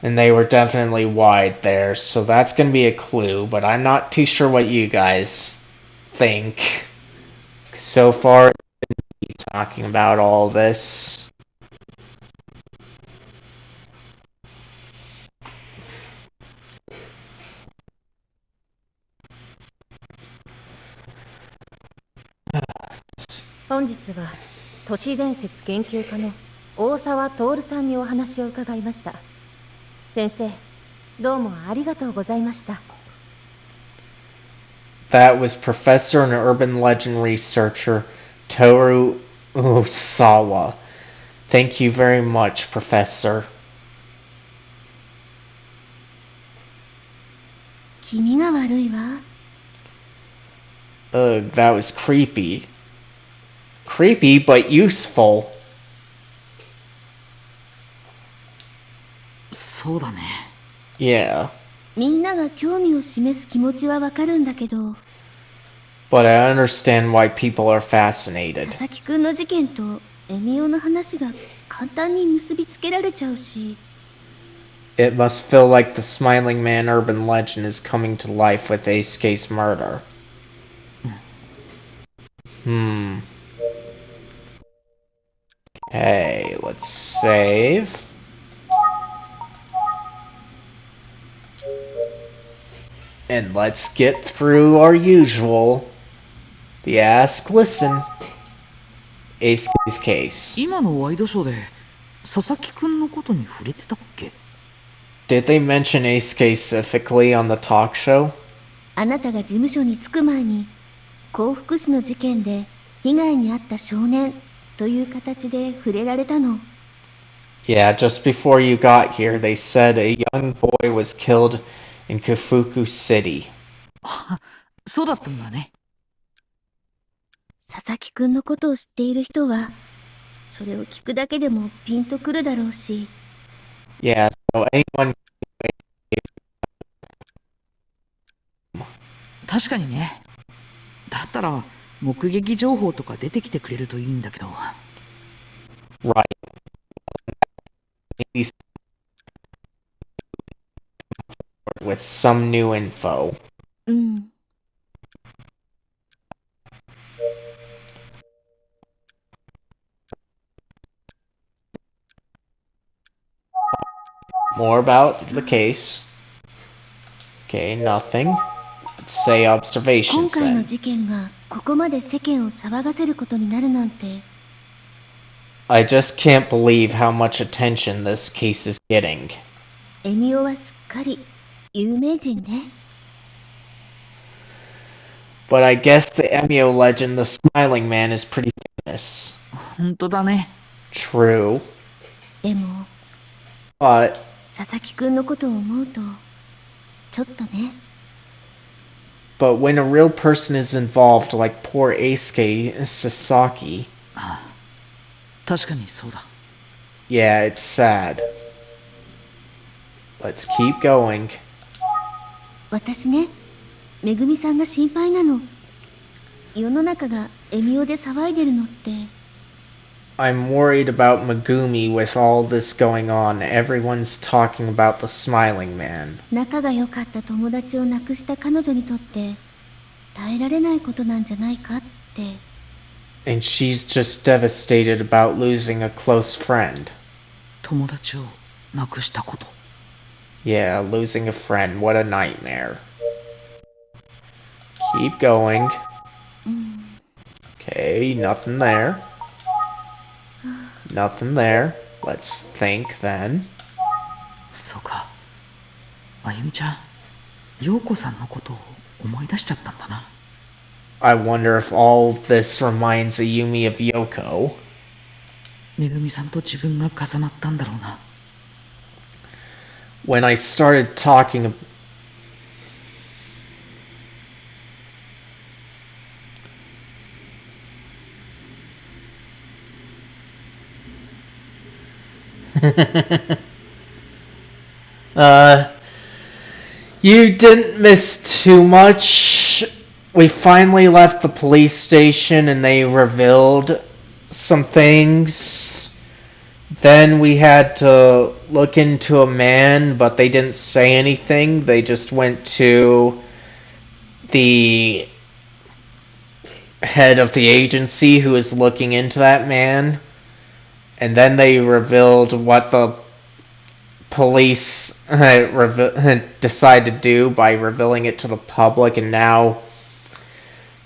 and they were definitely wide there, so that's gonna be a clue, but I'm not too sure what you guys think. So far, talking about all this.本日は都市伝説研究家の大沢徹さんにお話を伺いました。先生、どうもありがとうございました。That was Professor and Urban Legend Researcher Toru Osawa. Thank you very much, Professor. 気味が悪いわ。Ugh, that was creepy. Creepy, but useful. そうだね。Yeah. みんなが興味を示す気持ちはわかるんだけど、 But I understand why people are fascinated. 佐々木くんの事件とエミオの話が簡単に結びつけられちゃうし。It must feel like the Smiling Man urban legend is coming to life with Eisuke's murder. Okay, let's save. And let's get through our usual. The Ask Listen. Eisuke's case. 今のワイドショーで佐々木くんのことに触れてたっけ？ Did they mention Eisuke specifically on the talk show? あなたが事務所に着く前に、幸福市の事件で被害に遭った少年という形で触れられたの。Yeah, just before you got here, they said a young boy was killed in Kafuku City. そうだったんだね。佐々木くんのことを知っている人は、それを聞くだけでもピンとくるだろうし。Yeah, so anyone... 確かにね。だったら、目撃情報とか出てきてくれるといいんだけど。Right. With some new info. うん。More about the case. Okay, nothing. Let's say 今 observations 回の then. 事件がここまで世間を騒がせることになるなんて。I just can't believe how much attention this case is getting. エミオはすっかり有名人ね。But I guess the Emio legend, the Smiling Man, is pretty famous. 本当だね。True. でも、 But 佐々木くんのことを思うと、ちょっとね。when a real person is involved, like poor Eisuke Sasaki, 確かにそうだ。yeah, it's sad. Let's keep going. 私ね、めぐみさんが心配なの。世の中がエミオで騒いでるのって。I'm worried about Megumi with all this going on. Everyone's talking about the Smiling Man. 仲が良かった友達を亡くした彼女にとって耐えられないことなんじゃないかって。And she's just devastated about losing a close friend. 友達を亡くしたこと。Yeah, losing a friend. What a nightmare. Keep going. Okay, nothing there. Nothing there. Let's think then. そうか。あゆみちゃん、陽子さんのことを思い出しちゃったんだな。I wonder if all this reminds Ayumi of Yoko. めぐみさんと自分が重なったんだろうな。When I started talking... You didn't miss too much. We finally left the police station and they revealed some things. Then we had to look into a man, but they didn't say anything. They just went to the head of the agency who was looking into that man. And then they revealed what the police decided to do by revealing it to the public. And now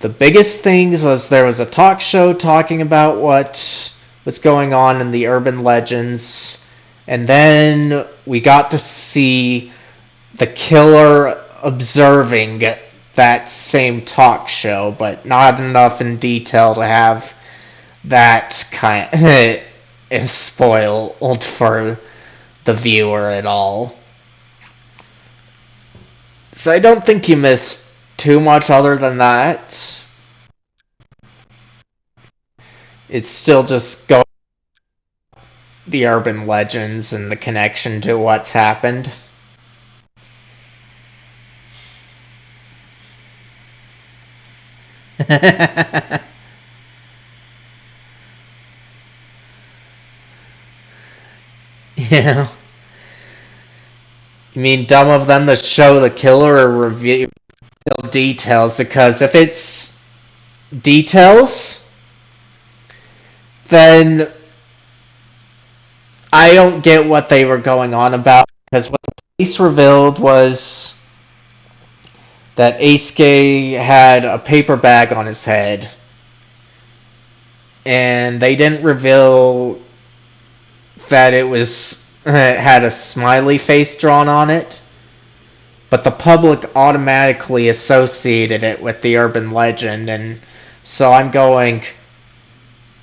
the biggest things was there was a talk show talking about what was going on in the urban legends, and then we got to see the killer observing that same talk show, but not enough in detail to have that kind of spoiled for the viewer at all. So I don't think you missed too much other than that. It's still just going the urban legends and the connection to what's happened. Yeah. You mean dumb of them to show the killer or reveal details? Because if it's details, then I don't get what they were going on about. Because what the police revealed was that Eisuke had a paper bag on his head. And they didn't reveal that it had a smiley face drawn on it. But the public automatically associated it with the urban legend. And so I'm going,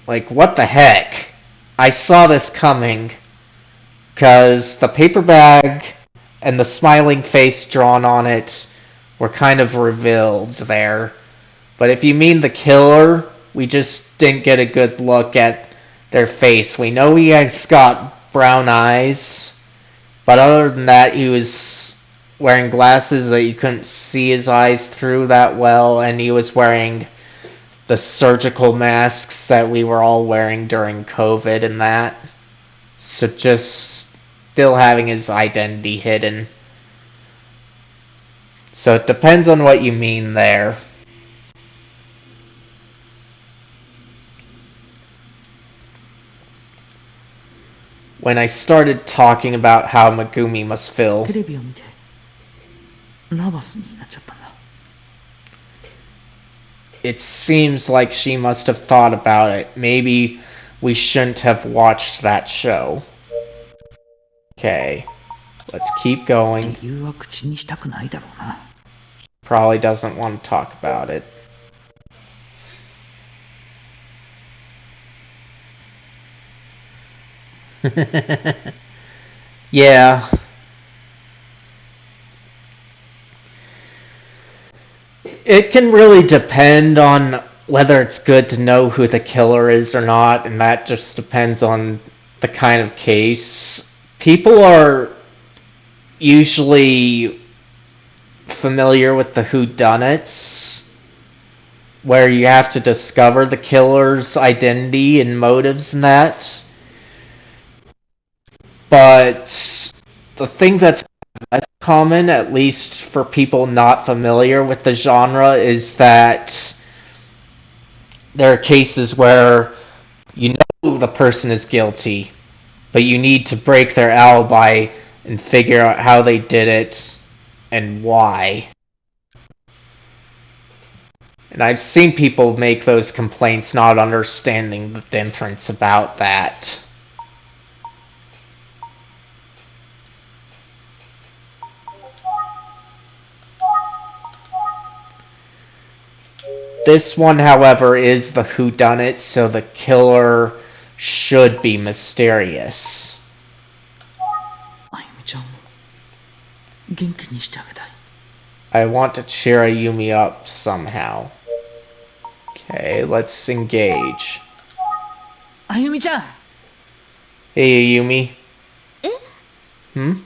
like, what the heck? I saw this coming. because the paper bag and the smiling face drawn on it were kind of revealed there. But if you mean the killer, we just didn't get a good look at their face. We know he has got brown eyes, but other than that, he was wearing glasses that you couldn't see his eyes through that well, and he was wearing the surgical masks that we were all wearing during COVID and that. So just still having his identity hidden. So it depends on what you mean there. When I started talking about how Megumi must feel, テレビを見てナーバスになっちゃったんだ。 it seems like she must have thought about it. Maybe we shouldn't have watched that show. Okay, let's keep going. 理由は口にしたくないだろうな。 Probably doesn't want to talk about it. Yeah. It can really depend on whether it's good to know who the killer is or not, and that just depends on the kind of case. People are usually familiar with the whodunits, where you have to discover the killer's identity and motives and that. But the thing that's less common, at least for people not familiar with the genre, is that there are cases where you know the person is guilty, but you need to break their alibi and figure out how they did it and why. And I've seen people make those complaints not understanding the difference about that. This one, however, is the whodunit, so the killer should be mysterious. あゆみちゃんを元気にしてあげたい。 I want to cheer Ayumi up somehow. Okay, let's engage. あゆみちゃん。 Hey, Ayumi. え？ Hmm?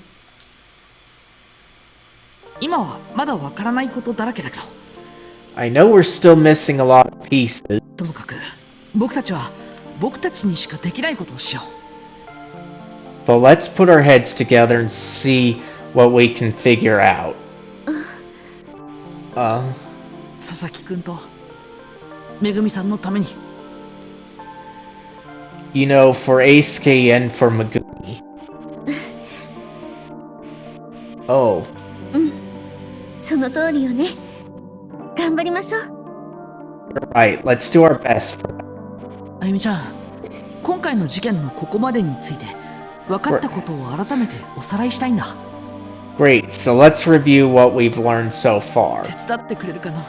今はまだわからないことだらけだけど。 I know we're still missing a lot of pieces. ともかく僕たちは僕たちにしかできないことをしよう。 But let's put our heads together and see what we can figure out. 佐々木くんとめぐみさんのために。 You know, for Eisuke and for Megumi. Oh. その通りよね。頑張りましょう。 You're right, let's do our best for that. あゆみちゃん、今回の事件のここまでについて分かったことを改めておさらいしたいんだ。 Great, so let's review what we've learned so far. 手伝ってくれるかな。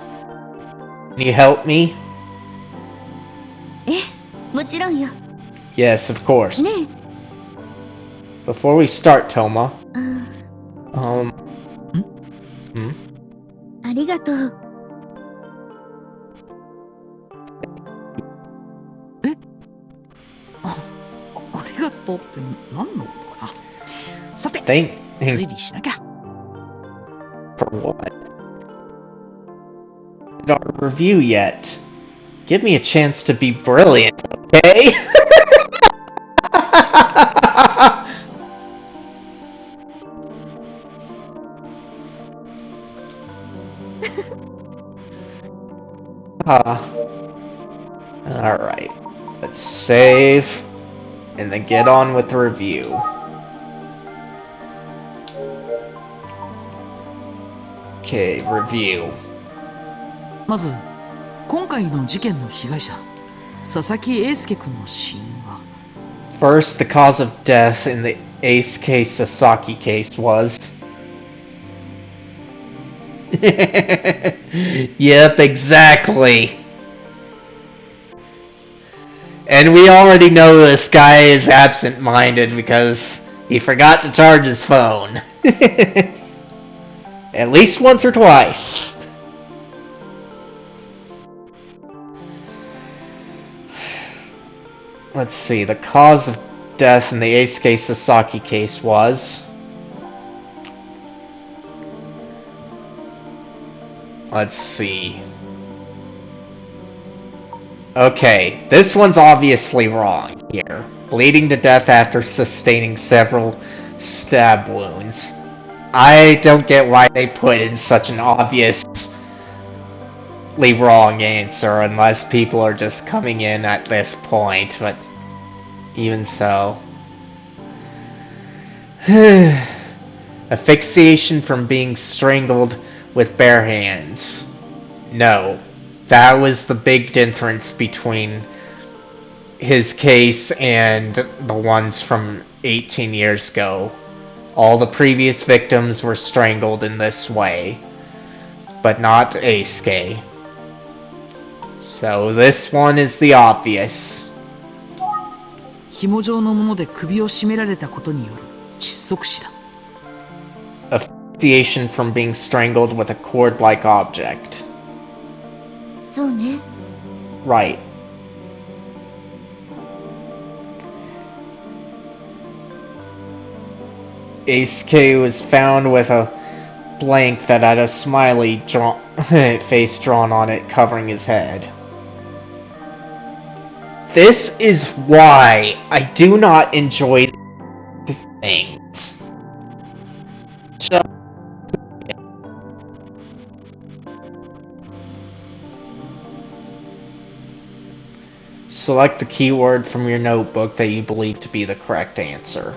Can you help me? もちろんよ。 Yes, of course. ね Before we start, Toma. え、ありがとう。ありがとうって何のことかな。さて、 Thank 推理しなきゃ。 for what? Not a review yet. Give me a chance to be brilliant, okay? Alright. Let's save and then get on with the review. Okay, review. まず、今回の事件の被害者、佐々木英介君の死因は First, the cause of death in the Eisuke Sasaki case was... Yep, exactly. And we already know this guy is absent-minded because He forgot to charge his phone. At least once or twice. Let's see, the cause of death in the Eisuke Sasaki case was... Let's see. Okay, this one's obviously wrong here. Bleeding to death after sustaining several stab wounds. I don't get why they put in such an obviously wrong answer unless people are just coming in at this point, but even so. Asphyxiation from being strangled with bare hands. No. That was the big difference between his case and the ones from 18 years ago. All the previous victims were strangled in this way, but not Eisuke. So this one is the obvious. 紐状のもので首を絞められたことによる窒息死だ。Asphyxiation from being strangled with a cord-like object. そうね。 Right. Eisuke was found with a blank that had a smiley face drawn on it covering his head. This is why I do not enjoy things. Select the keyword from your notebook that you believe to be the correct answer.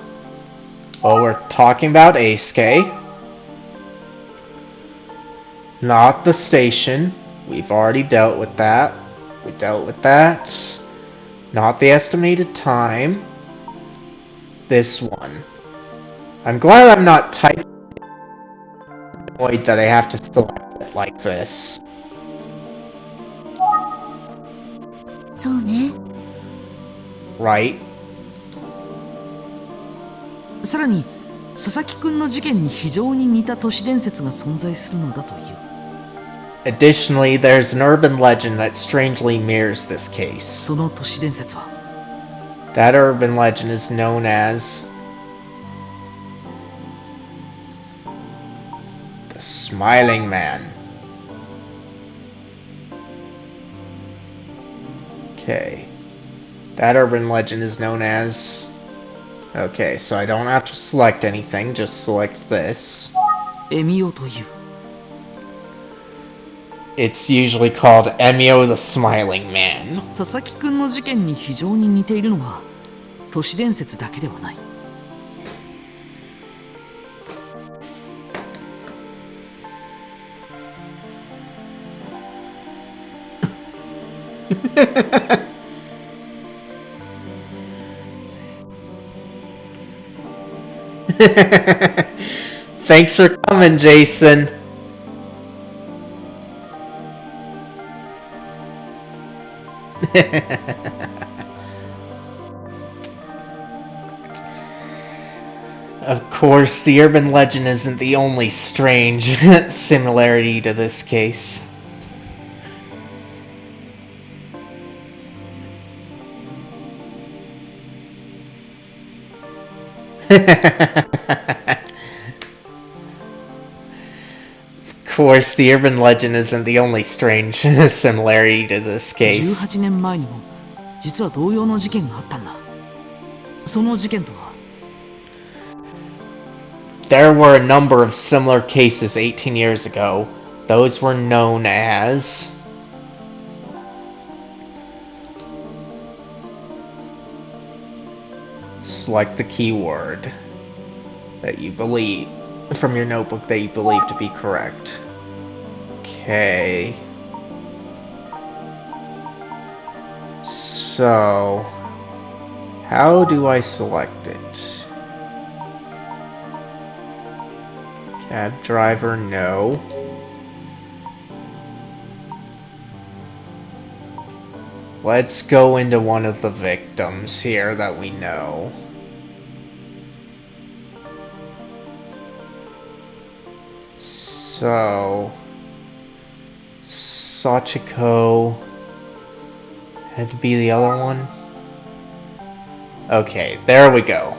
Well, we're talking about Eisuke. Not the station. We've already dealt with that. We dealt with that. Not the estimated time. This one. I'm glad I'm not typing that I have to select it like this. そうね。 Right? さらに佐々木くんの事件に非常に似た都市伝説が存在するのだという。 Additionally, there's an urban legend that strangely mirrors this case. その都市伝説は That urban legend is known as The Smiling Man. Okay. That urban legend is known as... Okay, so I don't have to select anything, just select this. エミオという。 It's usually called Emio The Smiling Man. 佐々木くんの事件に非常に似ているのは都市伝説だけではない。Thanks for coming, Jason. Of course, the urban legend isn't the only strange similarity to this case. Of course, the urban legend isn't the only strange similarity to this case. 18年前にも実は同様の事件があったんだ。その事件とは There were a number of similar cases 18 years ago. Those were known as... Select the keyword that you believe from your notebook that you believe to be correct. Okay. So, how do I select it? Cab driver, no. Let's go into one of the victims here that we know. So Sachiko had to be the other one. Okay, there we go.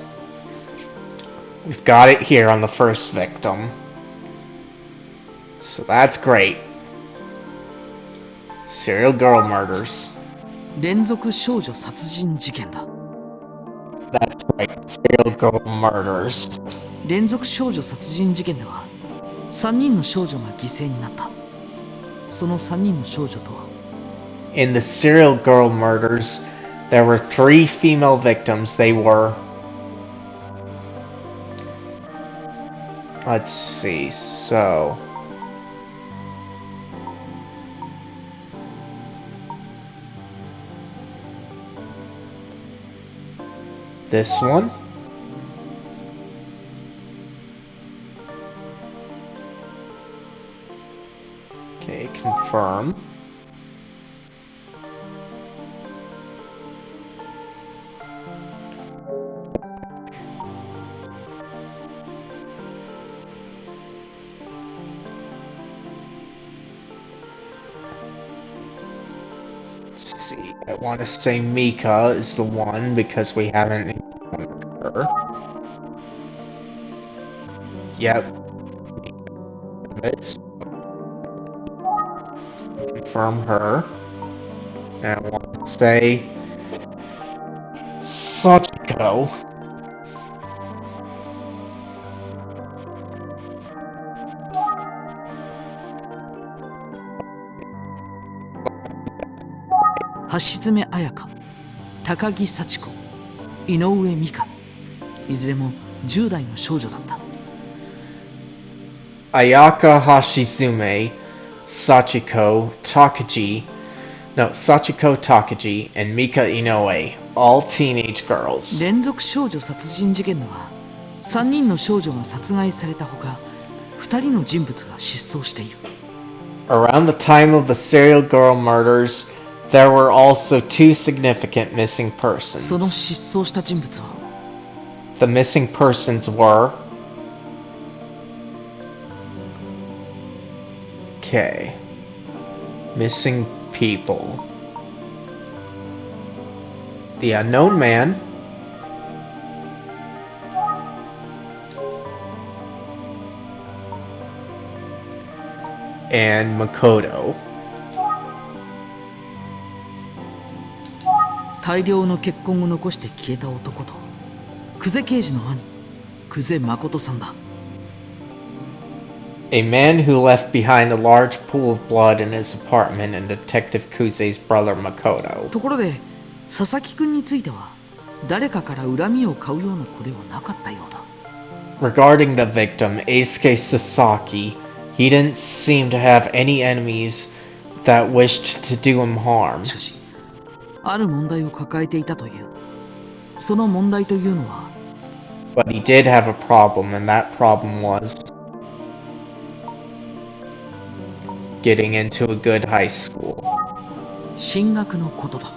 We've got it here on the first victim. So that's great. Serial girl murders. 連続少女殺人事件だ。 That's right, serial girl murders. 連続少女殺人事件では3人の少女が犠牲になった。その3人の少女とは In the serial girl murders, there were 3 female victims. They were... Let's see, so... This one. Okay, confirm. Let's see, I want to say Mika is the one because we haven't encountered her. Yep. Let's confirm her. And I want to say Sachiko. Hashizumi Ayaka、高木幸子、井上美香、いずれも10代の少女だった。Ayaka Hashizume, Sachiko Takagi, and Mika Inoue, all teenage girls. 連続少女殺人事件では3人の少女が殺害されたほか2人の人物が失踪している。 Around the time of the serial girl murders, there were also 2 significant missing その persons. 失踪した人物は The missing persons were... Okay. Missing people. The unknown man. And Makoto. 大量の血痕を残して消えた男と久世刑事の兄久世誠さんだ。 A man who left behind a large pool of blood in his apartment and Detective Kuze's brother Makoto. ところで佐々木くんについては誰かから恨みを買うような子ではなかったようだ。 Regarding the victim, Eisuke Sasaki, he didn't seem to have any enemies that wished to do him harm. しかしある問題を抱えていたという。その問題というのは But he did have a problem, and that problem was getting into a good high school. 進学のことだ。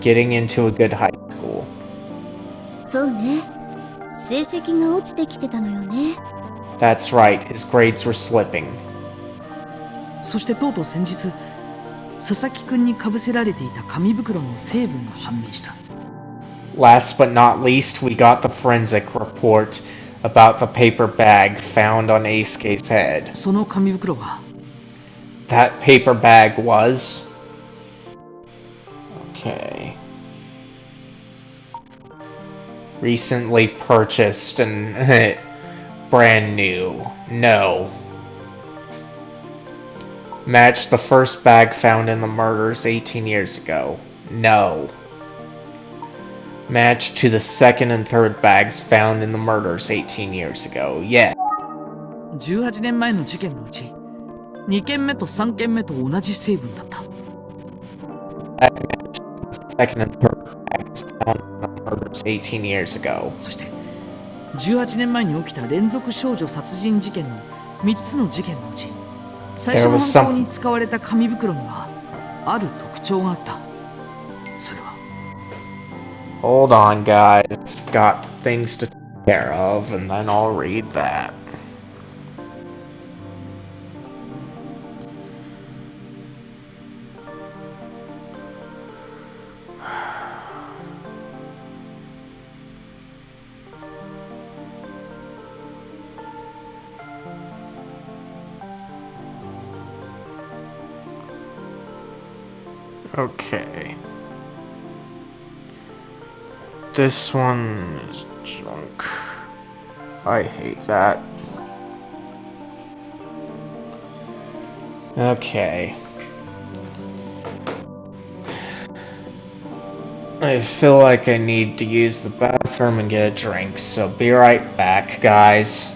Getting into a good high school. そうね。成績が落ちてきてたのよね。 That's right, his grades were slipping. そしてとうとう先日佐々木くんにかぶせられていた紙袋の成分が判明した。 Last but not least, we got the forensic report about the paper bag found on Eisuke's head. その紙袋は That paper bag was... Okay. Recently purchased and brand new. No. Matched the first bag found in the murders 18 years ago. No. Matched to the second and third bags found in the murders 18 years ago. Yeah. 18年前の事件のうち2件目と3件目と同じ成分だった。 Second and third bags found in the murders 18 years ago. そして18年前に起きた連続少女殺人事件の3つの事件のうち最初の犯行に使われた紙袋にはある特徴があった。それは Hold on, guys. Got things to take care of, and then I'll read that. Okay. This one is junk. I hate that. Okay. I feel like I need to use the bathroom and get a drink, so be right back, guys.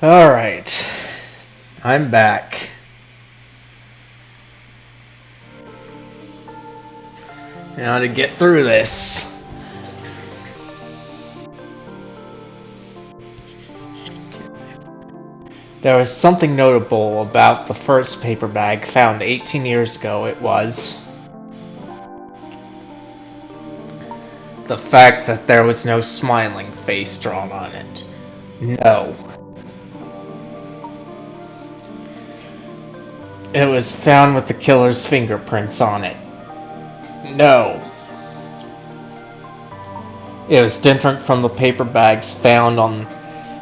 Alright. I'm back. Now to get through this. There was something notable about the first paper bag found 18 years ago, it was the fact that there was no smiling face drawn on it. No. It was found with the killer's fingerprints on it. No. It was different from the paper bags found on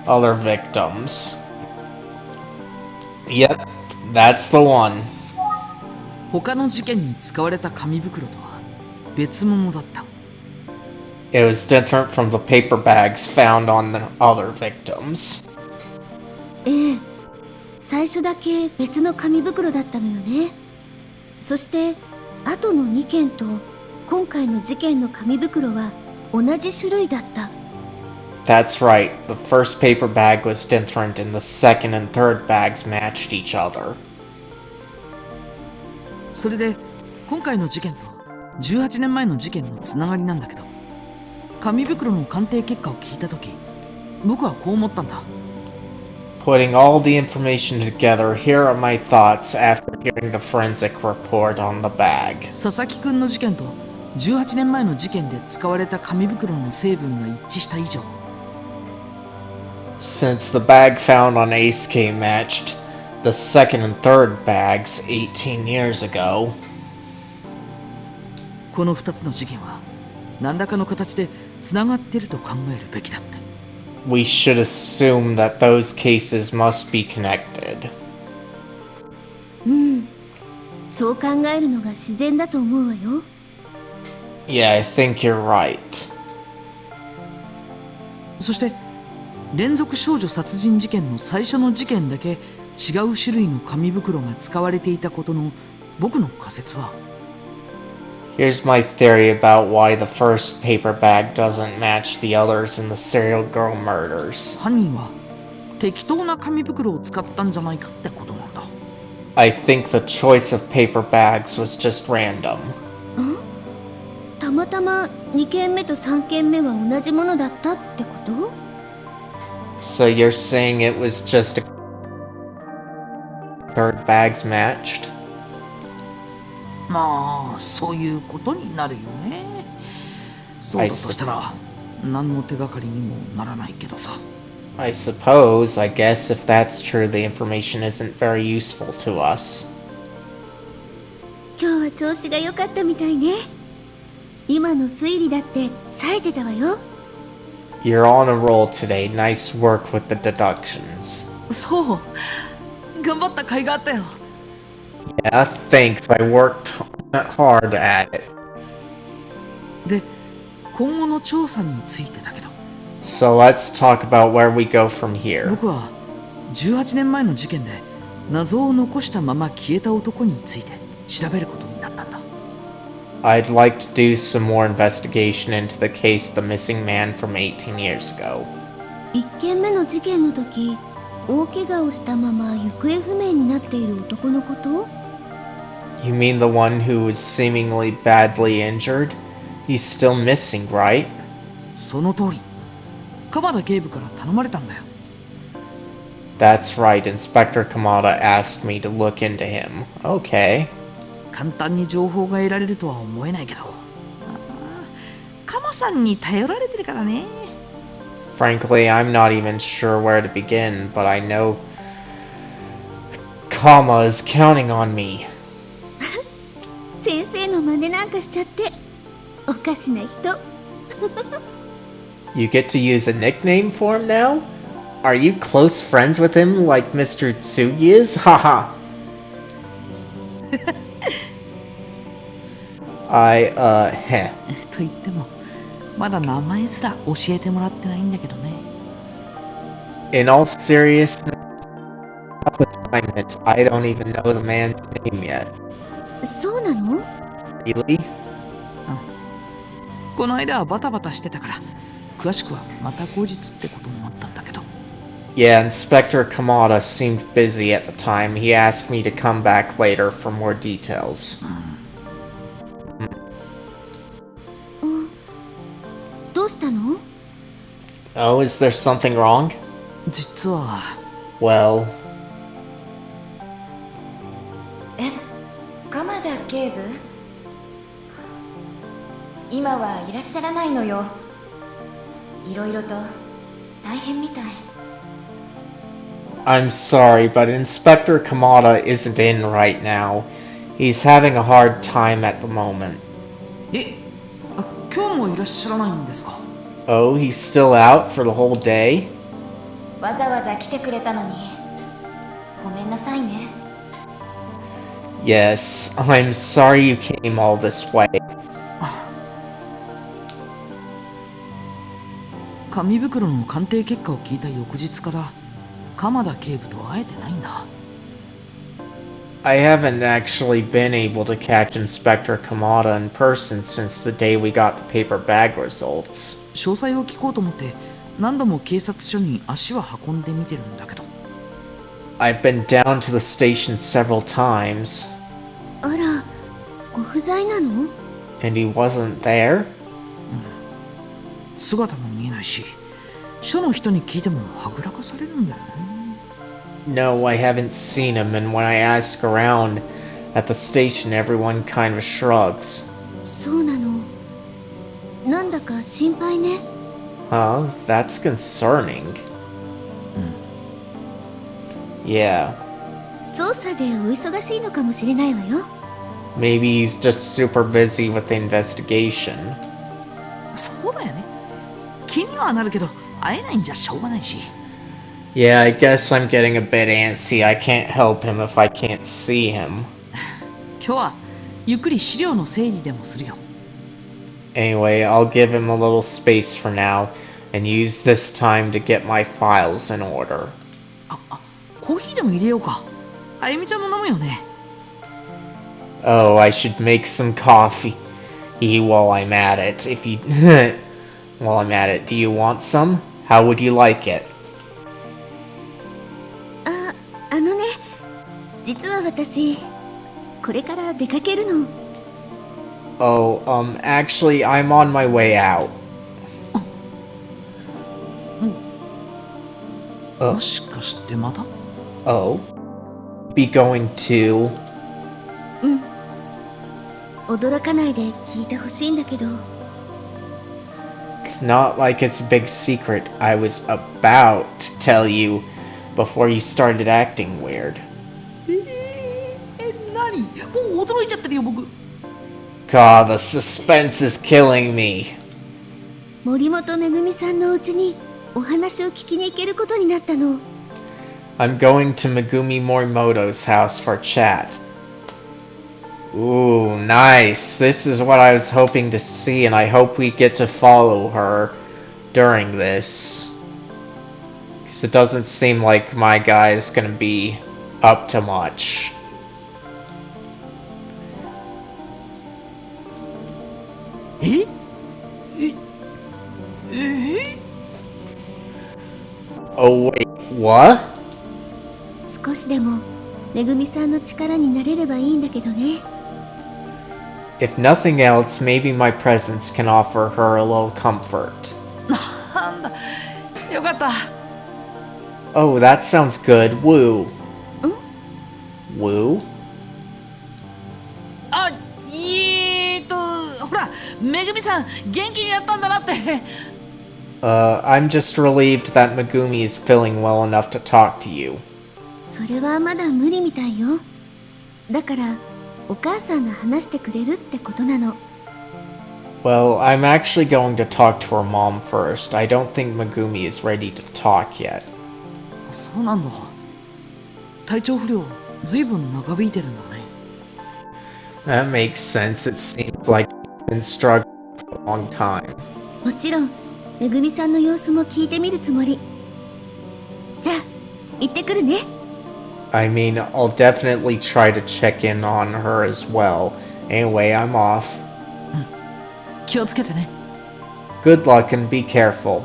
other victims. Yep, that's the one. 他の事件に使われた紙袋とは別物だった。It was different from the paper bags found on the other victims. ええ、最初だけ別の紙袋だったのよね。そして後の2件と今回の事件の紙袋は同じ種類だった。That's right, the first paper bag was different and the second and third bags matched each other. それで今回の事件と18年前の事件のつながりなんだけど、紙袋の鑑定結果を聞いたとき、僕はこう思ったんだ。Putting all the information together, here are my thoughts after hearing the forensic report on the bag. 佐々木くんの事件と18年前の事件で使われた紙袋の成分が一致した以上、Since the bag found on Ace K matched the second and third bags 18 years ago, この2つの事件は何らかの形でつながっていると考えるべきだって。we should assume that those cases must be connected. うん、そう考えるのが自然だと思うわよ。Yeah, I think you're right. そして連続少女殺人事件の最初の事件だけ違う種類の紙袋が使われていたことの僕の仮説は Here's my theory about why the first paper bag doesn't match the others in the serial girl murders. 犯人は適当な紙袋を使ったんじゃないかってことなんだ。 I think the choice of paper bags was just random. たまたま2件目と3件目は同じものだったってこと？ So you're saying it was just a third bags matched? まあそういうことになるよね。そうだとしたら何の手がかりにもならないけどさ。 I suppose, I guess if that's true, the information isn't very useful to us. 今日は調子が良かったみたいね。今の推理だって冴えてたわよ。 You're on a roll today. Nice work with the deductions. そう頑張った甲斐があったよ。 Yeah, thanks. I worked hard at it. で今後の調査についてだけど So let's talk about where we go from here. 僕は18年前の事件で謎を残したまま消えた男について調べることになったんだ。 I'd like to do some more investigation into the case of the missing man from 18 years ago. 1件目の事件の時、大怪我をしたまま行方不明になっている男のこと？ You mean the one who was seemingly badly injured? He's still missing, right? その通り。鎌田警部から頼まれたんだよ。 That's right. Inspector Kamada asked me to look into him. Okay. 簡単に情報が得られるとは思えないけど。鎌さんに頼られてるからね。 Frankly, I'm not even sure where to begin, but I know Kama is counting on me. 先生の真似なんかしちゃっておかしな人。You get to use a nickname for him now? Are you close friends with him like Mr. Tsugi is? Haha. Heh. と言ってもまだ名前すら教えてもらってないんだけどね。 In all seriousness, I don't even know the man's name yet. そうなの？ Really? この間はバタバタしてたから詳しくはまた後日ってことになったんだけど。 Yeah, Inspector Kamada seemed busy at the time. He asked me to come back later for more details. どうしたの？ Oh, is there something wrong? 実は Well, 鎌田警部？今はいらっしゃらないのよ。いろいろと大変みたい。 I'm sorry, but Inspector Kamada isn't in right now. He's having a hard time at the moment. 今日もいらっしゃらないんですか？ Oh, he's still out for the whole day? わざわざ来てくれたのにごめんなさいね。 Yes, I'm sorry you came all this way. 紙袋の鑑定結果を聞いた翌日から鎌田警部と会えてないんだ。 I haven't actually been able to catch Inspector Kamada in person since the day we got the paper bag results. 詳細を聞こうと思って何度も警察署に足は運んでみてるんだけど。 I've been down to the station several times. あら、ご不在なの？ And he wasn't there? 姿も見えないし、署の人に聞いてもはぐらかされるんだよね。 No, I haven't seen him, and when I ask around at the station, everyone kind of shrugs. そうなの。なんだか心配ね。 Huh? That's concerning. Yeah. 捜査でお忙しいのかもしれないわよ。 Maybe he's just super busy with the investigation. そうだよね。気にはなるけど会えないんじゃしょうがないし。 Yeah, I guess I'm getting a bit antsy. I can't help him if I can't see him. 今日はゆっくり資料の整理でもするよ。Anyway, I'll give him a little space for now, and use this time to get my files in order. コーヒーでも入れようか。あゆみちゃんも飲むよね。Oh, I should make some coffee while I'm at it. While I'm at it, do you want some? How would you like it? あのね、実は私、これから出かけるの。Oh, actually, I'm on my way out. もしかしてまた？ Oh? Be going to? 驚かないで聞いてほしいんだけど。It's not like it's a big secret. I was about to tell you before you started acting weird. 何？もう驚いちゃってるよ僕。God, the suspense is killing me. 森本めぐみさんのお家にお話を聞きに行けることになったの。I'm going to Megumi Morimoto's house for chat. Ooh, nice. This is what I was hoping to see, and I hope we get to follow her during this. Because it doesn't seem like my guy is going to be up to much. Oh, wait, what? 少しでもめぐみさんの力になれればいいんだけどね。If nothing else, maybe my presence can offer her a little comfort. なんだ、よかった。Oh, that sounds good. Woo. Woo? あ、ほら、めぐみさん元気になったんだなって。I'm just relieved that Megumi is feeling well enough to talk to you. それはまだ無理みたいよ。だからお母さんが話してくれるってことなの。Well, I'm actually going to talk to her mom first. I don't think Megumi is ready to talk yet. そうなんだ。体調不良、ずいぶん長引いてるんだね。That makes sense. It seems like you've been struggling for a long time. もちろんめぐみさんの様子も聞いてみるつもり。じゃあ行ってくるね。I mean, I'll definitely try to check in on her as well. Anyway, I'm off. 気をつけてね。Good luck and be careful.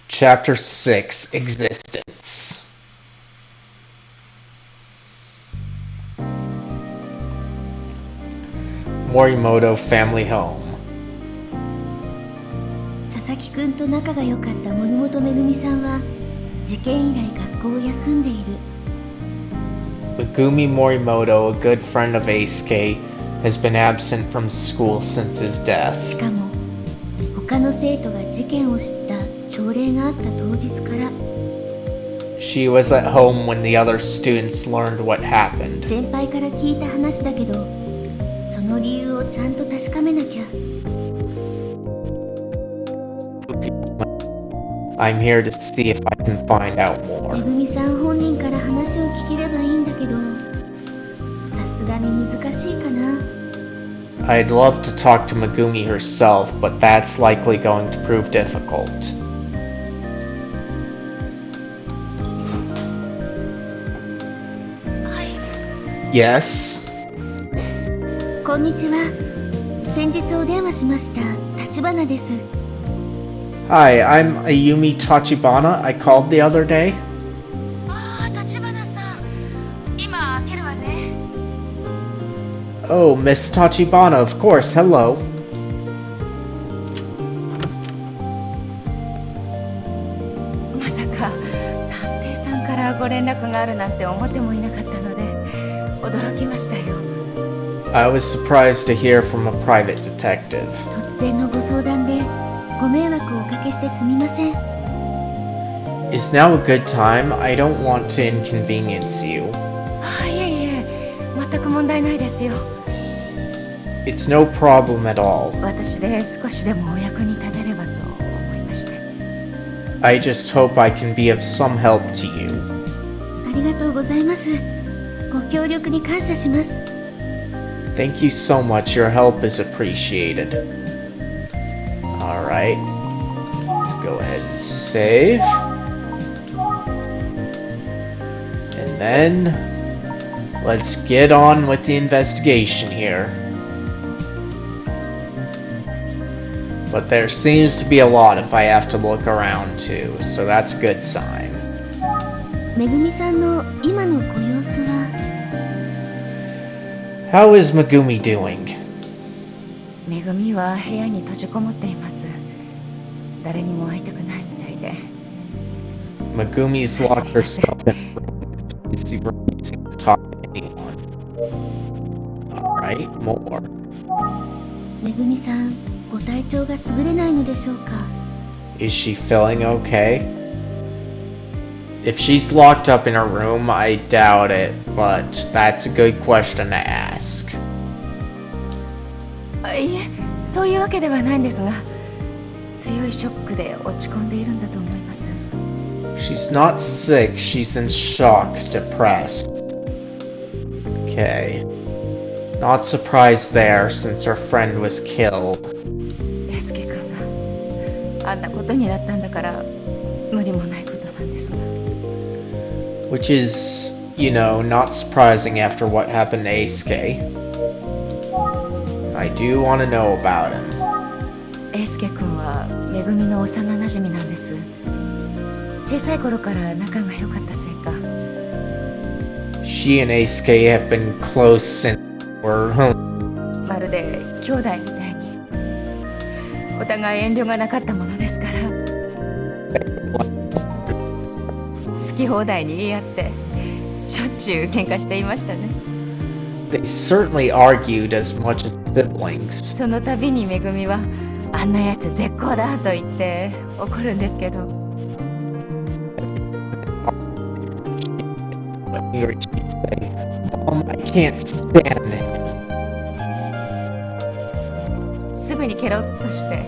Chapter 6, Existence. Morimoto Family Home. 佐々木くんと仲が良かった森本めぐみさんは事件以来学校を休んでいる。Megumi Morimoto, a good friend of Eisuke, has been absent from school since his death. しかも他の生徒が事件を知った朝礼があった当日から She was at home when the other students learned what happened. 先輩から聞いた話だけど、その理由をちゃんと確かめなきゃ。I'm here to see if I can find out め more. ぐみさん本人から話を聞ければいいんだけど、さすがに難しいかな。I'd love to talk to Megumi herself, but that's likely going to prove difficult. Yes? こんにちは。先日お電話しました立花です。Hi, I'm Ayumi Tachibana. I called the other day. ああ、立花さん。今開けるわね。Oh, Miss Tachibana, of course. Hello. まさか探偵さんからご連絡があるなんて思ってもいなかったので驚きましたよ。 I was surprised to hear from a private detective. 突然のご相談でご迷惑をおかけしてすみません。 Is now a good time? I don't want to inconvenience you. あ、いえいえ、全く問題ないですよ。 It's no problem at all. 私で少しでもお役に立てればと思いまして。 I just hope I can be of some help to you. りがとうございます。ご協力に感謝します。Thank you so much. Your help is appreciated. Alright. Let's go ahead and save. And then let's get on with the investigation here. But there seems to be a lot if I have to look around too, so that's a good sign. めぐみさんの今のご様子は？ How is Megumi doing? めぐみは部屋に閉じこもっています。誰にも会いたくないみたいで。Megumi's locked herself in. She's refusing to talk to anyone. Alright, more. めぐみさん、ご体調が優れないのでしょうか？ Is she feeling okay? If she's locked up in her room, I doubt it, but that's a good question to ask. いえ、そういうわけではないんですが、強いショックで落ち込んでいるんだと思います。She's not sick, she's in shock, depressed. Okay. Not surprised there, since her friend was killed. エスケ君があんなことになったんだから無理もないことなんですが。Which is, you know, not surprising after what happened to Eisuke. I do want to know about him. エイスケ君はめぐみの幼なじみなんです。小さい頃から仲が良かったせいか。She and Eisuke have been close since we're home. まるで兄弟みたいに。お互い遠慮がなかったものですから。好き放題に言い合ってしょっちゅう喧嘩していましたね。They certainly argued as much as siblings. その度にめぐみはあんなやつ絶好だと言って怒るんですけど。Mom, I can't stand it. すぐにケロッとして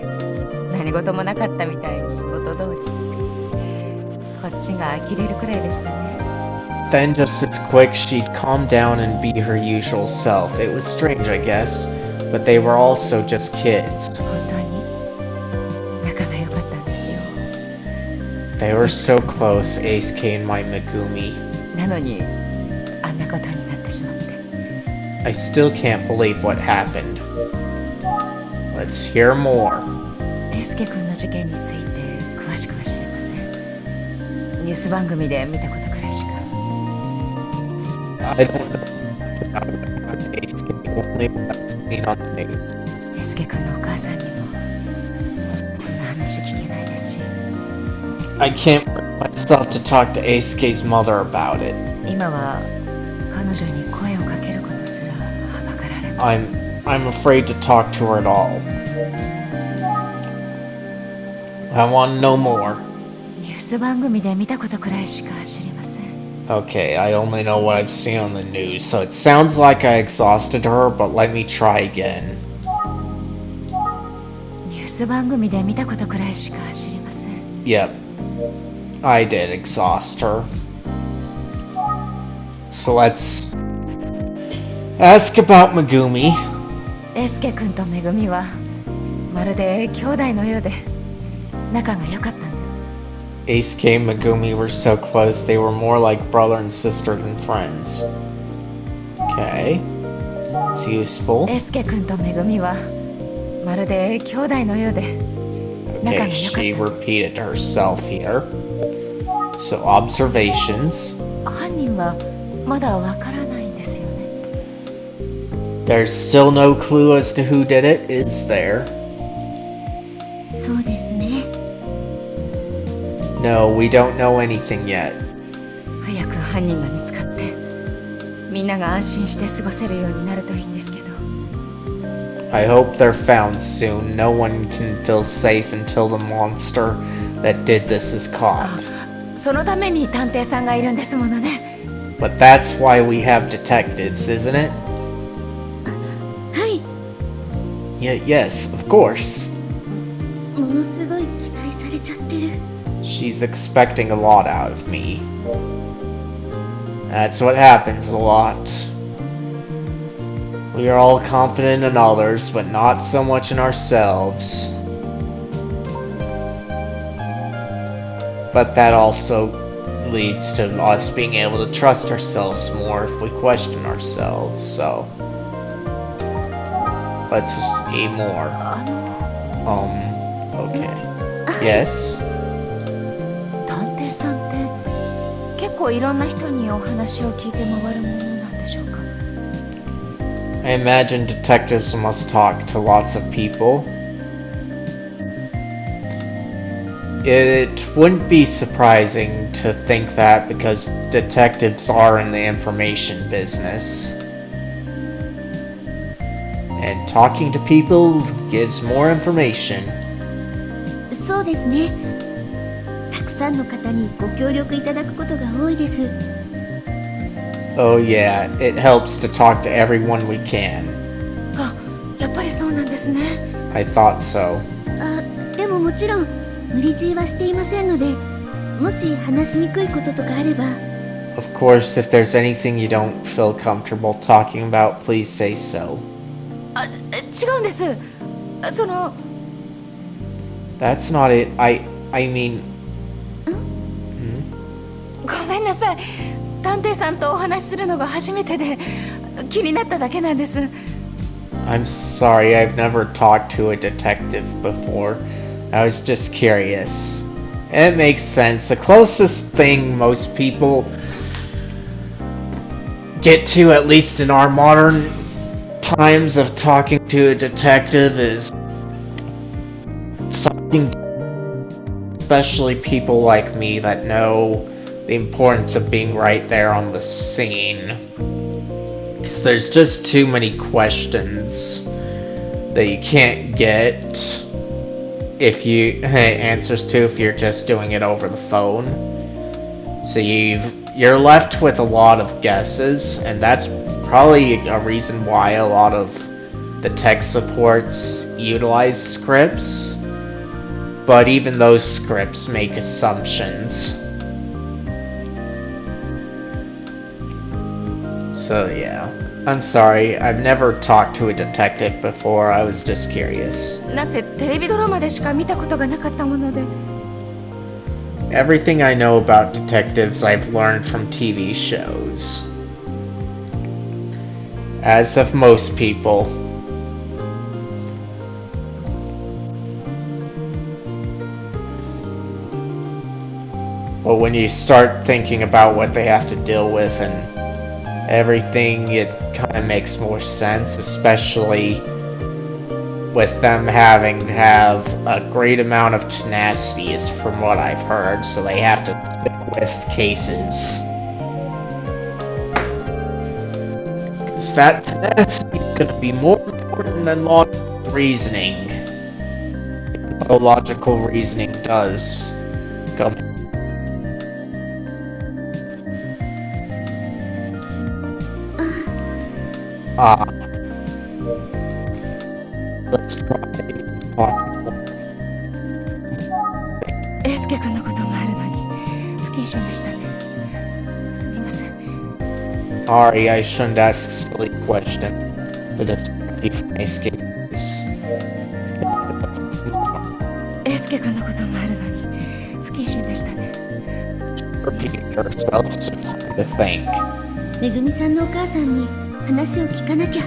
何事もなかったみたいに元通り。こっちが呆れるくらいでしたね。Then just as quick, she'd calm down and be her usual self. It was strange, I guess, but they were also just kids. 本当に仲が良かったんですよ。They were so close, Eisuke and my Megumi. なのにあんなことになってしまって。I still can't believe what happened. Let's hear more. エイスケ君の事件について詳しくは知りません。ニュース番組で見たことくらいしか。I don't know about Eisuke, only what I've seen on the news. エイスケ君のお母さんにもこんな話聞けないですし。I can't bring myself to talk to Eisuke's mother about it. 今は彼女に声をかけることすらはばかられます。I'm afraid to talk to her at all. I want to know more. ニュース番組で見たことくらいしか知りません。Okay, I only know what I've seen on the news, so it sounds like I exhausted her, but let me try again. ニュース番組で見たことくらいしか知りません。Yep, I did exhaust her. So let's ask about Megumi. エイスケ君とめぐみはまるで兄弟のようで仲が良かったんです。Eisuke and Megumi were so close, they were more like brother and sister than friends. Okay, it's useful. エイスケ君とめぐみはまるで兄弟のようで仲が Okay, 良かった she んです。 repeated herself here. So observations. 犯人はまだわからないんですよね。There's still no clue as to who did it, is there? そうですね。No, we don't know anything yet. 早く犯人が見つかってみんなが安心して過ごせるようになるといいんですけど。 I hope they're found soon. No one can feel safe until the monster that did this is caught. そのために探偵さんがいるんですものね。 But that's why we have detectives, isn't it? はい。 Yes, of course. ものすごい期待されちゃってる。 She's expecting a lot out of me. That's what happens a lot. We are all confident in others, but not so much in ourselves. But that also leads to us being able to trust ourselves more if we question ourselves, so let's just eat more. Okay. Yes? 探偵さんって結構いろんな人にお話を聞いて回るものなんでしょうか？ I imagine detectives must talk to lots of people. It wouldn't be surprising to think that because detectives are in the information business. And talking to people gives more information. そうですね。たくさんの方にご協力いただくことが多いです。Oh yeah, it helps to talk to everyone we can. あ、やっぱりそうなんですね。I thought so. あ、でももちろん無理強いはしていませんので、もし話しにくいこととかあれば。Of course, if there's anything you don't feel comfortable talking about, please say so. あ、違うんです。その。That's not it. I mean. ごめんなさい。探偵さんとお話しするのが初めてで気になっただけなんです。I'm sorry, I've never talked to a detective before. I was just curious. It makes sense. The closest thing most people get to, at least in our modern times, of talking to a detective is something, especially people like me that know the importance of being right there on the scene. Because there's just too many questions that you can't get answers to if you're just doing it over the phone. So you're left with a lot of guesses, and that's probably a reason why a lot of the tech supports utilize scripts. But even those scripts make assumptions. So yeah, I'm sorry, I've never talked to a detective before. I was just curious. なぜテレビドラマでしか見たことがなかったもので。Everything I know about detectives I've learned from TV shows. As of most people. But when you start thinking about what they have to deal with and everything, it kind of makes more sense, especially with them having to have a great amount of tenacity, is from what I've heard, so they have to stick with cases. Because that tenacity is going to be more important than logical reasoning. Although logical reasoning does come. Let's try. 英介君のことがあるのに不謹慎でしたね。すみません。Sorry, I shouldn't ask a silly question. But it's escape. 英介君のことがあるのに不謹慎でしたね。Repeating yourself to think. めぐみさんのお母さんに話を聞かなきゃ。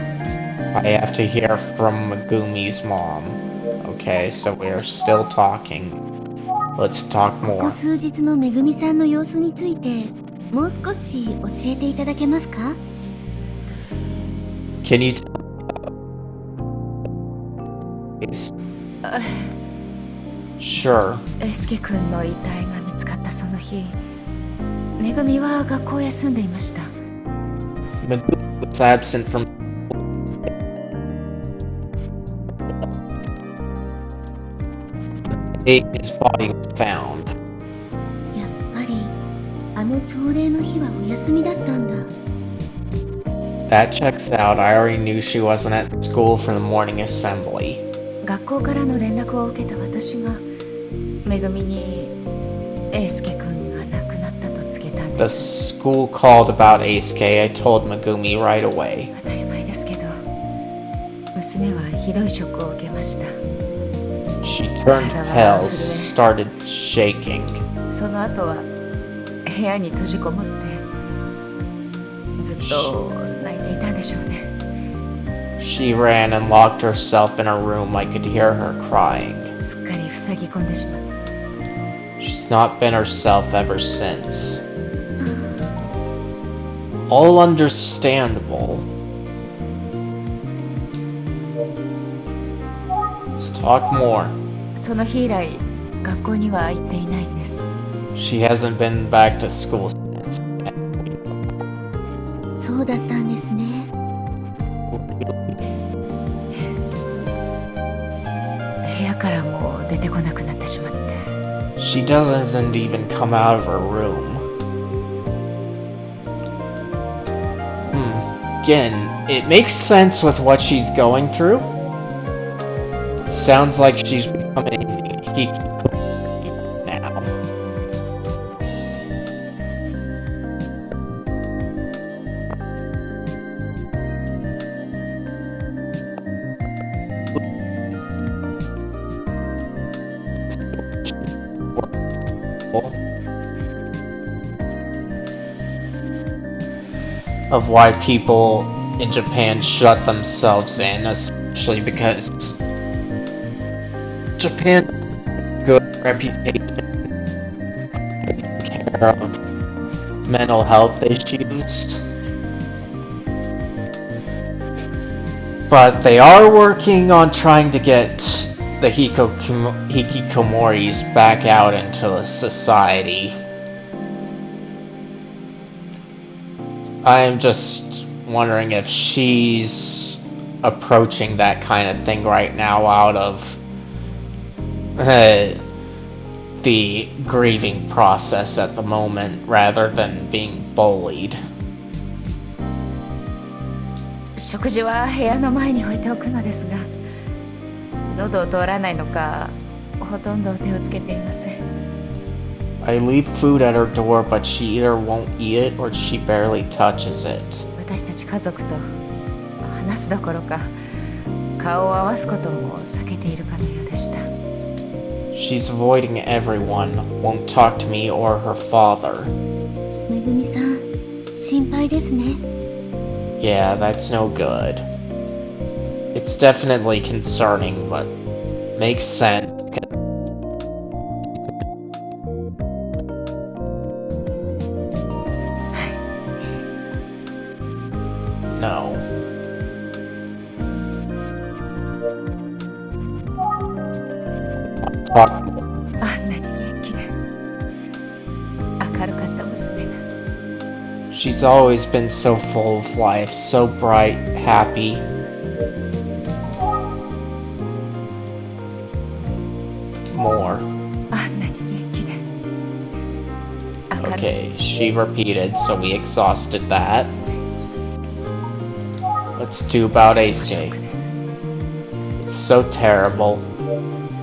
I have to hear from Megumi's mom. Okay, so we're still talking. Let's talk こ more. こ数日のめぐみさんの様子についてもう少し教えていただけますか？ Can you tell me? Sure. 英介君の遺体が見つかったその日、めぐみは学校へ休んでいました。Megumi was absent from. His body was found. やっぱりあの朝礼の日はお休みだったんだ。That checks out. I already knew she wasn't at school for the morning assembly. 学校からの連絡を受けた私がめぐみに英介君が亡くなったと告げたんでで The す。 school called about Aisuke. I told Megumi right away. 当たり前ですけど、娘はひどいショックを受けました。 She turned pale, started shaking. その後は部屋に閉じこもってずっと泣いていたんでしょうね。 She ran and locked herself in her room. I could hear her crying. すっかり塞ぎ込んでしまって。 She's not been herself ever since. All understandable. Let's talk more. その日以来、学校には行っていないんです。 She hasn't been back to school since. そうだったんですね。部屋からも出てこなくなってしまって。 She doesn't even come out of her room. Again, it makes sense with what she's going through. Sounds like she's becoming now. Of why people in Japan shut themselves in, especially because Japan has a good reputation taking care of mental health issues. But they are working on trying to get the hikikomoris back out into society. I'm just wondering if she's approaching that kind of thing right now out of the grieving process at the moment rather than being bullied. 食事は部屋の前に置いておくのですが、喉を通らないのか、ほとんど手をつけていません。 I leave food at her door, but she either won't eat it or she barely touches it. 私たち家族と話すどころか、顔を合わすことも避けているかのようでした。 She's avoiding everyone, won't talk to me or her father. めぐみさん、心配ですね。 Yeah, that's no good. It's definitely concerning, but makes sense. No. あんなに元気で明るかった娘が。 She's always been so full of life, so bright, happy. More. あんなに元気で明るい。 Okay, she repeated, so we exhausted that. Let's do about 私もショッ Aisuke. クです。 It's so terrible.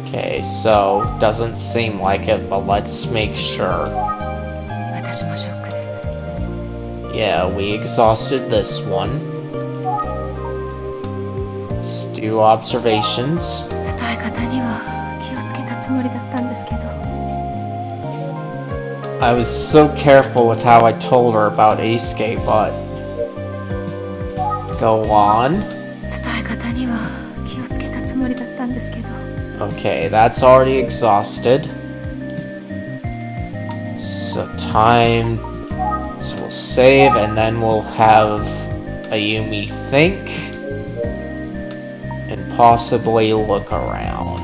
Okay, so doesn't seem like it, but let's make sure. 私もショックです。 Yeah, we exhausted this one. Let's do observations. 伝え方には気をつけたつもりだったんですけど。 I was so careful with how I told her about Aisuke, but go on. 伝え方には気をつけたつもりだったんですけど。 Okay, that's already exhausted. So time. So we'll save and then we'll have Ayumi think and possibly look around.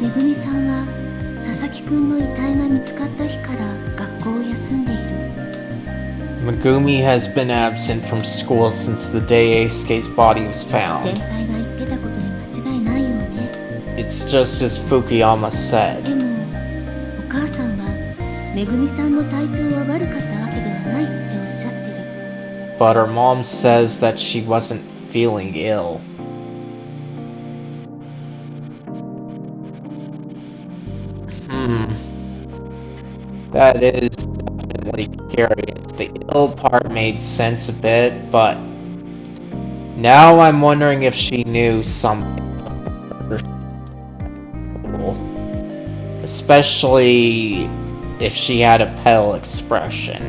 めぐみさんは佐々木くんの遺体が見つかった日から学校を休んでいる。 Megumi has been absent from school since the day Eisuke's body was 先 found. 輩が言ってたことに間違いないよね。 It's just as Fukuyama で said. もお母さんはめぐみさんの体調は悪かったわけではないっておっしゃってる。 But her mom says that she wasn't feeling ill. That is definitely curious. The ill part made sense a bit, but now I'm wondering if she knew something. Especially if she had a pale expression.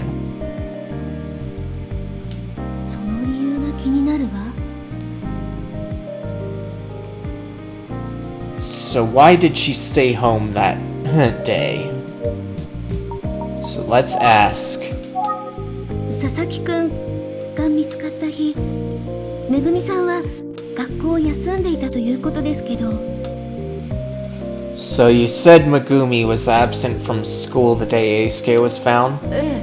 その理由が気になるわ。 So why did she stay home that day? So let's ask. 佐々木くんが見つかった日、めぐみさんは学校を休んでいたということですけど。 So you said Megumi was absent from school the day Eisuke was found? え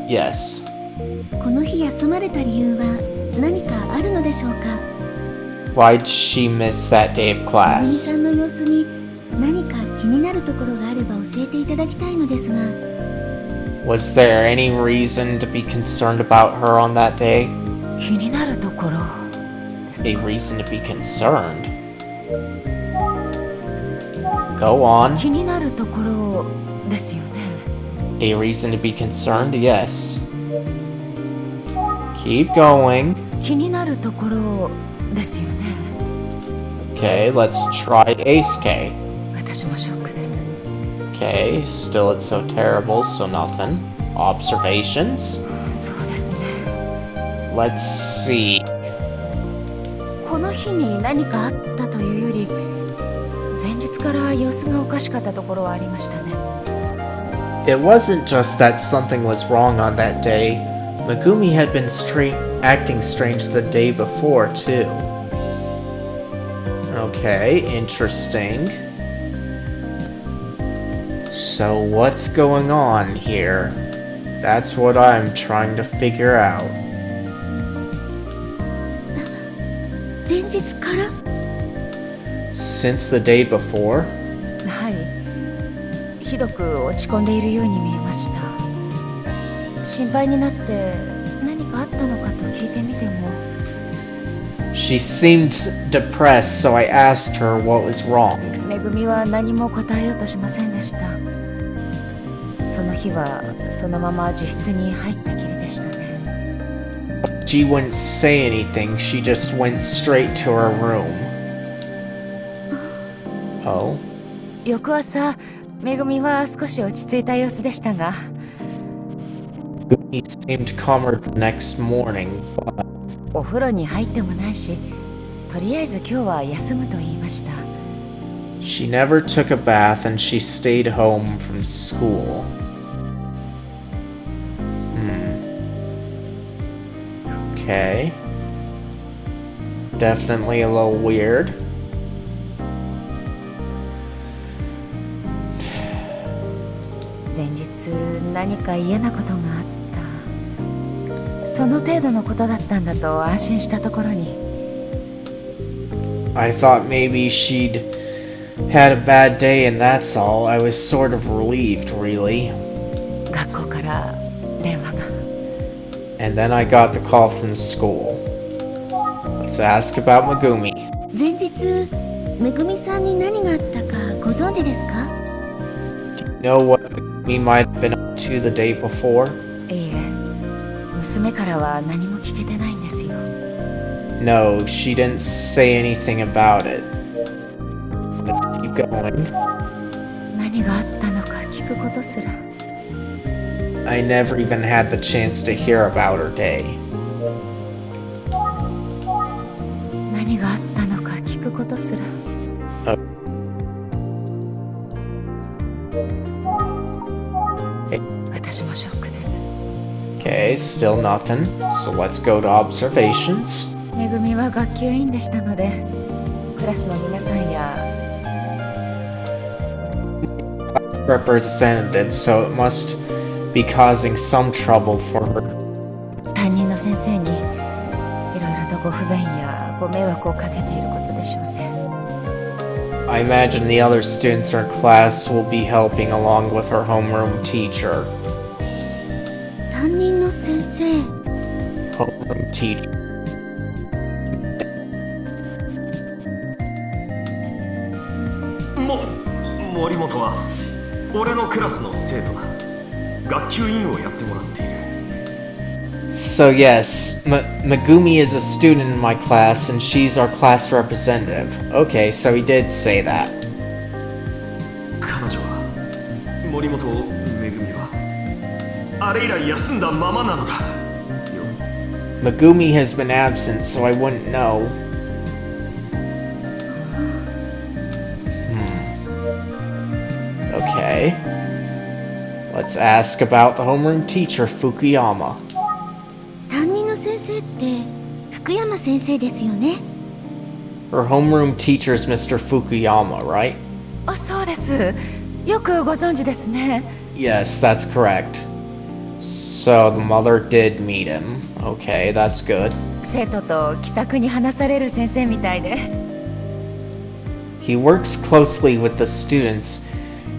え。 Yes. この日休まれた理由は何かあるのでしょうか。 Why'd she miss that day of めぐみ class? さんの様子に何か気になるところがあれば教えていただきたいのですが。 Was there any reason to be concerned about her on that day? 気になるところですか。 A reason to be concerned? Go on. 気になるところですよね。 A reason to be concerned? Yes. Keep going. 気になるところですよね。 Okay, let's try Eisuke. 私もショックです。 Okay, still it's so terrible, so nothing. Observations? そうですね。 Let's see. この日に何かあったというより、前日から様子がおかしかったところはありましたね。 It wasn't just that something was wrong on that day. Megumi had been acting strange the day before, too. Okay, interesting. So what's going on here? That's what I'm trying to figure out. 前日から？ Since the day before? はい。ひどく落ち込んでいるように見えました。心配になって何かあったのかと聞いてみても。 She seemed depressed, so I asked her what was wrong. めぐみは何も答えようとしませんでした。その日はそのまま自室に入ったきりでしたね。 She wouldn't say anything, she just went straight to her room. Oh? 翌朝、めぐみは少し落ち着いた様子でしたが。 He seemed calmer the next morning, but お風呂に入ってもないし、とりあえず今日は休むと言いました。 she never took a bath and she stayed home from school. Okay. Definitely a little weird. 前日何か嫌なことがあった。その程度のことだったんだと安心したところに。 I thought maybe she'd had a bad day and that's all. I was sort of relieved, really. 学校から電話が。 And then I got the call from the school. Let's ask about Megumi. 前日、めぐみさんに何があったかご存知ですか？ Do you know what Megumi might have been up to the day before? いいえ、娘からは何も聞けてないんですよ。 No, she didn't say anything about it. Let's keep going. 何があったのか聞くことすら。 I never even had the chance to hear about her day. 何があったのか聞くことすら。 私もショックです。 Okay, still nothing. So let's go to observations. めぐみは学級委員でしたので、クラスの皆さんや Representative, so it must be causing some trouble for her. 担任の先生にいろいろとご不便やご迷惑をかけていることでしょうね。 I imagine the other students in her class will be helping along with her homeroom teacher. 担任の先生。 Homeroom teacher. 森本は俺のクラスの生徒だ。学級委員をやってもらっている。 So yes, Megumi is a student in my class and she's our class representative. Okay, so he did say that. 彼女は森本めぐみはあれ以来休んだままなのだよ。 Megumi has been absent, so I wouldn't know. Okay. Let's ask about the homeroom teacher, Fukuyama. 担任の先生って福山先生ですよね。 Her homeroom teacher is Mr. Fukuyama, right? あ、そうです。よくご存知ですね。 Yes, that's correct. So the mother did meet him. Okay, that's good. 生徒と気さくに話される先生みたいで。 He works closely with the students.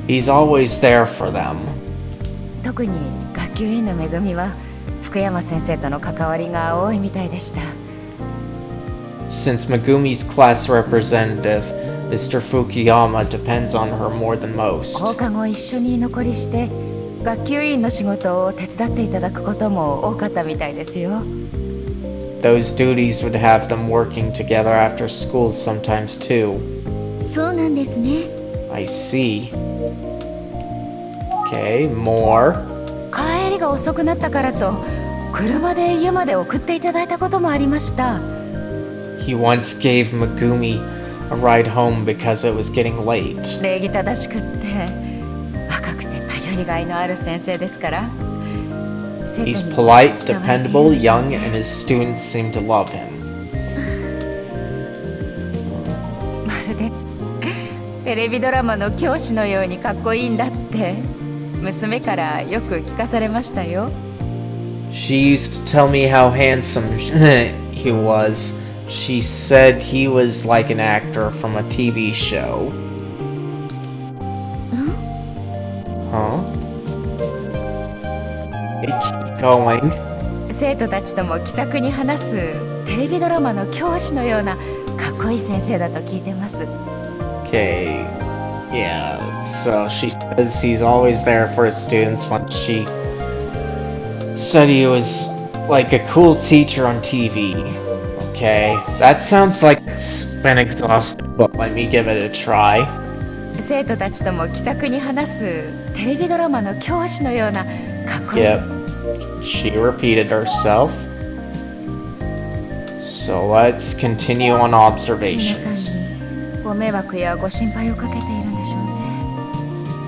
He's always there for them. 特に学級委員のめぐみは福山先生との関わりが多いみたいでした。 Since Megumi's class representative, Mr. Fukuyama depends on her more than most. 放課後一緒に居残りして学級委員の仕事を手伝っていただくことも多かったみたいですよ。 Those duties would have them working together after school sometimes too. そうなんですね。 I see. Okay, more. 帰りが遅くなったからと車で家まで送っていただいたこともありました。 He once gave Megumi a ride home because it was getting late. 礼儀正しくって若くて頼りがいのある先生ですから。 He's polite, dependable, young, and his students seem to love him. まるでテレビドラマの教師のようにかっこいいんだって娘からよく聞かされましたよ。 She used to tell me how handsome he was. She said he was like an actor from a TV show. Huh? Keep going. 生徒たちとも気さくに話すテレビドラマの教師のようなかっこいい先生だと聞いてます。 Okay. Yeah, so she says he's always there for his students. Once she said he was like a cool teacher on TV. Okay, that sounds like it's been exhausted, but let me give it a try. 生徒たちとも気さくに話すテレビドラマの教師のようなかっこいい。 Yep. She repeated herself. So let's continue on 皆さん observations. にご迷惑やご心配をかけているんでしょうね。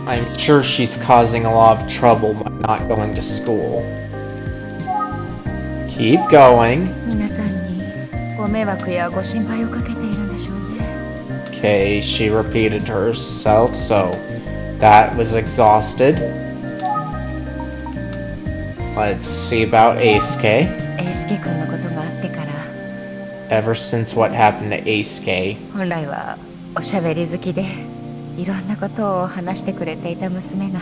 I'm sure she's causing a lot of trouble by not going to school. Keep going. 皆さんにご迷惑やご心配をかけているんでしょうね。 Okay, she repeated herself, so that was exhausted. Let's see about Aisuke. 英介君のことがあってから Ever since what happened to Aisuke, 本来はおしゃべり好きでいろんなことを話してくれていた娘が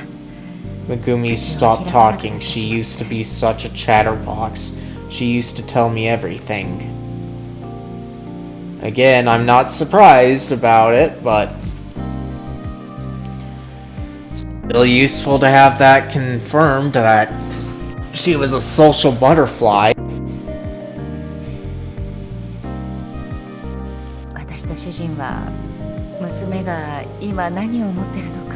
Megumi stopped talking. She used to be such a chatterbox. She used to tell me everything. Again, I'm not surprised about it, but still useful to have that confirmed that she was a social butterfly. 私と主人は娘が今何を思ってるのか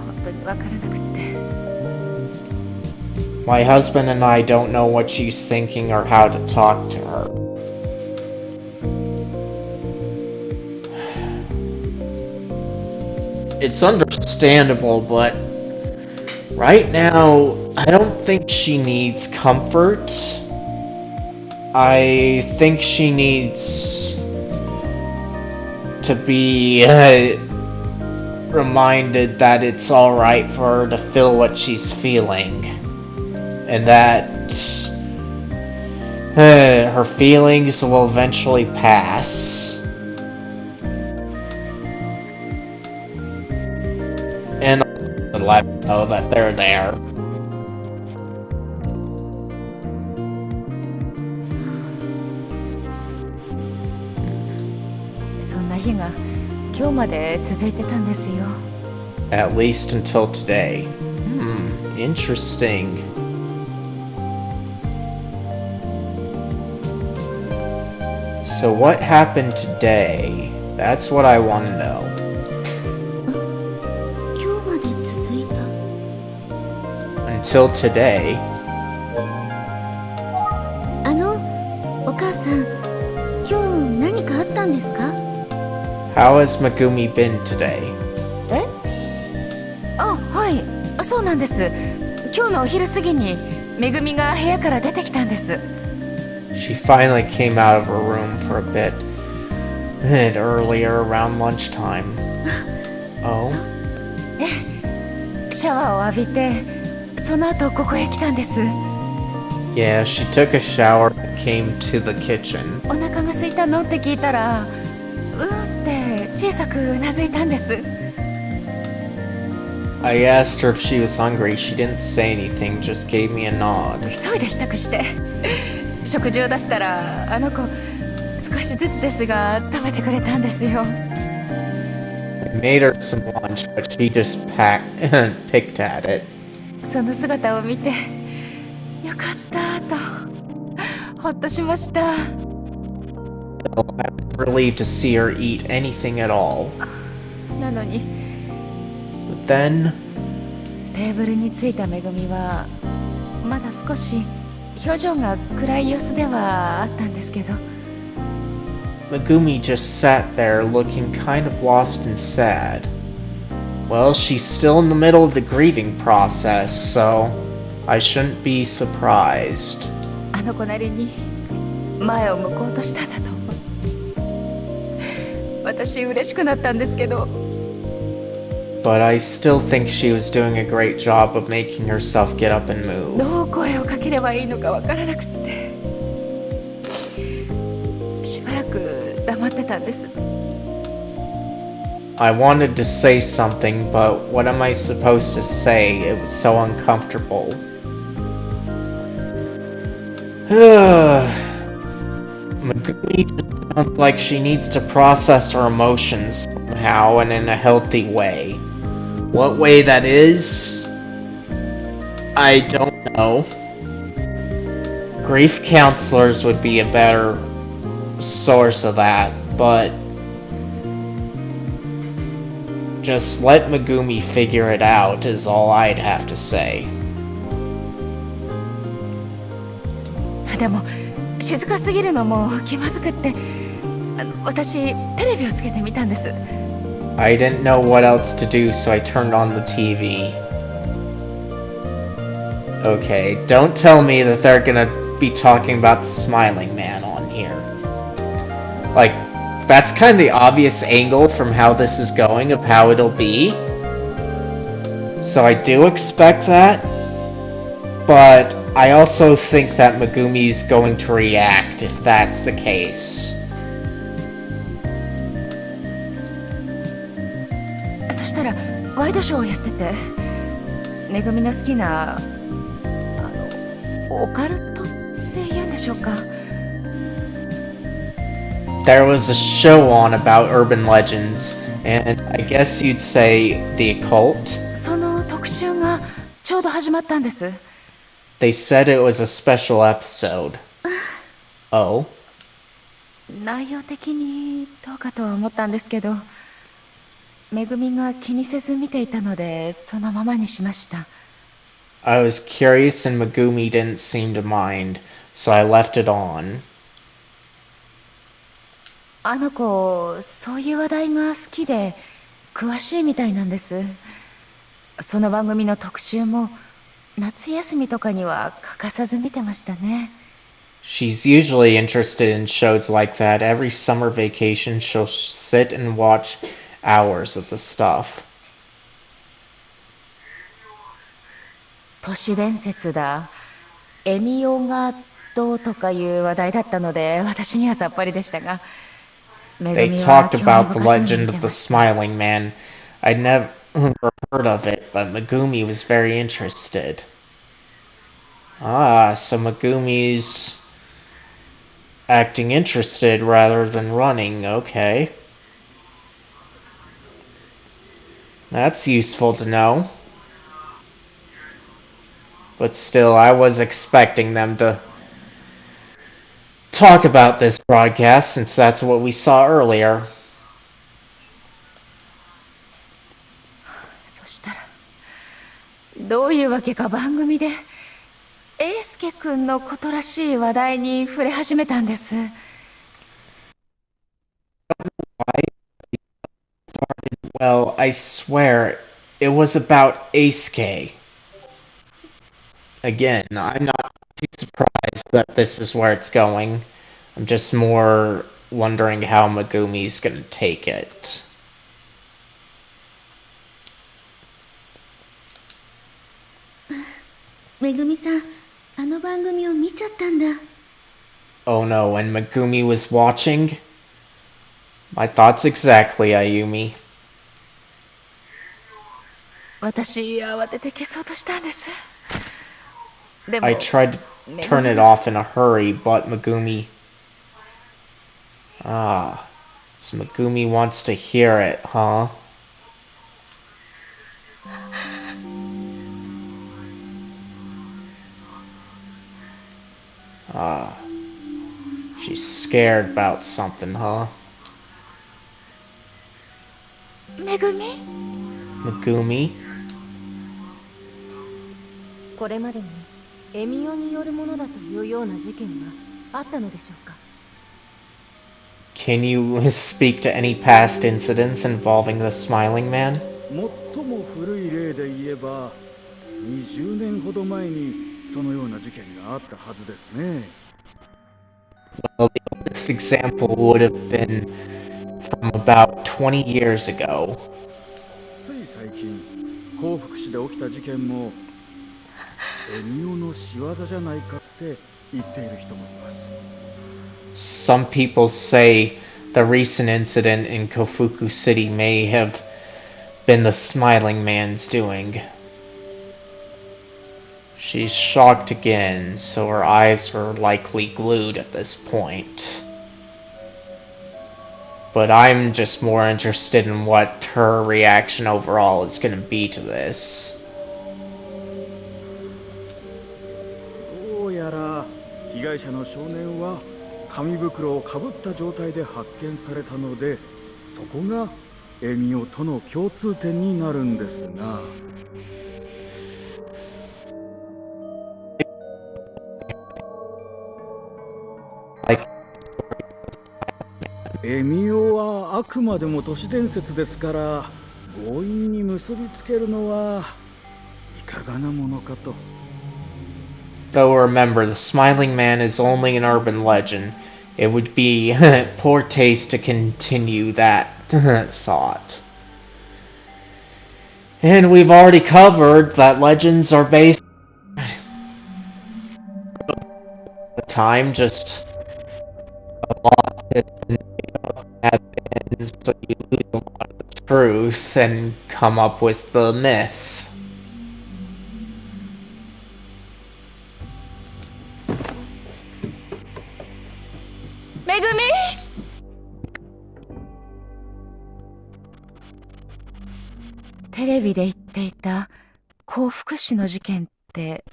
本当にわからなくって。 My husband and I don't know what she's thinking or how to talk to her. It's understandable, but right now, I don't think she needs comfort. I think she needs to be reminded that it's alright for her to feel what she's feeling. And that her feelings will eventually pass. And let her know that they're there. そんな日が今日まで続いてたんですよ。 At least until today. Interesting. So what happened today? That's what I want to know. 今日まで続いた。 Until today. お母さん、今日何かあったんですか？ How has Megumi been today? あ、はい、そうなんです。今日のお昼過ぎにめぐみが部屋から出てきたんです。 She finally came out of her room for a bit earlier around lunchtime. Oh? シャワーを浴びて、その後ここへ来たんです。 Yeah, she took a shower and came to the kitchen. お腹が空いたのって聞いたら、って小さくうなずいたんです。 I asked her if she was hungry. She didn't say anything, just gave me a nod. 急いで支度して食事を出したら、あの子少しずつですが食べてくれたんですよ。 I made her some lunch, but she just picked at it. その姿を見て、よかったとほっとしました。 I was relieved to see her eat anything at all. なのに But then, テーブルに着いためぐみはまだ少し表情が暗い様子ではあったんですけど、 Megumi just sat there looking kind of lost and sad. Well, she's still in the middle of the grieving process, so I shouldn't be surprised. あの子なりに前を向こうとしたんだと思う。私嬉しくなったんですけど、 But I still think she was doing a great job of making herself get up and move. どう声をかければいいのかわからなくって、しばらく黙ってたんです。 I wanted to say something, but what am I supposed to say? It was so uncomfortable. Megumi just sounds like she needs to process her emotions somehow and in a healthy way. What way that is, I don't know. Grief counselors would be a better source of that, but just let Megumi figure it out is all I'd have to say. でも静かすぎるのも気まずくって、私テレビをつけてみたんです。 I didn't know what else to do, so I turned on the TV. Okay, don't tell me that they're gonna be talking about the Smiling Man on here. Like, that's kind of the obvious angle from how this is going of how it'll be. So I do expect that. But I also think that Megumi's going to react if that's the case. そしたらワイドショーをやってて、めぐみの好きなオカルトって言うんでしょうか。 There was a show on about urban legends, and I guess you'd say the occult. その特集がちょうど始まったんです。 They said it was a special episode. Oh? 内容的にどうかとは思ったんですけど、めぐみが気にせず見ていたのでそのままにしました。 I was curious and Megumi didn't seem to mind, so I left it on. あの子、そういう話題が好きで詳しいみたいなんです。その番組の特集も夏休みとかには欠かさず見てましたね。 She's usually interested in shows like that. Every summer vacation she'll sit and watch hours of the stuff. 都市伝説だ、エミオがどうとかいう話題だったので私にはさっぱりでしたが、めぐ They みは talked 興味 about the 深そうに legend 見 of て the ました。 Smiling Man. I'd never heard of it, but Megumi was very interested. Ah, so Megumi's acting interested rather than running, okay. That's useful to know. But still, I was expecting them to talk about this broadcast since that's what we saw earlier. そしたらどういうわけか番組で英介くんのことらしい話題に触れ始めたんです。Well, I swear, it was about Ace-K. Again, I'm not too surprised that this is where it's going. I'm just more wondering how Megumi's gonna take it. めぐみさん、あの番組を見ちゃったんだ。Oh no, and Megumi was watching? My thoughts exactly, Ayumi. 私、慌てて消そうとしたんです。でも、 I tried to turn it off in a hurry, but Megumi... Ah, so Megumi wants to hear it, huh? Ah, she's scared about something, huh? めぐみ Megumi? これまでにエミオによるものだというような事件はあったのでしょうか。 Can you speak to any past incidents involving the Smiling Man? 最も古い例で言えば20年ほど前にそのような事件があったはずですね。 Well, this example would have been from about 20 years ago. つい最近幸福市で起きた事件もエミオの仕業じゃないかって言っている人もいます。 Some people say the recent incident in Kofuku City may have been the Smiling Man's doing. She's shocked again, so her eyes were likely glued at this point. But I'm just more interested in what her reaction overall is going to be to this. どうやら被害者の少年は紙袋をかぶった状態で発見されたので、そこがエミオとの共通点になるんですが、エミオはあくまでも都市伝説ですから、強引に結びつけるのはいかがなものかと。 Though remember, the Smiling Man is only an urban legend. It would be poor taste to continue that thought. And we've already covered that legends are based the time, just a lot has been, so you lose a lot of the truth and come up with the myth. めぐみテレビで言っていた幸福市の事件って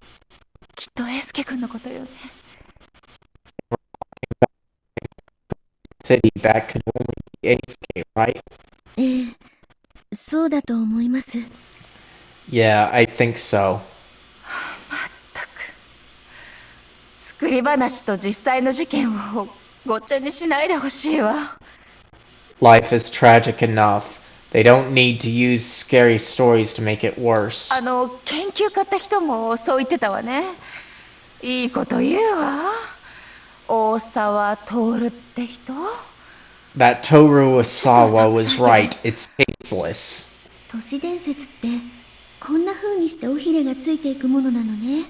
きっと英介くんのことよね。 City, that could only be Ace-K, right? ええ、そうだと思います。 Yeah, I think so. まったく作り話と実際の事件をごっちゃにしないでほしいわ。 Life is tragic enough. They don't need to use scary stories to make it worse. 研究家って人もそう言ってたわね。いいこと言うわ。大沢徹って人？ That Toru Osawa was right. It's tasteless. 都市伝説ってこんな風にして尾ひれがついていくものなのね。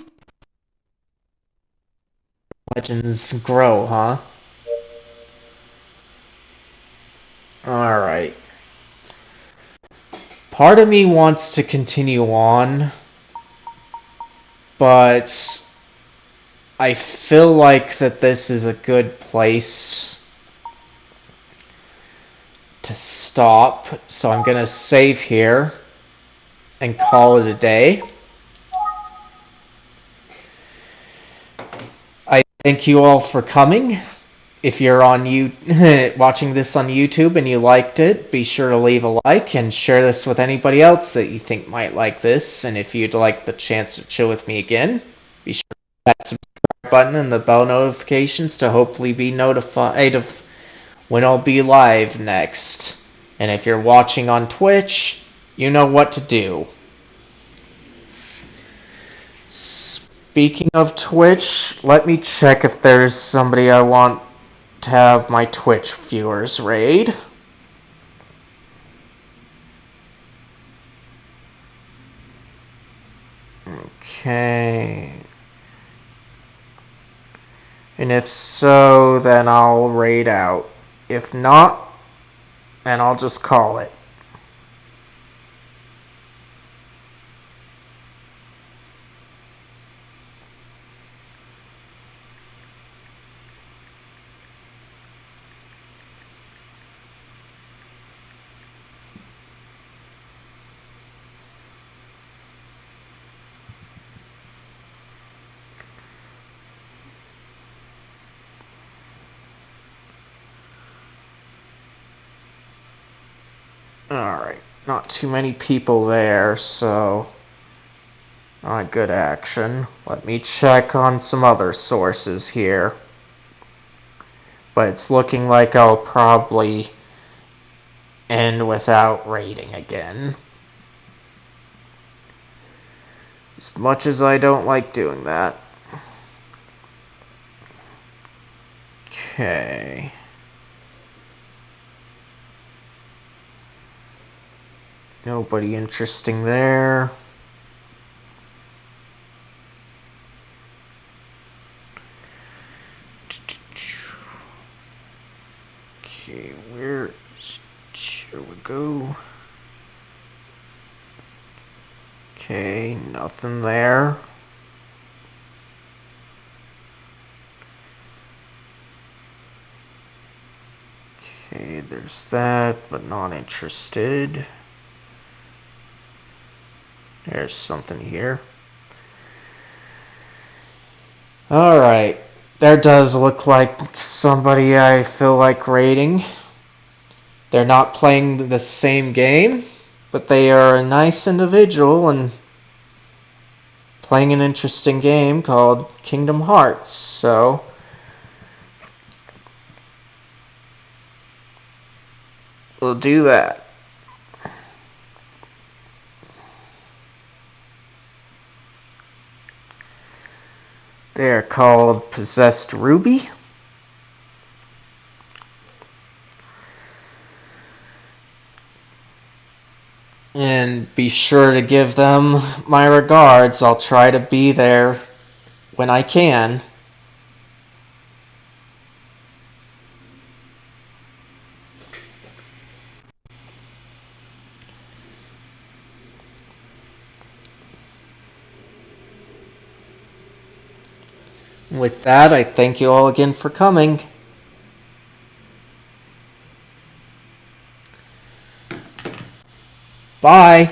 Legends grow, huh? Alright. Part of me wants to continue on, but I feel like that this is a good place to stop, so I'm gonna save here and call it a day. thank you all for coming. If you're on watching this on YouTube and you liked it, be sure to leave a like and share this with anybody else that you think might like this. And if you'd like the chance to chill with me again, be sure to hit that subscribe button and the bell notifications to hopefully be notified of when I'll be live next. And if you're watching on Twitch, you know what to do. Speaking of Twitch, let me check if there's somebody I want to have my Twitch viewers raid. Okay. And if so, then I'll raid out. If not, then I'll just call it. Alright, not too many people there, so not good action. Let me check on some other sources here. But it's looking like I'll probably end without raiding again. As much as I don't like doing that. Okay. Nobody interesting there. Okay, here we go. Okay, nothing there. Okay, there's that, but not interested. There's something here. Alright. There does look like somebody I feel like raiding. They're not playing the same game, but they are a nice individual and playing an interesting game called Kingdom Hearts. So we'll do that. They're called Possessed Ruby. And be sure to give them my regards. I'll try to be there when I can. With that, I thank you all again for coming. Bye.